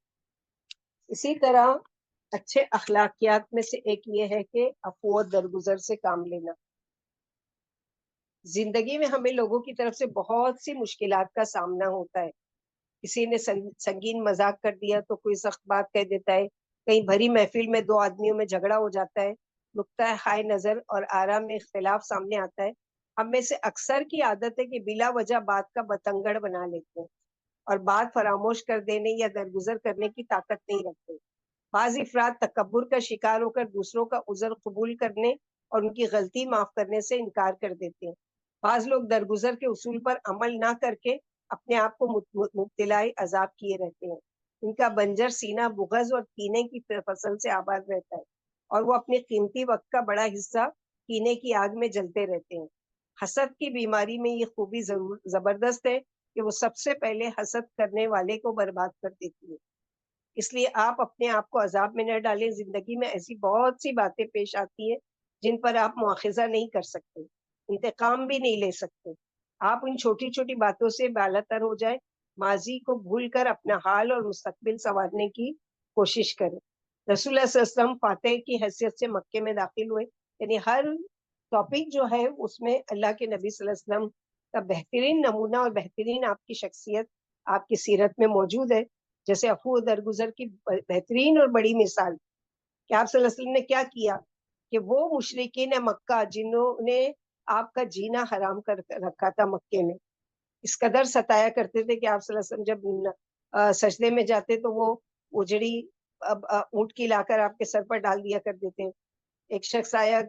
اسی طرح اچھے اخلاقیات میں سے ایک یہ ہے کہ عفو و درگزر سے کام لینا. زندگی میں ہمیں لوگوں کی طرف سے بہت سی مشکلات کا سامنا ہوتا ہے. کسی نے سنگین مذاق کر دیا تو کوئی سخت بات کہہ دیتا ہے, کہیں بھری محفل میں 2 آدمیوں میں جھگڑا ہو جاتا ہے, نقطہ ہائے نظر اور آرام میں اختلاف سامنے آتا ہے. ہم میں سے اکثر کی عادت ہے کہ بلا وجہ بات کا بتنگڑ بنا لیتے ہیں اور بات فراموش کر دینے یا درگزر کرنے کی طاقت نہیں رکھتے۔ بعض افراد تکبر کا شکار ہو کر دوسروں کا عذر قبول کرنے اور ان کی غلطی معاف کرنے سے انکار کر دیتے ہیں۔ بعض لوگ درگزر کے اصول پر عمل نہ کر کے اپنے آپ کو مبتلا عذاب کیے رہتے ہیں۔ ان کا بنجر سینہ بغض اور کینے کی فصل سے آباد رہتا ہے اور وہ اپنے قیمتی وقت کا بڑا حصہ کینے کی آگ میں جلتے رہتے ہیں۔ حسد کی بیماری میں یہ خوبی زبردست ہے کہ وہ سب سے پہلے حسد کرنے والے کو برباد کر دیتی ہے۔ اس لیے آپ اپنے آپ کو عذاب میں نہ ڈالیں۔ زندگی میں ایسی بہت سی باتیں پیش آتی ہیں جن پر آپ مواخذہ نہیں کر سکتے، انتقام بھی نہیں لے سکتے۔ آپ ان چھوٹی چھوٹی باتوں سے بالاتر ہو جائیں، ماضی کو بھول کر اپنا حال اور مستقبل سنوارنے کی کوشش کریں۔ رسول اللہ صلی اللہ علیہ وسلم فاتح کی حیثیت سے مکے میں داخل ہوئے، یعنی ہر ٹاپک جو ہے اس میں اللہ کے نبی صلی اللہ علیہ وسلم کا بہترین نمونہ اور بہترین آپ کی شخصیت آپ کی سیرت میں موجود ہے۔ جیسے عفو و درگزر کی بہترین اور بڑی مثال کہ آپ صلی اللہ علیہ وسلم نے کیا کیا کہ وہ مشرکین مکہ جنہوں نے آپ کا جینا حرام کر رکھا تھا مکے میں، اس قدر ستایا کرتے تھے کہ آپ صلی اللہ علیہ وسلم جب سجدے میں جاتے تو وہ اجڑی اونٹ کی لا کر آپ کے سر پر ڈال دیا کر دیتے۔ ایک شخص آیا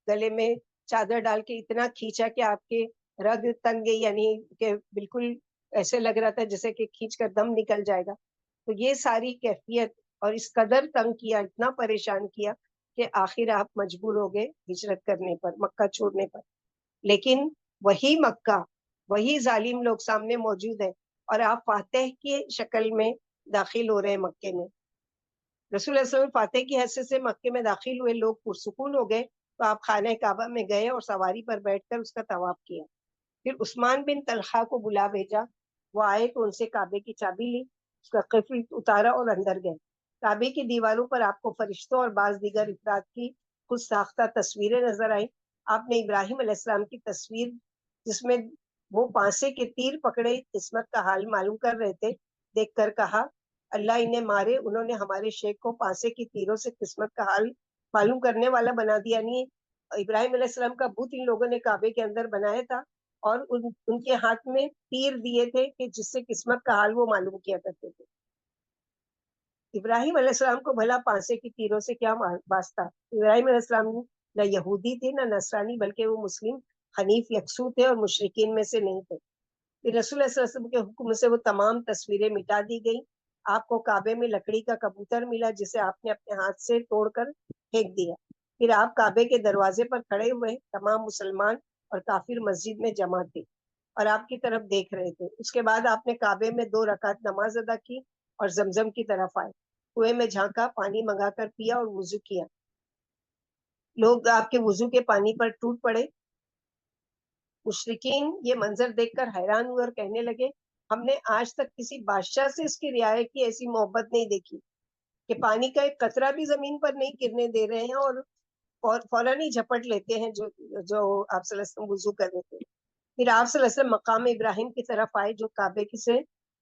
گلے میں چادر ڈال کے اتنا کھینچا کہ آپ کے رگ تن گئی، یعنی کہ بالکل ایسے لگ رہا تھا جیسے کہ کھینچ کر دم نکل جائے گا۔ تو یہ ساری کیفیت اور اس قدر تنگ کیا، اتنا پریشان کیا کہ آخر آپ مجبور ہو گئے ہجرت کرنے پر، مکہ چھوڑنے پر۔ لیکن وہی مکہ، وہی ظالم لوگ سامنے موجود ہے اور آپ فاتح کی شکل میں داخل ہو رہے ہیں مکے میں۔ رسول اللہ صلی اللہ علیہ وسلم فاتح کی حیثیت سے مکے میں داخل ہوئے، لوگ پرسکون ہو گئے تو آپ خانہ کعبہ میں گئے اور سواری پر بیٹھ کر اس کا طواف کیا۔ پھر عثمان بن طلحہ کو بلا بھیجا، وہ آئے تو ان سے کعبے کی چابی لی، اس کا قفل اتارا اور اندر گئے۔ کعبے کی دیواروں پر آپ کو فرشتوں اور بعض دیگر افراد کی خود ساختہ تصویریں نظر آئیں۔ آپ نے ابراہیم علیہ السلام کی تصویر جس میں وہ پانسے کے تیر پکڑے قسمت کا حال معلوم کر رہے تھے دیکھ کر کہا، اللہ انہیں مارے، انہوں نے ہمارے شیخ کو پانسے کی تیروں سے قسمت کا حال معلوم کرنے والا بنا دیا۔ نہیں، ابراہیم علیہ السلام کا بت ان لوگوں نے کعبے کے اندر بنایا تھا اور ان کے ہاتھ میں تیر دیے تھے کہ جس سے قسمت کا حال وہ معلوم کیا کرتے تھے۔ ابراہیم علیہ السلام کو بھلا پانسے کی تیروں سے کیا واسطہ؟ ابراہیم علیہ السلام نہ یہودی تھے نہ نصرانی، بلکہ وہ مسلم حنیف یکسو تھے اور مشرکین میں سے نہیں تھے۔ پھر رسول اللہ صلی اللہ علیہ وسلم کے حکم سے وہ تمام تصویریں مٹا دی گئی۔ آپ کو کعبے میں لکڑی کا کبوتر ملا جسے آپ نے اپنے ہاتھ سے توڑ کر پھینک دیا۔ پھر آپ کعبے کے دروازے پر کھڑے ہوئے، تمام مسلمان اور کافر مسجد میں جمع تھے اور آپ کی طرف دیکھ رہے تھے۔ اس کے بعد آپ نے کعبے میں 2 رکعت نماز ادا کی اور زمزم کی طرف آئے، کنویں میں جھانکا، پانی منگا کر پیا اور وضو کیا۔ لوگ آپ کے وضو کے پانی پر ٹوٹ پڑے۔ مشرکین یہ منظر دیکھ کر حیران ہوئے اور کہنے لگے، ہم نے آج تک کسی بادشاہ سے اس کی رعایت کی ایسی محبت نہیں دیکھی کہ پانی کا ایک قطرہ بھی زمین پر نہیں گرنے دے رہے ہیں اور فوراً ہی جھپٹ لیتے ہیں جو آپ صلی اللہ علیہ وسلم وضو کر رہے تھے۔ پھر آپ صلی اللہ علیہ وسلم مقام ابراہیم کی طرف آئے جو کعبے سے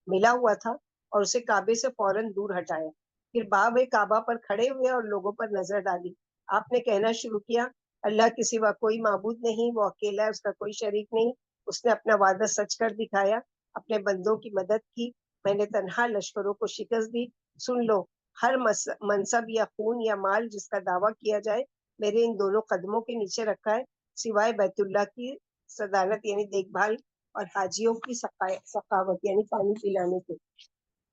ملا ہوا تھا اور اسے کعبے سے فوراً دور ہٹایا۔ پھر باب کعبہ پر کھڑے ہوئے اور لوگوں پر نظر ڈالی۔ آپ نے کہنا شروع کیا، اللہ کے سوا کوئی معبود نہیں، وہ اکیلا ہے، اس کا کوئی شریک نہیں، اس نے اپنا وعدہ سچ کر دکھایا، اپنے بندوں کی مدد کی، میں نے تنہا لشکروں کو شکست دی۔ سن لو، ہر منصب یا خون یا مال جس کا دعویٰ کیا جائے میرے ان دونوں قدموں کے نیچے رکھا ہے، سوائے بیت اللہ کی صدانت یعنی دیکھ بھال اور حاجیوں کی سخاوت یعنی پانی پلانے کے۔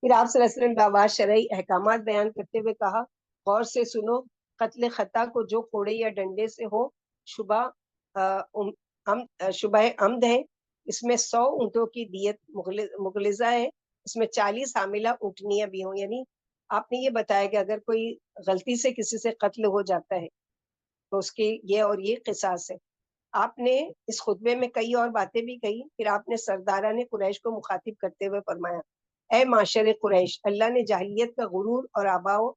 پھر آپ صلی اللہ علیہ وسلم بآواز شرعی احکامات بیان کرتے ہوئے کہا، غور سے سنو، قتل خطا کو جو کوڑے یا ڈنڈے سے ہو شبہ عمد ہے، اس میں 100 اونٹوں کی دیت مغلظہ ہے، اس میں 40 حاملہ اونٹنیاں بھی ہوں۔ یعنی آپ نے یہ بتایا کہ اگر کوئی غلطی سے کسی سے قتل ہو جاتا ہے تو اس کی یہ اور یہ قصاص ہے۔ آپ نے اس خطبے میں کئی اور باتیں بھی کہی۔ پھر آپ نے سرداران قریش کو مخاطب کرتے ہوئے فرمایا، اے معاشر قریش، اللہ نے جاہلیت کا غرور اور آباء و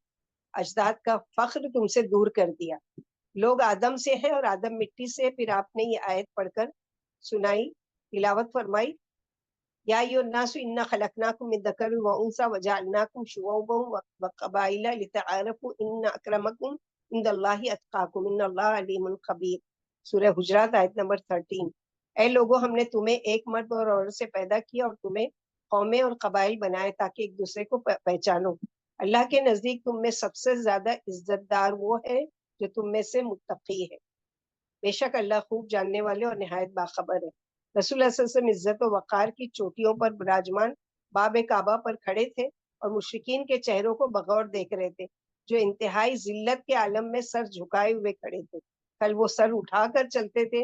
اجداد کا فخر تم سے دور کر دیا۔ لوگ آدم سے ہیں اور آدم مٹی سے۔ پھر آپ نے یہ آیت پڑھ کر سنائی، تلاوت فرمائی، یا ایھا الناس انا خلقناکم من ذکر و انثی وجعلناکم شعوبا وقبائل لتعارفوا ان اکرمکم عند اللہ اتقاکم ان اللہ علیم خبیر۔ سورہ حجرات آیت نمبر 13۔ اے لوگوں، ہم نے تمہیں ایک مرد اور عورت سے پیدا کیا اور تمہیں قومیں اور قبائل بنائے تاکہ ایک دوسرے کو پہچانو۔ اللہ کے نزدیک تم میں سب سے زیادہ عزت دار وہ ہے جو تم میں سے متقی ہے، بے شک اللہ خوب جاننے والے اور نہایت باخبر ہے۔ رسول اللہ صلی اللہ علیہ وسلم عزت و وقار کی چوٹیوں پر براجمان باب کعبہ پر کھڑے تھے اور مشرکین کے چہروں کو بغور دیکھ رہے تھے جو انتہائی ذلت کے عالم میں سر جھکائے ہوئے کھڑے تھے۔ کل وہ سر اٹھا کر چلتے تھے،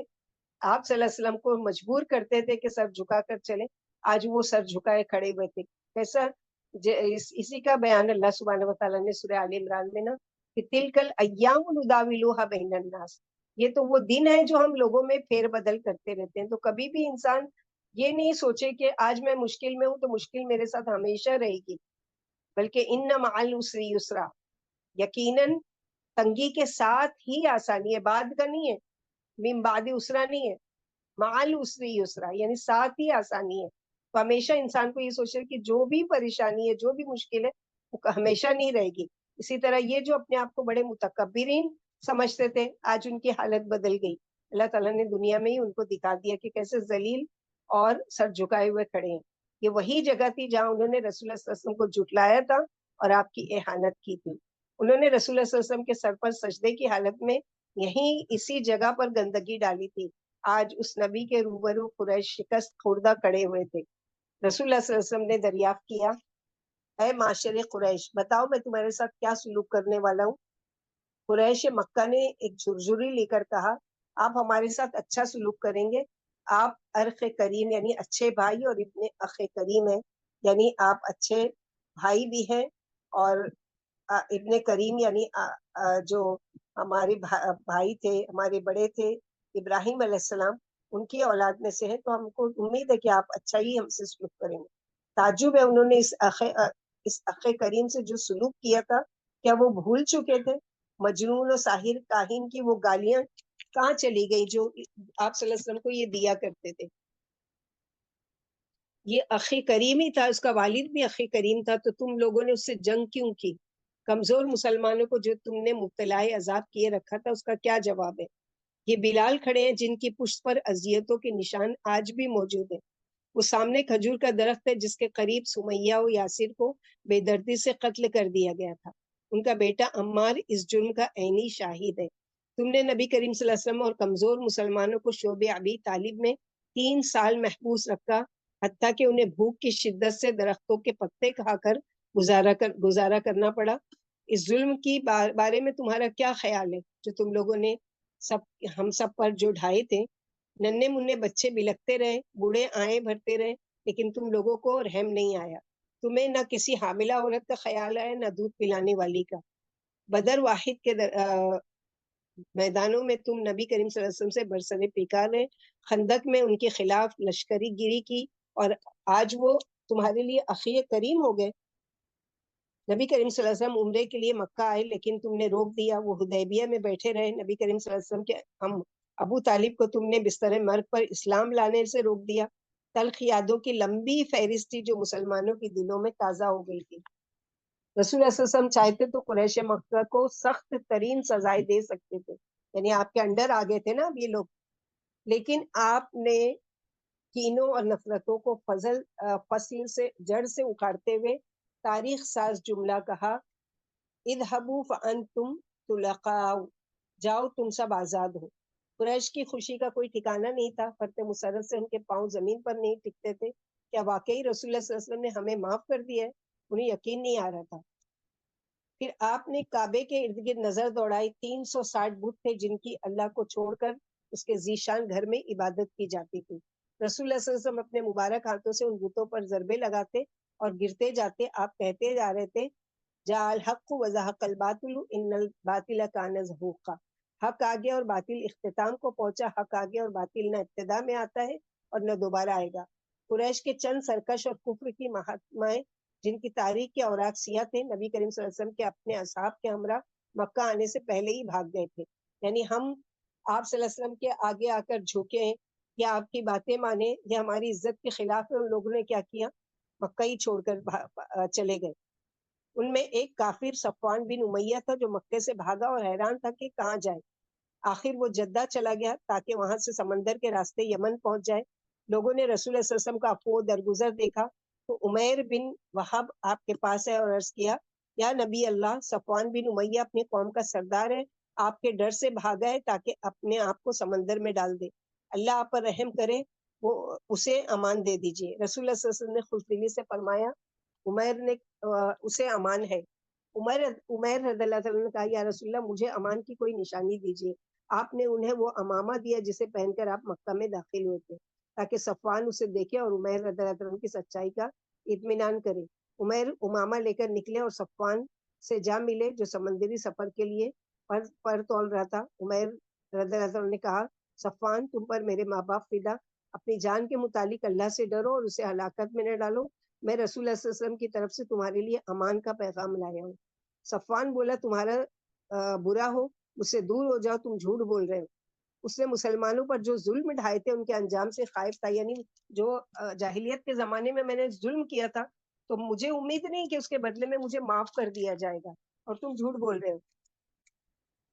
آپ صلی اللہ علیہ وسلم کو مجبور کرتے تھے کہ سر جھکا کر چلے، آج وہ سر جھکائے کھڑے ہوئے تھے۔ کیسا اسی کا بیان اللہ سبحانہ وتعالیٰ نے سورہ آل عمران میں نا کہ تلک الایام نداولوها بین الناس، یہ تو وہ دن ہے جو ہم لوگوں میں پھیر بدل کرتے رہتے ہیں۔ تو کبھی بھی انسان یہ نہیں سوچے کہ آج میں مشکل میں ہوں تو مشکل میرے ساتھ ہمیشہ رہے گی، بلکہ ان مع العسر یسرا، یقیناً تنگی کے ساتھ ہی آسانی ہے، بعد کا نہیں ہے، من بعد اسرا نہیں ہے، مع العسر یسرا یعنی ساتھ ہی آسانی ہے۔ تو ہمیشہ انسان کو یہ سوچے کہ جو بھی پریشانی ہے، جو بھی مشکل ہے، وہ ہمیشہ نہیں رہے گی۔ اسی طرح یہ جو اپنے آپ کو بڑے متکبرین سمجھتے تھے، آج ان کی حالت بدل گئی۔ اللہ تعالیٰ نے دنیا میں ہی ان کو دکھا دیا کہ کیسے ذلیل اور سر جھکائے ہوئے کھڑے ہیں۔ یہ وہی جگہ تھی جہاں انہوں نے رسول اللہ صلی اللہ علیہ وسلم کو جھٹلایا تھا اور آپ کی اہانت کی تھی۔ انہوں نے رسول اللہ صلی اللہ علیہ وسلم کے سر پر سجدے کی حالت میں یہیں اسی جگہ پر گندگی ڈالی تھی۔ آج اس نبی کے روبرو قریش شکست خوردہ کھڑے ہوئے تھے۔ رسول اللہ صلی اللہ علیہ وسلم نے دریافت کیا، اے معاشر قریش، بتاؤ میں تمہارے ساتھ کیا سلوک کرنے والا ہوں؟ قریش مکہ نے ایک جھرجھری لے کر کہا، آپ ہمارے ساتھ اچھا سلوک کریں گے، آپ ارخ کریم یعنی اچھے بھائی اور ابن اخ کریم ہیں، یعنی آپ اچھے بھائی بھی ہیں اور ابن کریم یعنی جو ہمارے بھائی تھے، ہمارے بڑے تھے ابراہیم علیہ السلام، ان کی اولاد میں سے ہے، تو ہم کو امید ہے کہ آپ اچھا ہی ہم سے سلوک کریں گے۔ تعجب ہے انہوں نے اس اخ کریم سے جو سلوک کیا تھا، کیا وہ بھول چکے تھے؟ مجنون و ساحر کاہن کی وہ گالیاں کہاں چلی گئی جو آپ صلی اللہ علیہ وسلم کو یہ دیا کرتے تھے؟ یہ اخی کریم ہی تھا، اس کا والد بھی اخی کریم تھا، تو تم لوگوں نے اس سے جنگ کیوں کی؟ کمزور مسلمانوں کو جو تم نے مبتلا عذاب کیے رکھا تھا، اس کا کیا جواب ہے؟ یہ بلال کھڑے ہیں جن کی پشت پر اذیتوں کے نشان آج بھی موجود ہیں۔ وہ سامنے کھجور کا درخت ہے جس کے قریب سمیہ و یاسر کو بے دردی سے قتل کر دیا گیا تھا۔ ان کا بیٹا عمار اس جرم کا عینی شاہد ہے۔ تم نے نبی کریم صلی اللہ علیہ وسلم اور کمزور مسلمانوں کو شعبہ ابی طالب میں 3 سال محبوس رکھا، حتیٰ کہ انہیں بھوک کی شدت سے درختوں کے پتے کھا کر گزارا کرنا پڑا۔ اس ظلم کی بارے میں تمہارا کیا خیال ہے جو تم لوگوں نے ہم سب پر جو ڈھائے تھے؟ ننے مننے بچے بلکتے رہے، بوڑھے آئے بھرتے رہے، لیکن تم لوگوں کو رحم نہیں آیا۔ تمہیں نہ کسی حاملہ عورت کا خیال آیا، نہ دودھ پلانے والی کا۔ بدر واحد کے میدانوں میں تم نبی کریم صلی اللہ علیہ وسلم سے برسر پیکار رہے، خندق میں ان کے خلاف لشکری گیری کی، اور آج وہ تمہارے لیے اخی کریم ہو گئے۔ نبی کریم صلی اللہ علیہ وسلم عمرے کے لیے مکہ آئے، لیکن تم نے روک دیا، وہ حدیبیہ میں بیٹھے رہے۔ نبی کریم صلی اللہ علیہ وسلم کے ہم ابو طالب کو تم نے بستر مرگ پر اسلام لانے سے روک دیا۔ تلخ یادوں کی لمبی فہرست تھی جو مسلمانوں کے دلوں میں تازہ ہو گئی تھی۔ رسول اللہ صلی اللہ علیہ وسلم چاہتے تو قریش مکہ کو سخت ترین سزائیں دے سکتے تھے، یعنی آپ کے انڈر آ گئے تھے نا اب یہ لوگ، لیکن آپ نے کینوں اور نفرتوں کو فصل سے جڑ سے اکھاڑتے ہوئے تاریخ ساز جملہ کہا، اذهبوا فانتم طلقاء، جاؤ تم سب آزاد ہو۔ قریش کی خوشی کا کوئی ٹھکانہ نہیں تھا، فرت مسرت سے ان کے پاؤں زمین پر نہیں ٹکتے تھے۔ کیا واقعی رسول اللہ صلی اللہ علیہ وسلم نے ہمیں معاف کر دیا ہے؟ انہیں یقین نہیں آ رہا تھا۔ پھر آپ نے کعبے کے ارد گرد نظر دوڑائی، 360 بت تھے جن کی اللہ کو چھوڑ کر اس کے ذیشان گھر میں عبادت کی جاتی تھی۔ رسول اللہ صلی اللہ علیہ وسلم اپنے مبارک ہاتھوں سے ان بتوں پر ضربے لگاتے اور گرتے جاتے۔ آپ کہتے جا رہے تھے، جاء الحق وزهق الباطل ان الباطل کان زهوقا، حق آگے اور باطل اختتام کو پہنچا، حق آگے اور باطل نہ ابتدا میں آتا ہے اور نہ دوبارہ آئے گا۔ قریش کے چند سرکش اور کفر کی مہاتمائیں جن کی تاریخ کے اوراق سیاہ تھے، نبی کریم صلی اللہ علیہ وسلم کے اپنے اصحاب کے ہمراہ مکہ آنے سے پہلے ہی بھاگ گئے تھے۔ یعنی ہم آپ صلی اللہ علیہ وسلم کے آگے آ کر جھکے ہیں یا آپ کی باتیں مانے یا ہماری عزت کے خلاف ہے، ان لوگوں نے کیا کیا؟ مکہ ہی چھوڑ کر چلے گئے۔ ان میں ایک کافر صفوان بن امیہ تھا جو مکے سے بھاگا اور حیران تھا کہ کہاں جائے۔ آخر وہ جدہ چلا گیا تاکہ وہاں سے سمندر کے راستے یمن پہنچ جائے۔ لوگوں نے رسول اللہ صلی اللہ علیہ وسلم کا افو درگزر دیکھا تو عمیر بن وہب آپ کے پاس ہے اور عرض کیا یا نبی اللہ، صفوان بن امیہ اپنی قوم کا سردار ہے، آپ کے ڈر سے بھاگا ہے تاکہ اپنے آپ کو سمندر میں ڈال دے، اللہ آپ پر رحم کرے، وہ اسے امان دے دیجیے۔ رسول اللہ صلی اللہ علیہ وسلم نے خوشدلی سے فرمایا عمیر نے اسے امان ہے۔ عمیر رضی اللہ عنہ نے کہا یا رسول اللہ مجھے امان کی کوئی نشانی دیجیے۔ آپ نے انہیں وہ امامہ دیا جسے پہن کر آپ مکہ میں داخل ہوئے تھے تاکہ صفوان اسے دیکھے اور عمیر رضی اللہ عنہ کی سچائی کا اطمینان کرے۔ عمیر امامہ لے کر نکلے اور صفوان سے جا ملے جو سمندری سفر کے لیے پر تول رہا تھا۔ عمیر رضی اللہ عنہ نے کہا صفوان تم پر میرے ماں باپ فدا، اپنی جان کے متعلق اللہ سے ڈرو اور اسے ہلاکت میں نہ ڈالو، میں رسول اللہ صلی اللہ علیہ وسلم کی طرف سے تمہارے لیے امان کا پیغام لایا ہوں۔ صفوان بولا تمہارا برا ہو مجھ سے دور ہو جاؤ، تم جھوٹ بول رہے ہو۔ اس نے مسلمانوں پر جو ظلم ڈھائے تھے ان کے انجام سے خائف تھا، یعنی جو جاہلیت کے زمانے میں نے ظلم کیا تھا تو مجھے امید نہیں کہ اس کے بدلے میں مجھے معاف کر دیا جائے گا، اور تم جھوٹ بول رہے ہو۔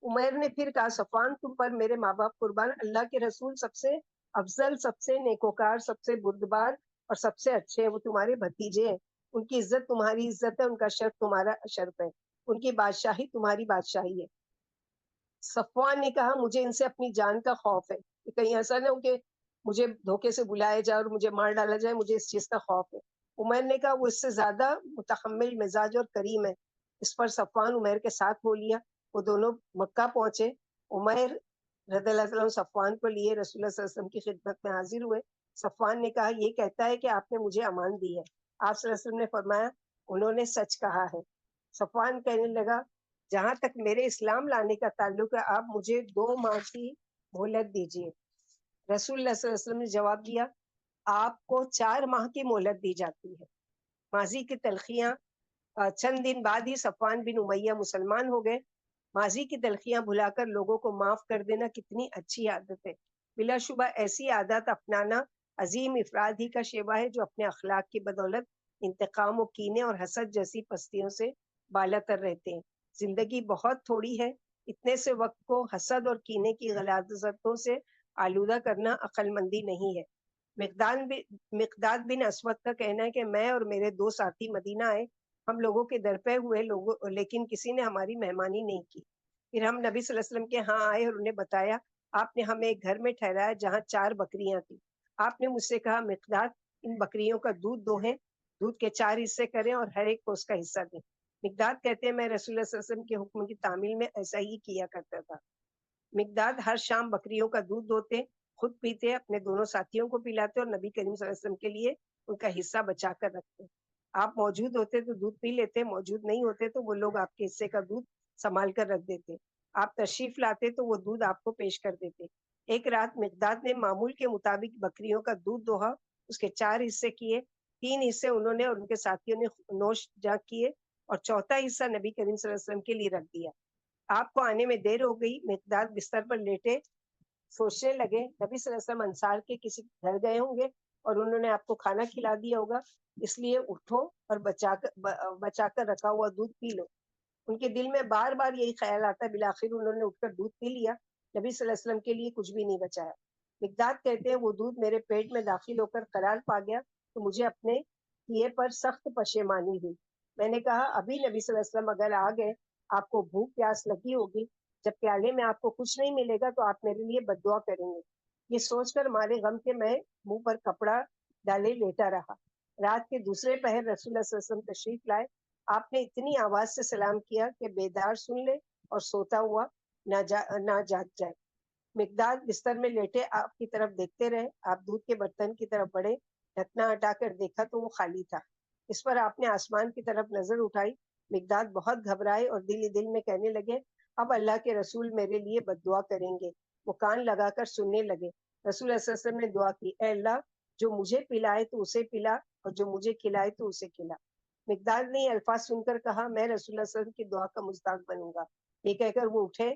عمیر نے پھر کہا صفوان تم پر میرے ماں باپ قربان، اللہ کے رسول سب سے افضل، سب سے نیکوکار، سب سے بردبار اور سب سے اچھے، وہ تمہارے بھتیجے ہیں، ان کی عزت تمہاری عزت ہے، ان کا شرف تمہارا شرف ہے، ان کی بادشاہی تمہاری بادشاہی ہے۔ صفوان نے کہا مجھے ان سے اپنی جان کا خوف ہے، کہ کہیں ایسا نہ ہو کہ مجھے دھوکے سے بلایا جائے اور مجھے مار ڈالا جائے، مجھے اس چیز کا خوف ہے۔ عمیر نے کہا وہ اس سے زیادہ متحمل مزاج اور کریم ہے۔ اس پر صفوان عمیر کے ساتھ ہو لیا، وہ دونوں مکہ پہنچے۔ عمیر رضی اللہ عنہ صفوان کو لیے رسول اللہ صلی اللہ علیہ وسلم کی خدمت میں حاضر ہوئے۔ صفوان نے کہا یہ کہتا ہے کہ آپ نے مجھے امان دی ہے۔ آپ صلی اللہ علیہ وسلم نے فرمایا انہوں نے سچ کہا ہے۔ صفوان کہنے لگا جہاں تک میرے اسلام لانے کا تعلق ہے آپ مجھے 2 ماہ کی مہلت دیجیے۔ رسول اللہ صلی اللہ علیہ وسلم نے جواب دیا آپ کو 4 ماہ کی مہلت دی جاتی ہے۔ ماضی کی تلخیاں، چند دن بعد ہی صفوان بن امیہ مسلمان ہو گئے۔ ماضی کی تلخیاں بھلا کر لوگوں کو معاف کر دینا کتنی اچھی عادت ہے۔ بلا شبہ ایسی عادت اپنانا عظیم افراد ہی کا شیوا ہے جو اپنے اخلاق کی بدولت انتقام و کینے اور حسد جیسی پستیوں سے بالا تر رہتے ہیں۔ زندگی بہت تھوڑی ہے، اتنے سے وقت کو حسد اور کینے کی غلاظتوں سے آلودہ کرنا عقل مندی نہیں ہے۔ مقداد بن اسود کا کہنا ہے کہ میں اور میرے 2 ساتھی مدینہ آئے، ہم لوگوں کے در پہ ہوئے لیکن کسی نے ہماری مہمانی نہیں کی۔ پھر ہم نبی صلی اللہ علیہ وسلم کے ہاں آئے اور انہیں بتایا، آپ نے ہمیں ایک گھر میں ٹھہرایا جہاں 4 بکریاں تھیں۔ آپ نے مجھ سے کہا مقداد ان بکریوں کا دودھ دوہیں، دودھ کے 4 حصے کریں اور ہر ایک کو اس کا حصہ دیں۔ مقداد کہتے ہیں میں رسول اللہ صلی اللہ علیہ وسلم کے حکم کی تعمیل میں ایسا ہی کیا کرتا تھا۔ مقداد ہر شام بکریوں کا دودھ دوتے، خود پیتے، اپنے دونوں ساتھیوں کو پلاتے اور نبی کریم صلی اللہ علیہ وسلم کے لیے ان کا حصہ بچا کر رکھتے۔ آپ موجود ہوتے تو دودھ پی لیتے، موجود نہیں ہوتے تو وہ لوگ آپ کے حصے کا دودھ سنبھال کر رکھ دیتے۔ آپ تشریف لاتے تو وہ دودھ آپ کو پیش کر دیتے۔ ایک رات مقداد نے معمول کے مطابق بکریوں کا دودھ دوہا، اس کے 4 حصے کیے، 3 حصے انہوں نے اور ان کے ساتھیوں نے نوش جا کیے اور چوتھا حصہ نبی کریم صلی اللہ علیہ وسلم کے لیے رکھ دیا۔ آپ کو آنے میں دیر ہو گئی، مقداد بستر پر لیٹے سوچنے لگے نبی صلی اللہ علیہ وسلم انصار کے کسی گھر گئے ہوں گے اور انہوں نے آپ کو کھانا کھلا دیا ہوگا، اس لیے اٹھو اور بچا کر رکھا ہوا دودھ پی لو۔ ان کے دل میں بار بار یہی خیال آتا، بالآخر انہوں نے اٹھ کر دودھ پی لیا، نبی صلی اللہ علیہ وسلم کے لیے کچھ بھی نہیں بچایا۔ مقداد کہتے ہیں وہ دودھ میرے پیٹ میں داخل ہو کر قرار پا گیا تو مجھے اپنے کیے پر سخت پشیمانی ہوئی۔ میں نے کہا ابھی نبی صلی اللہ علیہ وسلم اگر آ گئے، آپ کو بھوک پیاس لگی ہوگی، جب پیالے میں آپ کو کچھ نہیں ملے گا تو آپ میرے لیے بد دعا کریں گے۔ یہ سوچ کر مارے غم کے میں منہ پر کپڑا ڈالے لیٹا رہا۔ رات کے دوسرے پہر رسول اللہ صلی اللہ علیہ وسلم تشریف لائے۔ آپ نے اتنی آواز سے سلام کیا کہ بیدار سن لے اور سوتا ہوا نہ جاگ جائے۔ مقداد بستر میں لیٹے آپ کی طرف دیکھتے رہے۔ آپ دودھ کے برتن کی طرف بڑھے، ڈھکنا ہٹا کر دیکھا تو وہ خالی تھا۔ اس پر آپ نے آسمان کی طرف نظر اٹھائی۔ مقداد بہت گھبرائے اور دل ہی دل میں کہنے لگے اب اللہ کے رسول میرے لیے بد دعا کریں گے۔ وہ کان لگا کر سننے لگے۔ رسول اللہ صلی اللہ علیہ وسلم نے دعا کی، اے اللہ جو مجھے پلائے تو اسے پلا اور جو مجھے کھلائے تو اسے کھلا۔ مقداد نے یہ الفاظ سن کر کہا میں رسول اللہ صلی اللہ علیہ وسلم کی دعا کا مستحق بنوں گا۔ یہ کہہ کر وہ اٹھے،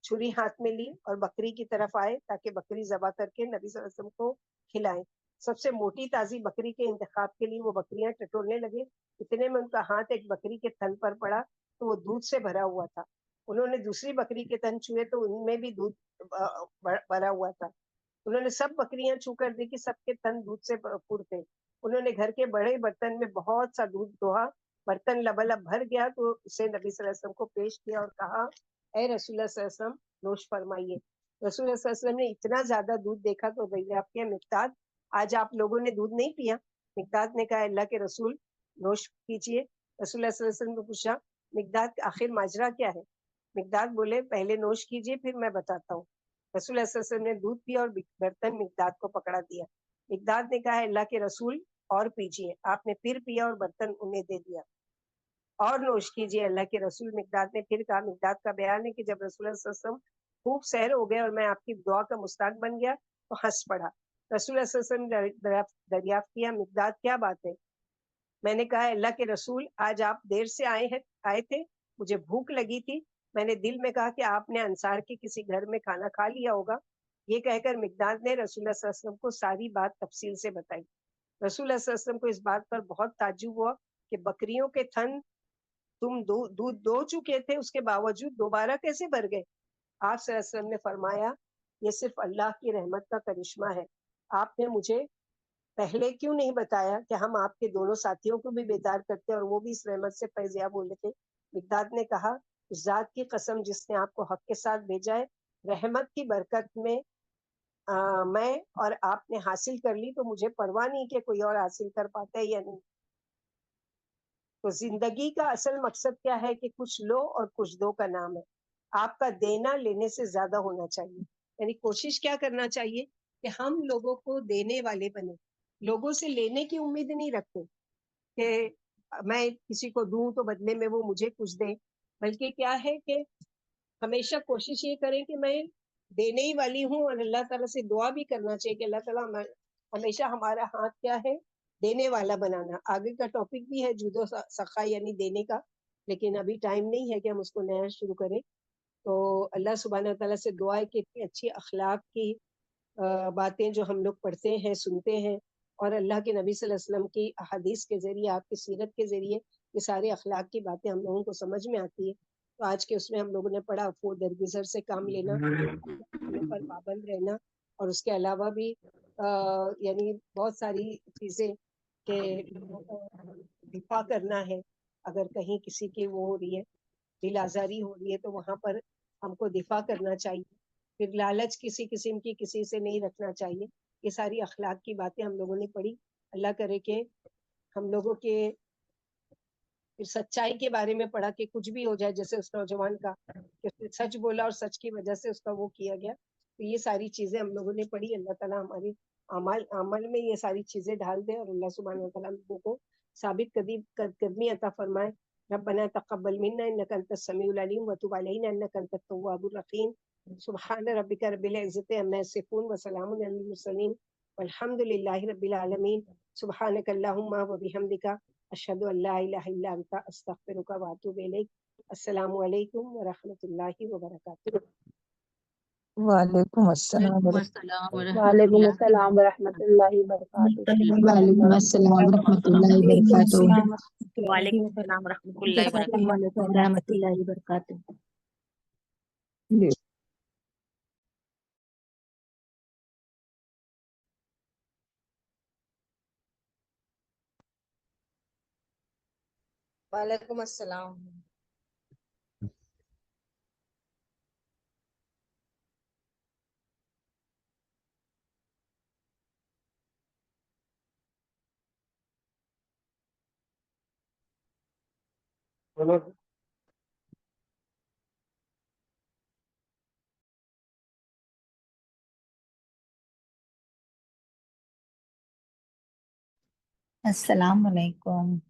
چھری ہاتھ میں لی اور بکری کی طرف آئے تاکہ بکری ذبح کر کے نبی صلی اللہ علیہ وسلم کو کھلائیں۔ سب سے موٹی تازی بکری کے انتخاب کے لیے وہ بکریاں ٹٹولنے لگے۔ اتنے میں ان کا ہاتھ ایک بکری کے تھن پر پڑا تو وہ دودھ سے بھرا ہوا تھا۔ انہوں نے دوسری بکری کے تن چھوئے تو ان میں بھی دودھ بھرا ہوا تھا۔ انہوں نے سب بکریاں چھو کر دیکھی، سب کے تن دودھ سے پر تھے۔ انہوں نے گھر کے بڑے برتن میں بہت سا دودھ دوہا، برتن لبالب بھر گیا تو اسے نبی صلی اللہ علیہ وسلم کو پیش کیا اور کہا اے رسول اللہ صلی اللہ علیہ وسلم نوش فرمائیے۔ رسول اللہ صلی اللہ علیہ وسلم نے اتنا زیادہ دودھ دیکھا تو دریافت کیا مقداد آج آپ لوگوں نے دودھ نہیں پیا؟ مقداد نے کہا اللہ کے رسول نوش کیجیے۔ رسول اللہ صلی اللہ علیہ وسلم نے پوچھا مقداد آخر ماجرا کیا ہے؟ مقداد بولے پہلے نوش کیجیے پھر میں بتاتا ہوں۔ رسول اللہ صلی اللہ علیہ وسلم نے دودھ پیا اور برتن مقداد کو پکڑا دیا۔ مقداد نے کہا اللہ کے رسول اور پیجیے۔ آپ نے پھر پیا اور برتن انہیں دے دیا۔ اور نوش کیجیے اللہ کے رسول۔ مقداد نے پھر کہا، مقداد کا بیان ہے کہ جب رسول اللہ صلی اللہ علیہ وسلم خوب سیر ہو گئے اور میں آپ کی دعا کا مستحق بن گیا تو ہنس پڑا۔ رسول اللہ صلی اللہ علیہ وسلم نے دریافت کیا مقداد کیا بات ہے؟ میں نے کہا اللہ کے رسول آج آپ دیر سے آئے تھے، مجھے بھوک لگی تھی، میں نے دل میں کہا کہ آپ نے انصار کے کسی گھر میں کھانا کھا لیا ہوگا۔ یہ کہہ کر مقداد نے رسول اللہ صلی اللہ علیہ وسلم کو ساری بات تفصیل سے بتائی۔ رسول اللہ صلی اللہ علیہ وسلم کو اس بات پر بہت تعجب ہوا کہ بکریوں کے تھن تم دودھ دو چکے تھے، اس کے باوجود دوبارہ کیسے بھر گئے؟ آپ صلی اللہ علیہ وسلم نے فرمایا یہ صرف اللہ کی رحمت کا کرشمہ ہے، آپ نے مجھے پہلے کیوں نہیں بتایا کہ ہم آپ کے دونوں ساتھیوں کو بھی بیدار کرتے اور وہ بھی اس رحمت سے فیضیاب ہو لیتے؟ مقداد نے کہا اس ذات کی قسم جس نے آپ کو حق کے ساتھ بھیجا ہے، رحمت کی برکت میں میں اور آپ نے حاصل کر لی تو مجھے پرواہ نہیں کہ کوئی اور حاصل کر پاتا ہے یا نہیں۔ تو زندگی کا اصل مقصد کیا ہے کہ کچھ لو اور کچھ دو کا نام ہے۔ آپ کا دینا لینے سے زیادہ ہونا چاہیے، یعنی کوشش کیا کرنا چاہیے کہ ہم لوگوں کو دینے والے بنے، لوگوں سے لینے کی امید نہیں رکھتے کہ میں کسی کو دوں تو بدلے میں وہ مجھے کچھ دے، بلکہ کیا ہے کہ ہمیشہ کوشش یہ کریں کہ میں دینے ہی والی ہوں، اور اللہ تعالیٰ سے دعا بھی کرنا چاہیے کہ اللہ تعالیٰ ہمیشہ ہمارا ہاتھ کیا ہے دینے والا بنانا۔ آگے کا ٹاپک بھی ہے جود و سخا یعنی دینے کا، لیکن ابھی ٹائم نہیں ہے کہ ہم اس کو نیا شروع کریں۔ تو اللہ سبحانہ تعالیٰ سے دعا ہے کہ اتنی اچھی اخلاق کی باتیں جو ہم لوگ پڑھتے ہیں سنتے ہیں، اور اللہ کے نبی صلی اللہ علیہ وسلم کی احادیث کے ذریعے آپ کی سیرت کے ذریعے یہ سارے اخلاق کی باتیں ہم لوگوں کو سمجھ میں آتی ہے۔ تو آج کے اس میں ہم لوگوں نے پڑھا افو درگزر سے کام لینا، اپنے پر پابند رہنا، اور اس کے علاوہ بھی یعنی بہت ساری چیزیں کہ لوگوں کو دفاع کرنا ہے، اگر کہیں کسی کی وہ ہو رہی ہے دل آزاری ہو رہی ہے تو وہاں پر ہم کو دفاع کرنا چاہیے، پھر لالچ کسی قسم کی کسی سے نہیں رکھنا چاہیے۔ یہ ساری اخلاق کی باتیں ہم لوگوں نے پڑھی۔ اللہ کرے کہ ہم لوگوں کے پھر سچائی کے بارے میں پڑھا کہ کچھ بھی ہو جائے، جیسے اس نوجوان کا کہ اس نے سچ بولا اور سچ کی وجہ سے اس کا وہ کیا گیا، تو یہ ساری چیزیں ہم لوگوں نے پڑھی۔ اللہ تعالیٰ ہماری عمل میں یہ ساری چیزیں ڈال دے، اور اللہ سبحانہ وتعالیٰ لوگوں کو ثابت قدمی عطا فرمائے۔ ربنا تقبل منا انك انت السميع العليم وتب علينا انك انت التواب الرحيم۔ سبحان ربك رب العزة عما يصفون وسلام على المرسلين والحمد لله رب العالمين۔ سبحانك اللهم وبحمدك اشهد ان لا الہ الا انت استغفرک واتوب الیک۔ السلام علیکم ورحمۃ اللہ وبرکاتہ۔ وعلیکم السلام وعلیکم السلام ورحمۃ وعلیکم اللہ السلام ورحمۃ اللہ وبرکاتہ۔ وعلیکم السلام ورحمۃ اللہ وبرکاتہ۔ وعلیکم السلام ورحمۃ اللہ وبرکاتہ۔ السلام علیکم ورحمۃ اللہ وبرکاتہ۔ وعلیکم السلام۔ السلام علیکم۔